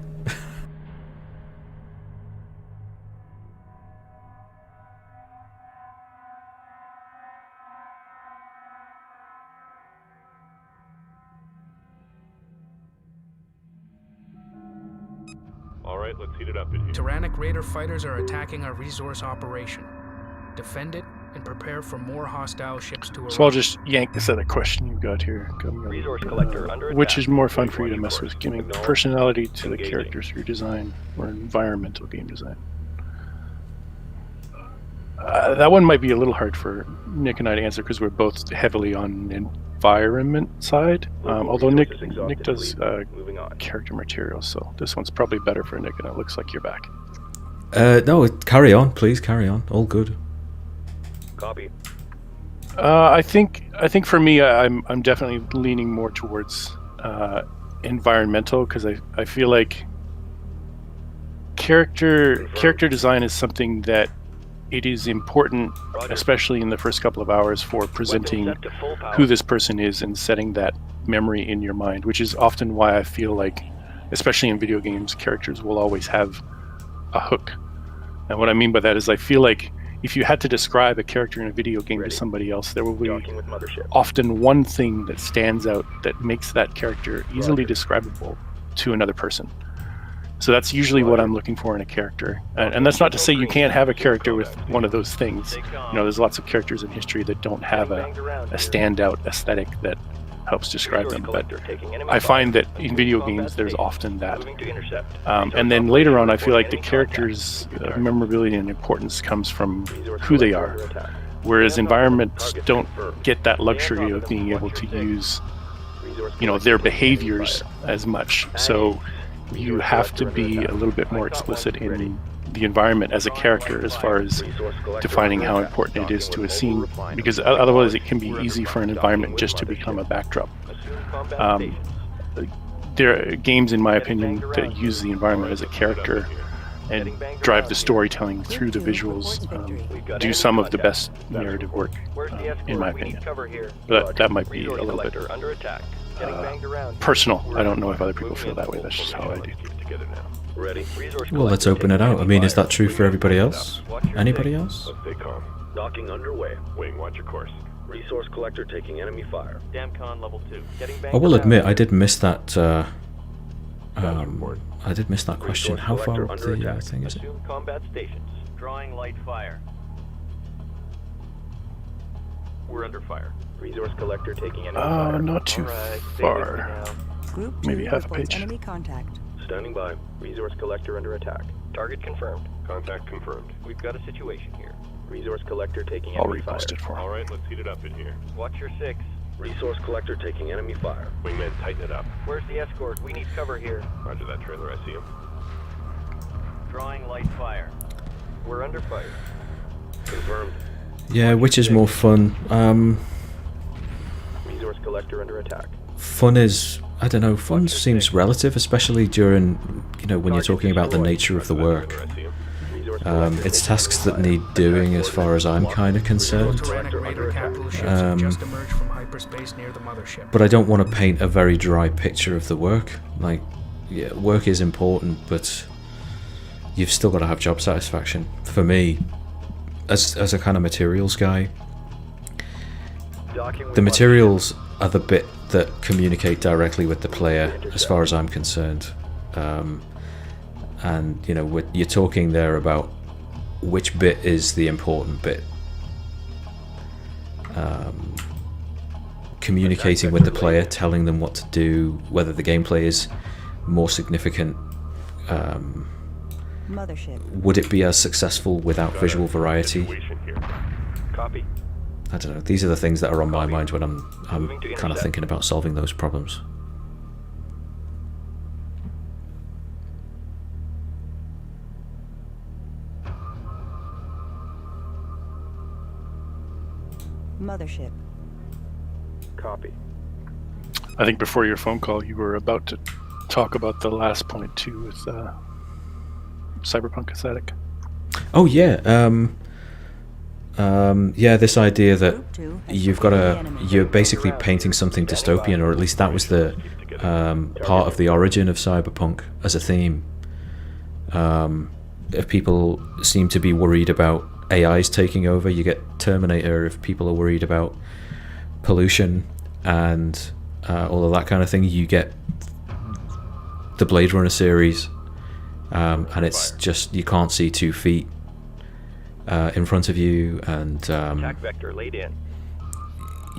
[SPEAKER 9] Alright, let's heat it up in here.
[SPEAKER 7] Tyrannic Raider fighters are attacking our resource operation. Defend it and prepare for more hostile ships to arrive.
[SPEAKER 2] So I'll just yank this other question you've got here.
[SPEAKER 10] Resource collector under
[SPEAKER 2] Which
[SPEAKER 10] attack.
[SPEAKER 2] is more fun for you to mess with, giving personality to the characters through design or environmental game design? That one might be a little hard for Nick and I to answer because we're both heavily on environment side. Although Nick does character materials, so this one's probably better for Nick, and it looks like you're back.
[SPEAKER 1] No, carry on, please carry on. All good.
[SPEAKER 10] Copy.
[SPEAKER 2] I think for me, I'm definitely leaning more towards environmental because I feel like character design is something that it is important, especially in the first couple of hours, for presenting who this person is and setting that memory in your mind, which is often why I feel like, especially in video games, characters will always have a hook. And what I mean by that is I feel like if you had to describe a character in a video game to somebody else, there will be often one thing that stands out that makes that character easily describable to another person. So that's usually what I'm looking for in a character. And that's not to say you can't have a character with one of those things. You know, there's lots of characters in history that don't have a standout aesthetic that helps describe them. But I find that in video games, there's often that. And then later on, I feel like the characters' memorability and importance comes from who they are. Whereas environments don't get that luxury of being able to use, you know, their behaviors as much. So you have to be a little bit more explicit in the environment as a character as far as defining how important it is to a scene, because otherwise it can be easy for an environment just to become a backdrop. There are games, in my opinion, that use the environment as a character and drive the storytelling through the visuals, do some of the best narrative work, in my opinion. But that might be a little bit personal. I don't know if other people feel that way. That's just how I do.
[SPEAKER 1] Well, let's open it out. I mean, is that true for everybody else? Anybody else?
[SPEAKER 9] Docking underway. Wing, watch your course. Resource collector taking enemy fire.
[SPEAKER 10] Damcon level 2.
[SPEAKER 1] I will admit, I did miss that. I did miss that question. How far up the thing is it?
[SPEAKER 10] Assume combat stations. Drawing light fire. We're under fire.
[SPEAKER 9] Resource collector taking enemy fire.
[SPEAKER 2] Not too far.
[SPEAKER 8] Group 2
[SPEAKER 2] Maybe half a
[SPEAKER 8] reports
[SPEAKER 2] page.
[SPEAKER 8] enemy contact.
[SPEAKER 9] Standing by. Resource collector under attack.
[SPEAKER 10] Target confirmed.
[SPEAKER 9] Contact confirmed.
[SPEAKER 10] We've got a situation here.
[SPEAKER 9] Resource collector taking
[SPEAKER 2] I'll
[SPEAKER 9] enemy fire.
[SPEAKER 2] repost it for him.
[SPEAKER 9] Alright, let's heat it up in here.
[SPEAKER 10] Watch your 6.
[SPEAKER 9] Resource collector taking enemy fire. Wingman, tighten it up.
[SPEAKER 10] Where's the escort? We need cover here.
[SPEAKER 9] Roger that trailer, I see him.
[SPEAKER 10] Drawing light fire. We're under fire.
[SPEAKER 9] Confirmed.
[SPEAKER 1] Yeah, which is more fun?
[SPEAKER 9] Resource collector under attack.
[SPEAKER 1] Fun is, I don't know, fun seems relative, especially during, you know, when you're talking about the nature of the work. It's tasks that need doing as far as I'm kind of concerned.
[SPEAKER 7] Tyrannic Raider capital ships have just emerged from hyperspace near the mothership.
[SPEAKER 1] But I don't want to paint a very dry picture of the work. Like, yeah, work is important, but you've still got to have job satisfaction. For me, as a kind of materials guy, the materials are the bit that communicate directly with the player, as far as I'm concerned. And you know, you're talking there about which bit is the important bit. Communicating with the player, telling them what to do, whether the gameplay is more significant.
[SPEAKER 8] Mothership.
[SPEAKER 1] Would it be as successful without visual variety?
[SPEAKER 10] Copy.
[SPEAKER 1] I don't know. These are the things that are on my mind when I'm kind of thinking about solving those problems.
[SPEAKER 8] Mothership.
[SPEAKER 9] Copy.
[SPEAKER 2] I think before your phone call, you were about to talk about the last point too, with Cyberpunk aesthetic.
[SPEAKER 1] Oh yeah, yeah. This idea that you're basically painting something dystopian, or at least that was the part of the origin of Cyberpunk as a theme. If people seem to be worried about AIs taking over, you get Terminator. If people are worried about pollution and all of that kind of thing, you get the Blade Runner series. and it's just you can't see 2 feet in front of you, and
[SPEAKER 10] Attack vector laid in.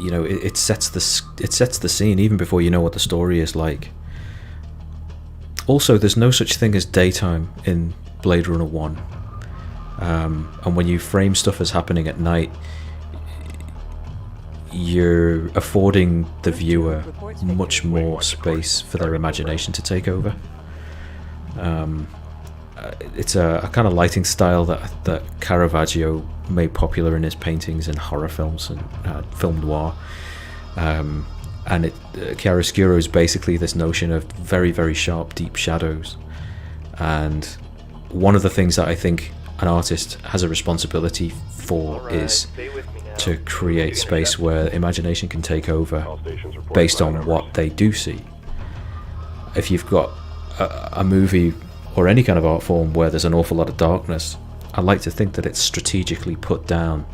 [SPEAKER 1] you know, it sets the scene even before you know what the story is like. Also, there's no such thing as daytime in Blade Runner 1, and when you frame stuff as happening at night, you're affording the viewer much more space for their imagination to take over. It's a kind of lighting style that Caravaggio made popular in his paintings and horror films and film noir. And chiaroscuro is basically this notion of very, very sharp, deep shadows. And one of the things that I think an artist has a responsibility for is to create space where imagination can take over based on what they do see. If you've got a movie or any kind of art form where there's an awful lot of darkness, I like to think that it's strategically put down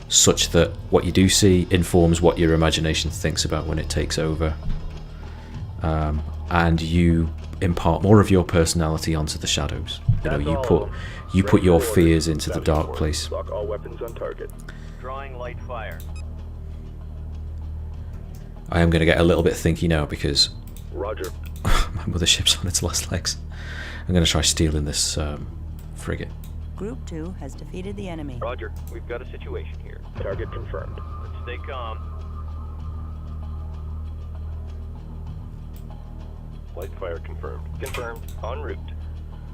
[SPEAKER 1] such that what you do see informs what your imagination thinks about when it takes over, and you impart more of your personality onto the shadows. You know, you put your fears into the dark place.
[SPEAKER 9] Lock all weapons on target.
[SPEAKER 10] Drawing light fire.
[SPEAKER 1] I am going to get a little bit thinky now because
[SPEAKER 9] Roger.
[SPEAKER 1] my mothership's on its last legs. I'm going to try stealing this frigate.
[SPEAKER 8] Group 2 has defeated the enemy.
[SPEAKER 10] Roger, we've got a situation here.
[SPEAKER 9] Target confirmed.
[SPEAKER 10] Let's stay calm.
[SPEAKER 9] Light fire confirmed.
[SPEAKER 10] Confirmed. En route.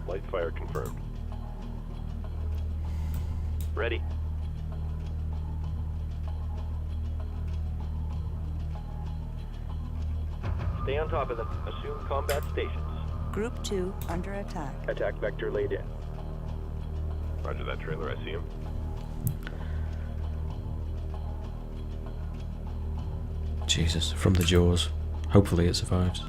[SPEAKER 9] Light fire confirmed.
[SPEAKER 10] Ready. Stay on top of them. Assume combat stations.
[SPEAKER 8] Group 2 under attack.
[SPEAKER 9] Attack vector laid in. Roger that, trailer. I see him.
[SPEAKER 1] Jesus, from the jaws. Hopefully it survives.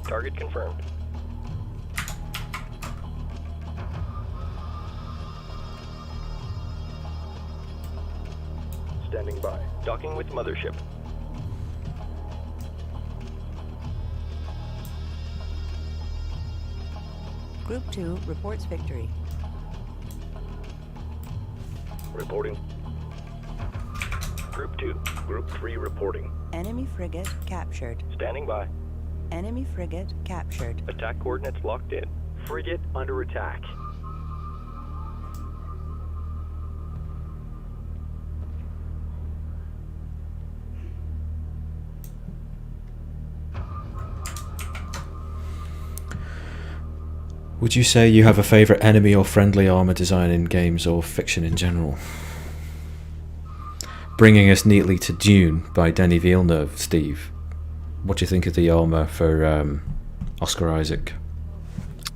[SPEAKER 10] Target confirmed.
[SPEAKER 9] Standing by.
[SPEAKER 10] Docking with mothership.
[SPEAKER 8] Group 2 reports victory.
[SPEAKER 9] Reporting.
[SPEAKER 10] Group 2.
[SPEAKER 9] Group 3 reporting.
[SPEAKER 8] Enemy frigate captured.
[SPEAKER 10] Standing by.
[SPEAKER 8] Enemy frigate captured.
[SPEAKER 10] Attack coordinates locked in.
[SPEAKER 9] Frigate under attack.
[SPEAKER 1] Would you say you have a favourite enemy or friendly armour design in games or fiction in general? Bringing us neatly to Dune by Denis Villeneuve, Steve. What do you think of the armour for Oscar Isaac?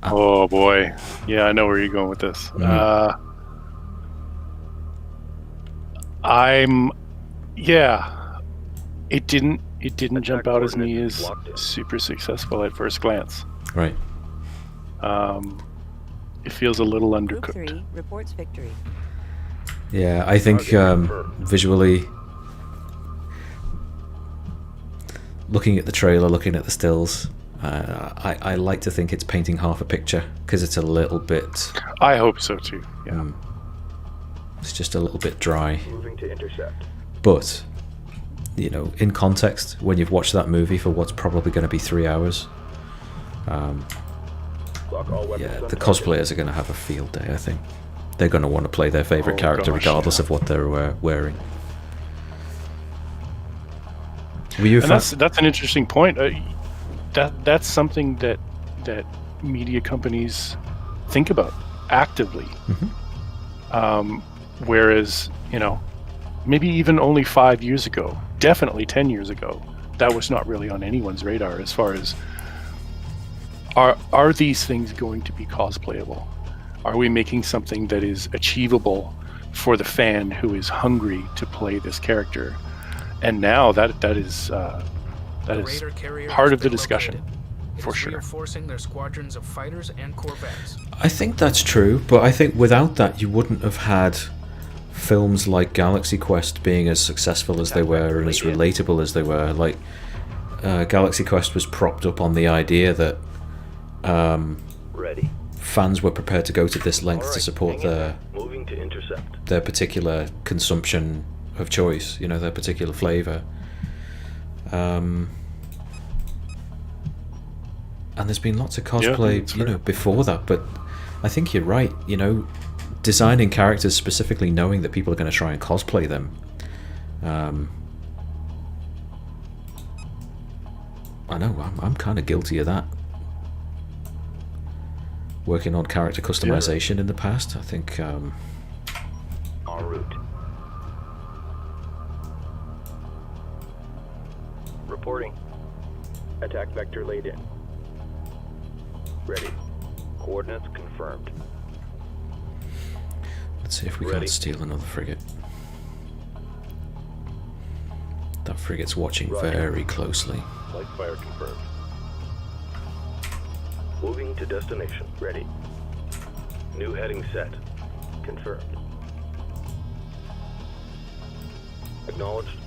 [SPEAKER 2] Oh boy, yeah, I know where you're going with this. It didn't jump out as me as super successful at first glance.
[SPEAKER 1] Right.
[SPEAKER 2] It feels a little
[SPEAKER 8] Group
[SPEAKER 2] undercooked.
[SPEAKER 8] 3 reports victory.
[SPEAKER 1] Yeah, I think visually, looking at the trailer, looking at the stills, I like to think it's painting half a picture because it's a little bit.
[SPEAKER 2] I hope so too. Yeah.
[SPEAKER 1] It's just a little bit dry.
[SPEAKER 9] Moving to intercept.
[SPEAKER 1] But, you know, in context, when you've watched that movie for what's probably going to be 3 hours,
[SPEAKER 9] Lock all weapons
[SPEAKER 1] yeah,
[SPEAKER 9] on
[SPEAKER 1] the
[SPEAKER 9] target.
[SPEAKER 1] cosplayers are going to have a field day, I think. They're going to want to play their favourite character regardless of what they're wearing. Were you
[SPEAKER 2] And that's an interesting point. That's something that media companies think about actively. Whereas, you know, maybe even only 5 years ago, definitely 10 years ago, that was not really on anyone's radar as far as are these things going to be cosplayable? Are we making something that is achievable for the fan who is hungry to play this character? And now that is That
[SPEAKER 7] The
[SPEAKER 2] is
[SPEAKER 7] Raider carrier
[SPEAKER 2] part
[SPEAKER 7] has
[SPEAKER 2] of the
[SPEAKER 7] been
[SPEAKER 2] discussion,
[SPEAKER 7] located. It
[SPEAKER 2] for
[SPEAKER 7] is
[SPEAKER 2] sure.
[SPEAKER 7] reinforcing their squadrons of fighters and corvettes.
[SPEAKER 1] I think that's true, but I think without that you wouldn't have had films like Galaxy Quest being as successful as they were and as relatable as they were. Like, Galaxy Quest was propped up on the idea that
[SPEAKER 5] Ready.
[SPEAKER 1] fans were prepared to go to this length to support
[SPEAKER 5] Moving to intercept.
[SPEAKER 1] their particular consumption of choice, you know, their particular flavour. And there's been lots of cosplay, you know, before that, but I think you're right, you know, designing characters specifically knowing that people are going to try and cosplay them. I know, I'm kind of guilty of that. Working on character customization in the past, I think...
[SPEAKER 5] En route. Reporting. Attack vector laid in. Ready. Coordinates confirmed.
[SPEAKER 1] Let's see if we can't steal another frigate. That frigate's watching very closely.
[SPEAKER 5] Light fire confirmed. Moving to destination. Ready. New heading set. Confirmed. Acknowledged.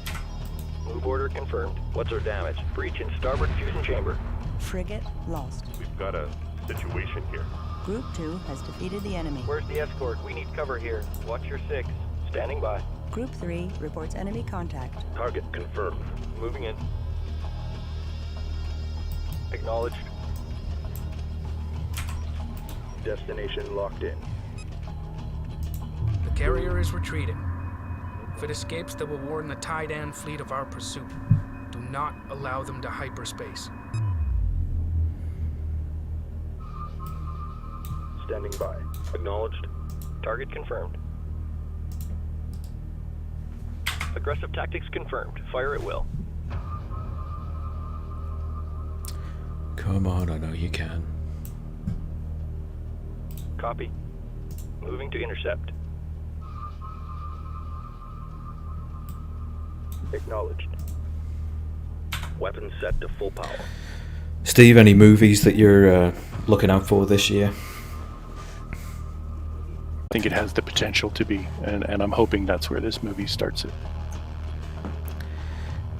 [SPEAKER 5] Move order confirmed. What's our damage? Breach in starboard fusion chamber.
[SPEAKER 8] Frigate lost.
[SPEAKER 5] We've got a situation here.
[SPEAKER 8] Group 2 has defeated the enemy.
[SPEAKER 10] Where's the escort? We need cover here. Watch your 6. Standing by.
[SPEAKER 8] Group 3 reports enemy contact.
[SPEAKER 5] Target confirmed.
[SPEAKER 10] Moving in. Acknowledged.
[SPEAKER 5] Destination locked in.
[SPEAKER 7] The carrier is retreating. If it escapes, they will warn the Tidan fleet of our pursuit. Do not allow them to hyperspace.
[SPEAKER 5] Standing by. Acknowledged.
[SPEAKER 10] Target confirmed. Aggressive tactics confirmed. Fire at will.
[SPEAKER 1] Come on, I know you can.
[SPEAKER 10] Copy. Moving to intercept.
[SPEAKER 5] Acknowledged. Weapons set to full power.
[SPEAKER 1] Steve, any movies that you're looking out for this year?
[SPEAKER 2] I think it has the potential to be, and I'm hoping that's where this movie starts it.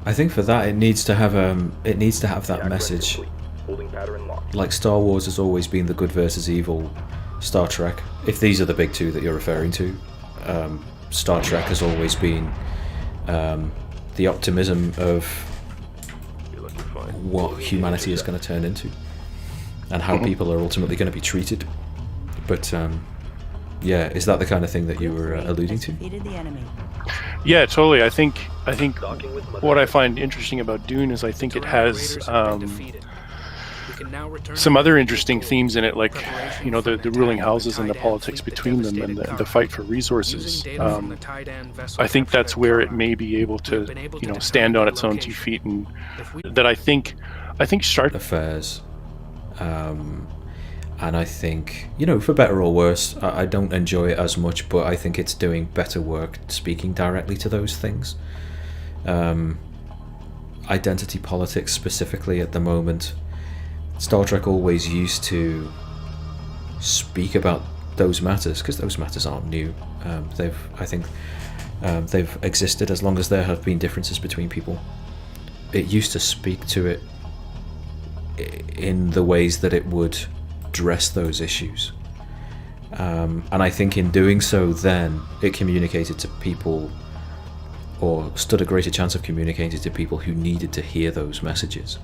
[SPEAKER 1] I think for that it needs to have that message.
[SPEAKER 5] Holding pattern locked.
[SPEAKER 1] Like Star Wars has always been the good versus evil. Star Trek, if these are the big two that you're referring to, Star Trek has always been the optimism of what humanity is going to turn into and how people are ultimately going to be treated. But yeah, is that the kind of thing that you were alluding to?
[SPEAKER 8] Defeated the enemy.
[SPEAKER 2] Yeah, totally. I think what I find interesting about Dune is I think it has some other interesting themes in it, like, you know, the ruling houses and the politics between them and the fight for resources. I think that's where it may be able to, you know, stand on its own 2 feet, and that I think Sharp
[SPEAKER 1] affairs. And I think, you know, for better or worse, I don't enjoy it as much, but I think it's doing better work speaking directly to those things. Identity politics specifically at the moment. Star Trek always used to speak about those matters, because those matters aren't new. They've existed as long as there have been differences between people. It used to speak to it in the ways that it would address those issues, and I think in doing so then it communicated to people, or stood a greater chance of communicating to people who needed to hear those messages.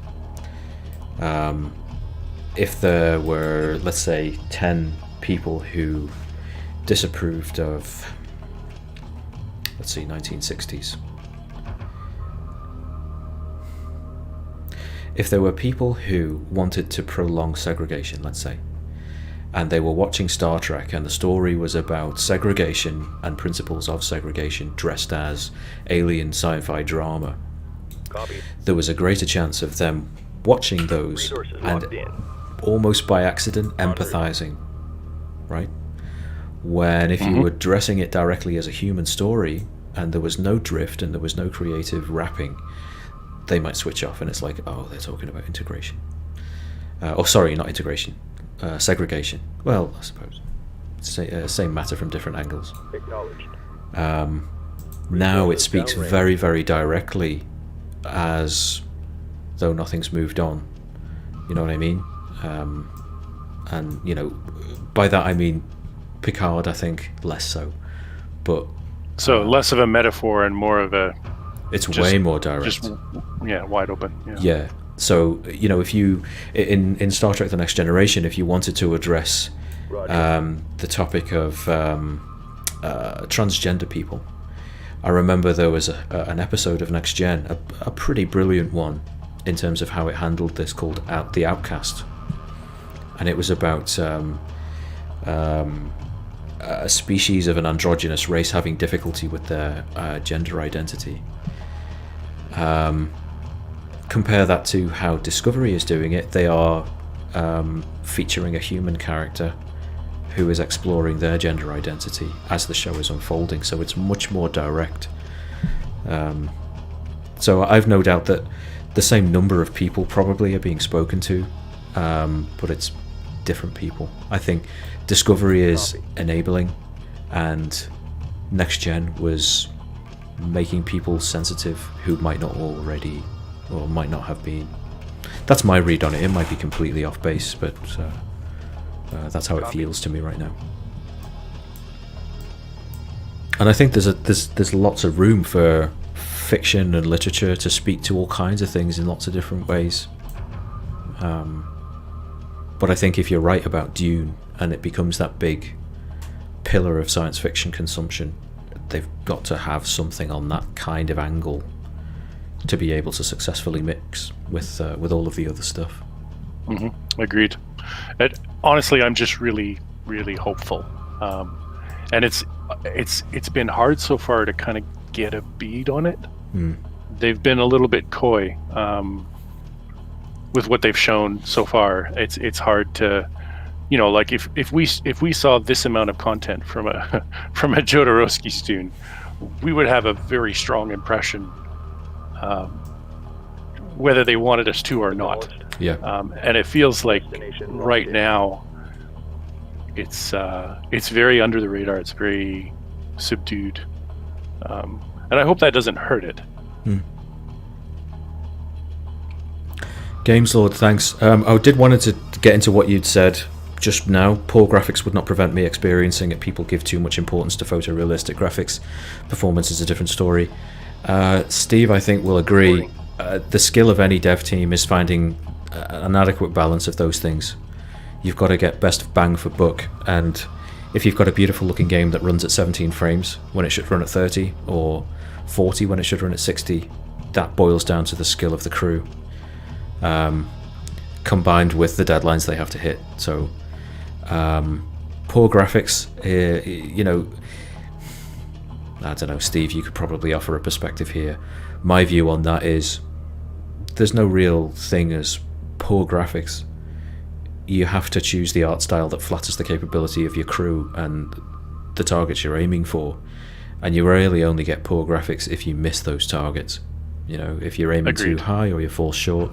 [SPEAKER 1] If there were, let's say, 10 people who disapproved of, let's see, 1960s, if there were people who wanted to prolong segregation, let's say, and they were watching Star Trek and the story was about segregation and principles of segregation dressed as alien sci-fi drama, there was a greater chance of them watching those and almost by accident empathizing, right? When if you were dressing it directly as a human story and there was no drift and there was no creative wrapping, they might switch off, and it's like, oh, they're talking about integration. Sorry, not integration, segregation. Well, I suppose same matter from different angles.
[SPEAKER 9] Acknowledged.
[SPEAKER 1] Now it speaks very, very directly, as though nothing's moved on. You know what I mean? And you know, by that I mean Picard, I think, less so. But
[SPEAKER 2] so less of a metaphor and more of a.
[SPEAKER 1] It's way more direct.
[SPEAKER 2] Just wide open.
[SPEAKER 1] Yeah. So you know, if you in Star Trek: The Next Generation, if you wanted to address the topic of transgender people, I remember there was an episode of Next Gen, a pretty brilliant one, in terms of how it handled this, called The Outcast, and it was about a species of an androgynous race having difficulty with their gender identity. Compare that to how Discovery is doing it. They are featuring a human character who is exploring their gender identity as the show is unfolding, so it's much more direct. So I've no doubt that the same number of people probably are being spoken to, but it's different people. I think Discovery is enabling, and Next Gen was making people sensitive who might not already, or might not have been. That's my read on it. It might be completely off base, but that's how it feels to me right now. And I think there's lots of room for fiction and literature to speak to all kinds of things in lots of different ways. But I think if you're right about Dune, and it becomes that big pillar of science fiction consumption, they've got to have something on that kind of angle to be able to successfully mix with all of the other stuff.
[SPEAKER 2] Mm-hmm. Agreed. Honestly, I'm just really, really hopeful, and it's been hard so far to kind of get a bead on it. They've been a little bit coy with what they've shown so far. It's hard to, you know, like if we saw this amount of content from a Jodorowsky student, we would have a very strong impression, whether they wanted us to or not.
[SPEAKER 1] Yeah.
[SPEAKER 2] And it feels like right now it's very under the radar. It's very subdued, and I hope that doesn't hurt it.
[SPEAKER 1] Games Lord, thanks. I did wanted to get into what you'd said just now. Poor graphics would not prevent me experiencing it. People give too much importance to photorealistic graphics. Performance is a different story. Steve, I think, will agree. The skill of any dev team is finding an adequate balance of those things. You've got to get best bang for buck, and if you've got a beautiful looking game that runs at 17 frames when it should run at 30, or 40 when it should run at 60, that boils down to the skill of the crew, combined with the deadlines they have to hit. So poor graphics, you know, I don't know, Steve, you could probably offer a perspective here. My view on that is there's no real thing as poor graphics. You have to choose the art style that flatters the capability of your crew and the targets you're aiming for, and you really only get poor graphics if you miss those targets. You know, if you're aiming too high or you fall short.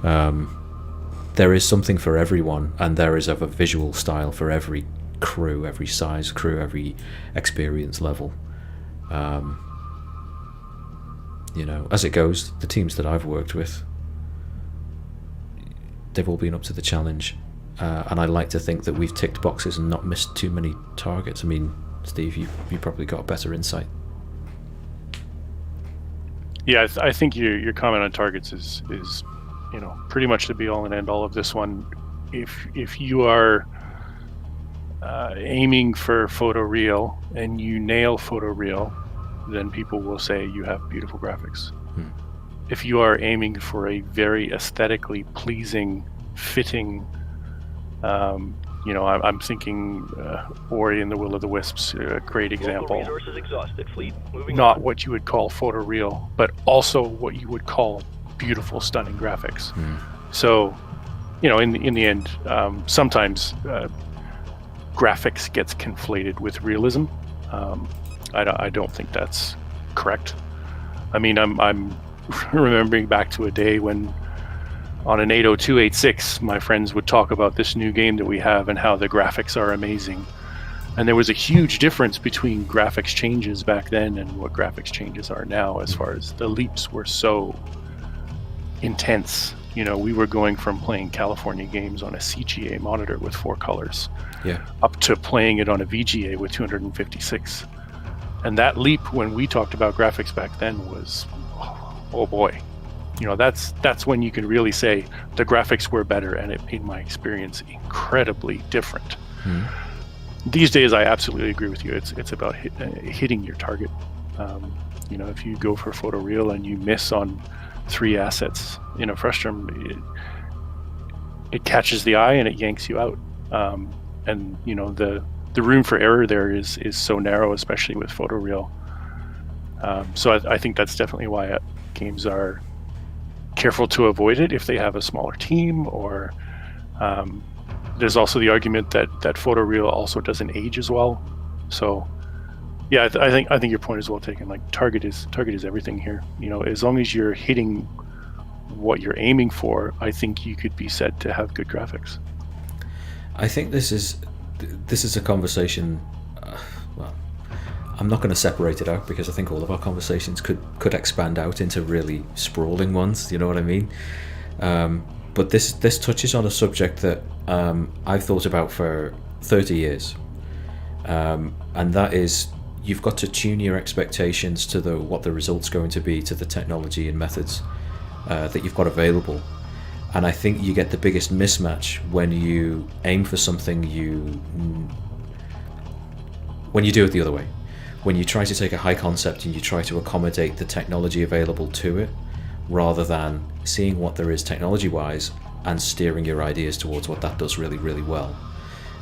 [SPEAKER 1] There is something for everyone, and there is a visual style for every crew, every size crew, every experience level. You know, as it goes, the teams that I've worked with, they've all been up to the challenge, and I like to think that we've ticked boxes and not missed too many targets. I mean, Steve, you probably got a better insight.
[SPEAKER 2] Yeah, I think your comment on targets is you know, pretty much the be all and end all of this one. If you are aiming for photoreal and you nail photoreal, then people will say you have beautiful graphics. If you are aiming for a very aesthetically pleasing, fitting, you know, I'm thinking Ori and the Will of the Wisps, a great example. Not what you would call photoreal, but also what you would call beautiful, stunning graphics. So, you know, in the end, sometimes graphics gets conflated with realism. I don't think that's correct. I mean, I'm remembering back to a day when on an 80286 my friends would talk about this new game that we have and how the graphics are amazing. And there was a huge difference between graphics changes back then and what graphics changes are now, as far as the leaps were so intense. You know, we were going from playing California games on a CGA monitor with 4 colors up to playing it on a VGA with 256. And that leap when we talked about graphics back then was, oh boy. You know, that's when you can really say the graphics were better and it made my experience incredibly different. These days, I absolutely agree with you. It's about hitting your target. You know, if you go for photoreal and you miss on 3 assets in a frustum, it catches the eye and it yanks you out. And you know, the room for error there is so narrow, especially with photoreal. So I think that's definitely why games are careful to avoid it if they have a smaller team, or there's also the argument that photoreal also doesn't age as well. So yeah, I think your point is well taken. Like target is everything here. You know, as long as you're hitting what you're aiming for, I think you could be said to have good graphics.
[SPEAKER 1] I think this is a conversation. Well, I'm not going to separate it out because I think all of our conversations could expand out into really sprawling ones. You know what I mean? But this touches on a subject that I've thought about for 30 years, and that is, you've got to tune your expectations to what the result's going to be, to the technology and methods that you've got available. And I think you get the biggest mismatch when you aim for something when you do it the other way. When you try to take a high concept and you try to accommodate the technology available to it, rather than seeing what there is technology-wise and steering your ideas towards what that does really, really well.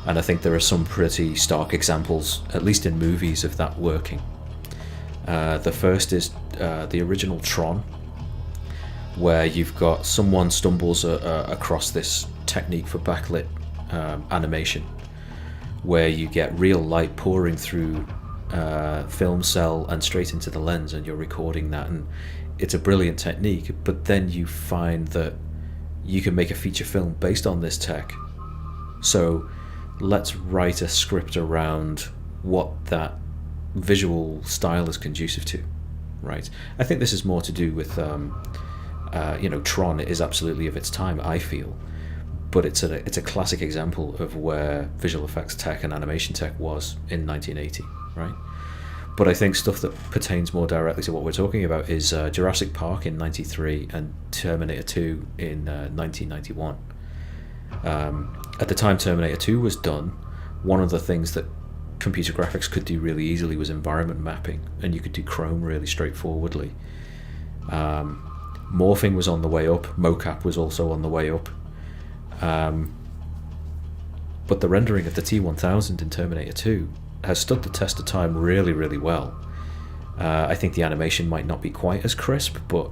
[SPEAKER 1] And I think there are some pretty stark examples, at least in movies, of that working. The first is the original Tron, where you've got someone stumbles across this technique for backlit animation, where you get real light pouring through film cell and straight into the lens, and you're recording that, and it's a brilliant technique. But then you find that you can make a feature film based on this tech, so let's write a script around what that visual style is conducive to, right? I think this is more to do with Tron is absolutely of its time, I feel, but it's a classic example of where visual effects tech and animation tech was in 1980, right? But I think stuff that pertains more directly to what we're talking about is Jurassic Park in 93 and Terminator 2 in 1991. At the time Terminator 2 was done, one of the things that computer graphics could do really easily was environment mapping, and you could do chrome really straightforwardly. Morphing was on the way up, mocap was also on the way up. But the rendering of the T-1000 in Terminator 2 has stood the test of time really, really well. I think the animation might not be quite as crisp, but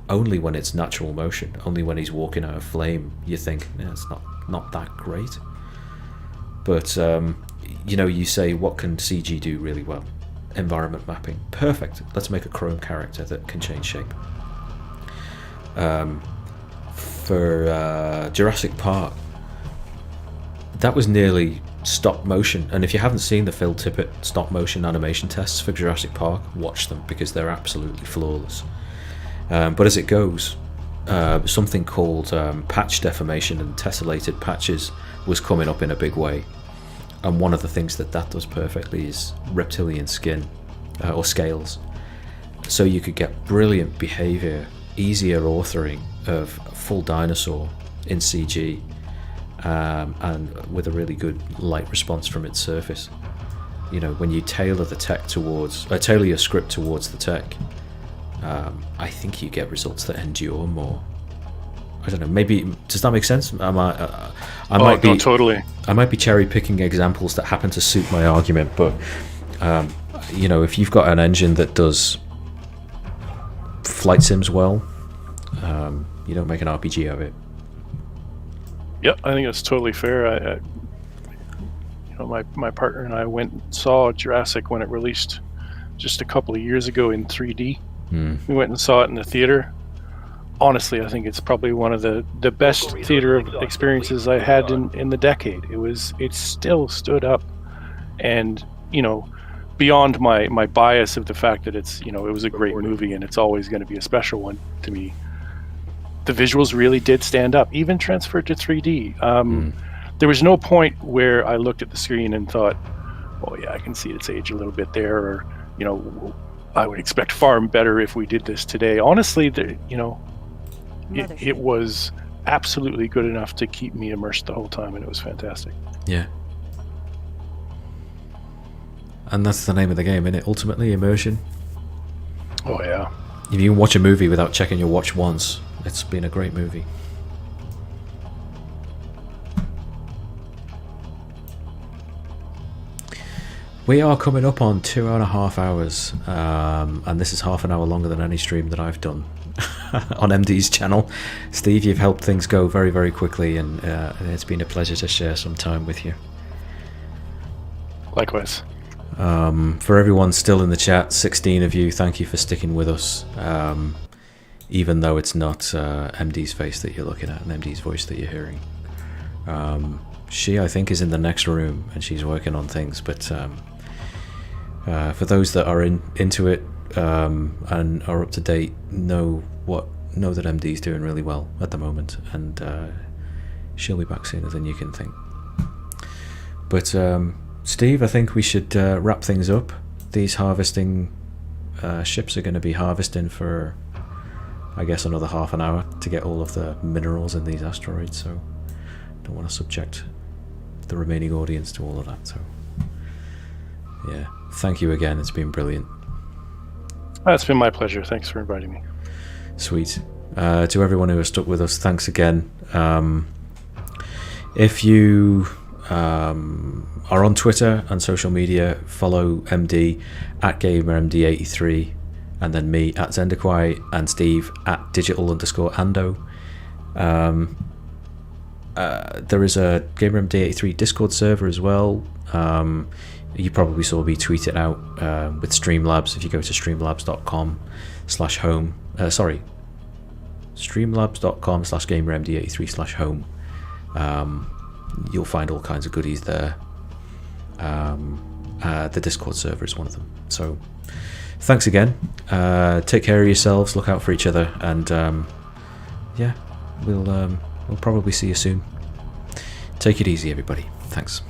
[SPEAKER 1] only when it's natural motion, only when he's walking out of flame, you think, yeah, it's not that great. But, you say, what can CG do really well? Environment mapping. Perfect. Let's make a chrome character that can change shape. For Jurassic Park, that was nearly stop motion, and if you haven't seen the Phil Tippett stop motion animation tests for Jurassic Park, watch them, because they're absolutely flawless. But as it goes, something called patch deformation and tessellated patches was coming up in a big way, and one of the things that does perfectly is reptilian skin or scales, so you could get brilliant behavior, easier authoring of a full dinosaur in CG, and with a really good light response from its surface. When you tailor the tech tailor your script towards the tech, I think you get results that endure more. I don't know. Maybe, does that make sense?
[SPEAKER 2] Totally.
[SPEAKER 1] I might be cherry picking examples that happen to suit my argument, but if you've got an engine that does flight sims well, you don't make an RPG of it.
[SPEAKER 2] Yep, I think that's totally fair. My partner and I went and saw Jurassic when it released just a couple of years ago in 3D, We went and saw it in the theater. Honestly, I think it's probably one of the best theater experiences I had in the decade. It still stood up, and beyond my bias of the fact that it's it was a great movie and it's always going to be a special one to me. The visuals really did stand up, even transferred to 3D. There was no point where I looked at the screen and thought, "Oh yeah, I can see its age a little bit there," or I would expect far better if we did this today. Honestly, it was absolutely good enough to keep me immersed the whole time, and it was fantastic.
[SPEAKER 1] Yeah. And that's the name of the game, isn't it? Ultimately, immersion.
[SPEAKER 2] Oh yeah.
[SPEAKER 1] If you can watch a movie without checking your watch once, it's been a great movie. We are coming up on 2.5 hours, and this is half an hour longer than any stream that I've done on MD's channel. Steve, you've helped things go very, very quickly, and it's been a pleasure to share some time with you.
[SPEAKER 2] Likewise.
[SPEAKER 1] For everyone still in the chat, 16 of you, thank you for sticking with us, even though it's not MD's face that you're looking at and MD's voice that you're hearing. She, I think, is in the next room and she's working on things, but for those that are into it and are up to date, know that MD's doing really well at the moment, and she'll be back sooner than you can think. But Steve, I think we should wrap things up. These harvesting ships are going to be harvesting for, I guess, another half an hour to get all of the minerals in these asteroids, so don't want to subject the remaining audience to all of that. So yeah, thank you again, it's been brilliant.
[SPEAKER 2] It's been my pleasure. Thanks for inviting me.
[SPEAKER 1] Sweet. To everyone who has stuck with us, thanks again. If you are on Twitter and social media, follow MD at GamerMD83, and then me at ZenderQuai, and Steve at digital_ando. There is a GamerMD83 Discord server as well. You probably saw me tweet it out with Streamlabs. If you go to streamlabs.com/home, streamlabs.com/GamerMD83/home, you'll find all kinds of goodies there. The Discord server is one of them. So thanks again. Take care of yourselves, look out for each other, and yeah, we'll probably see you soon. Take it easy, everybody. Thanks.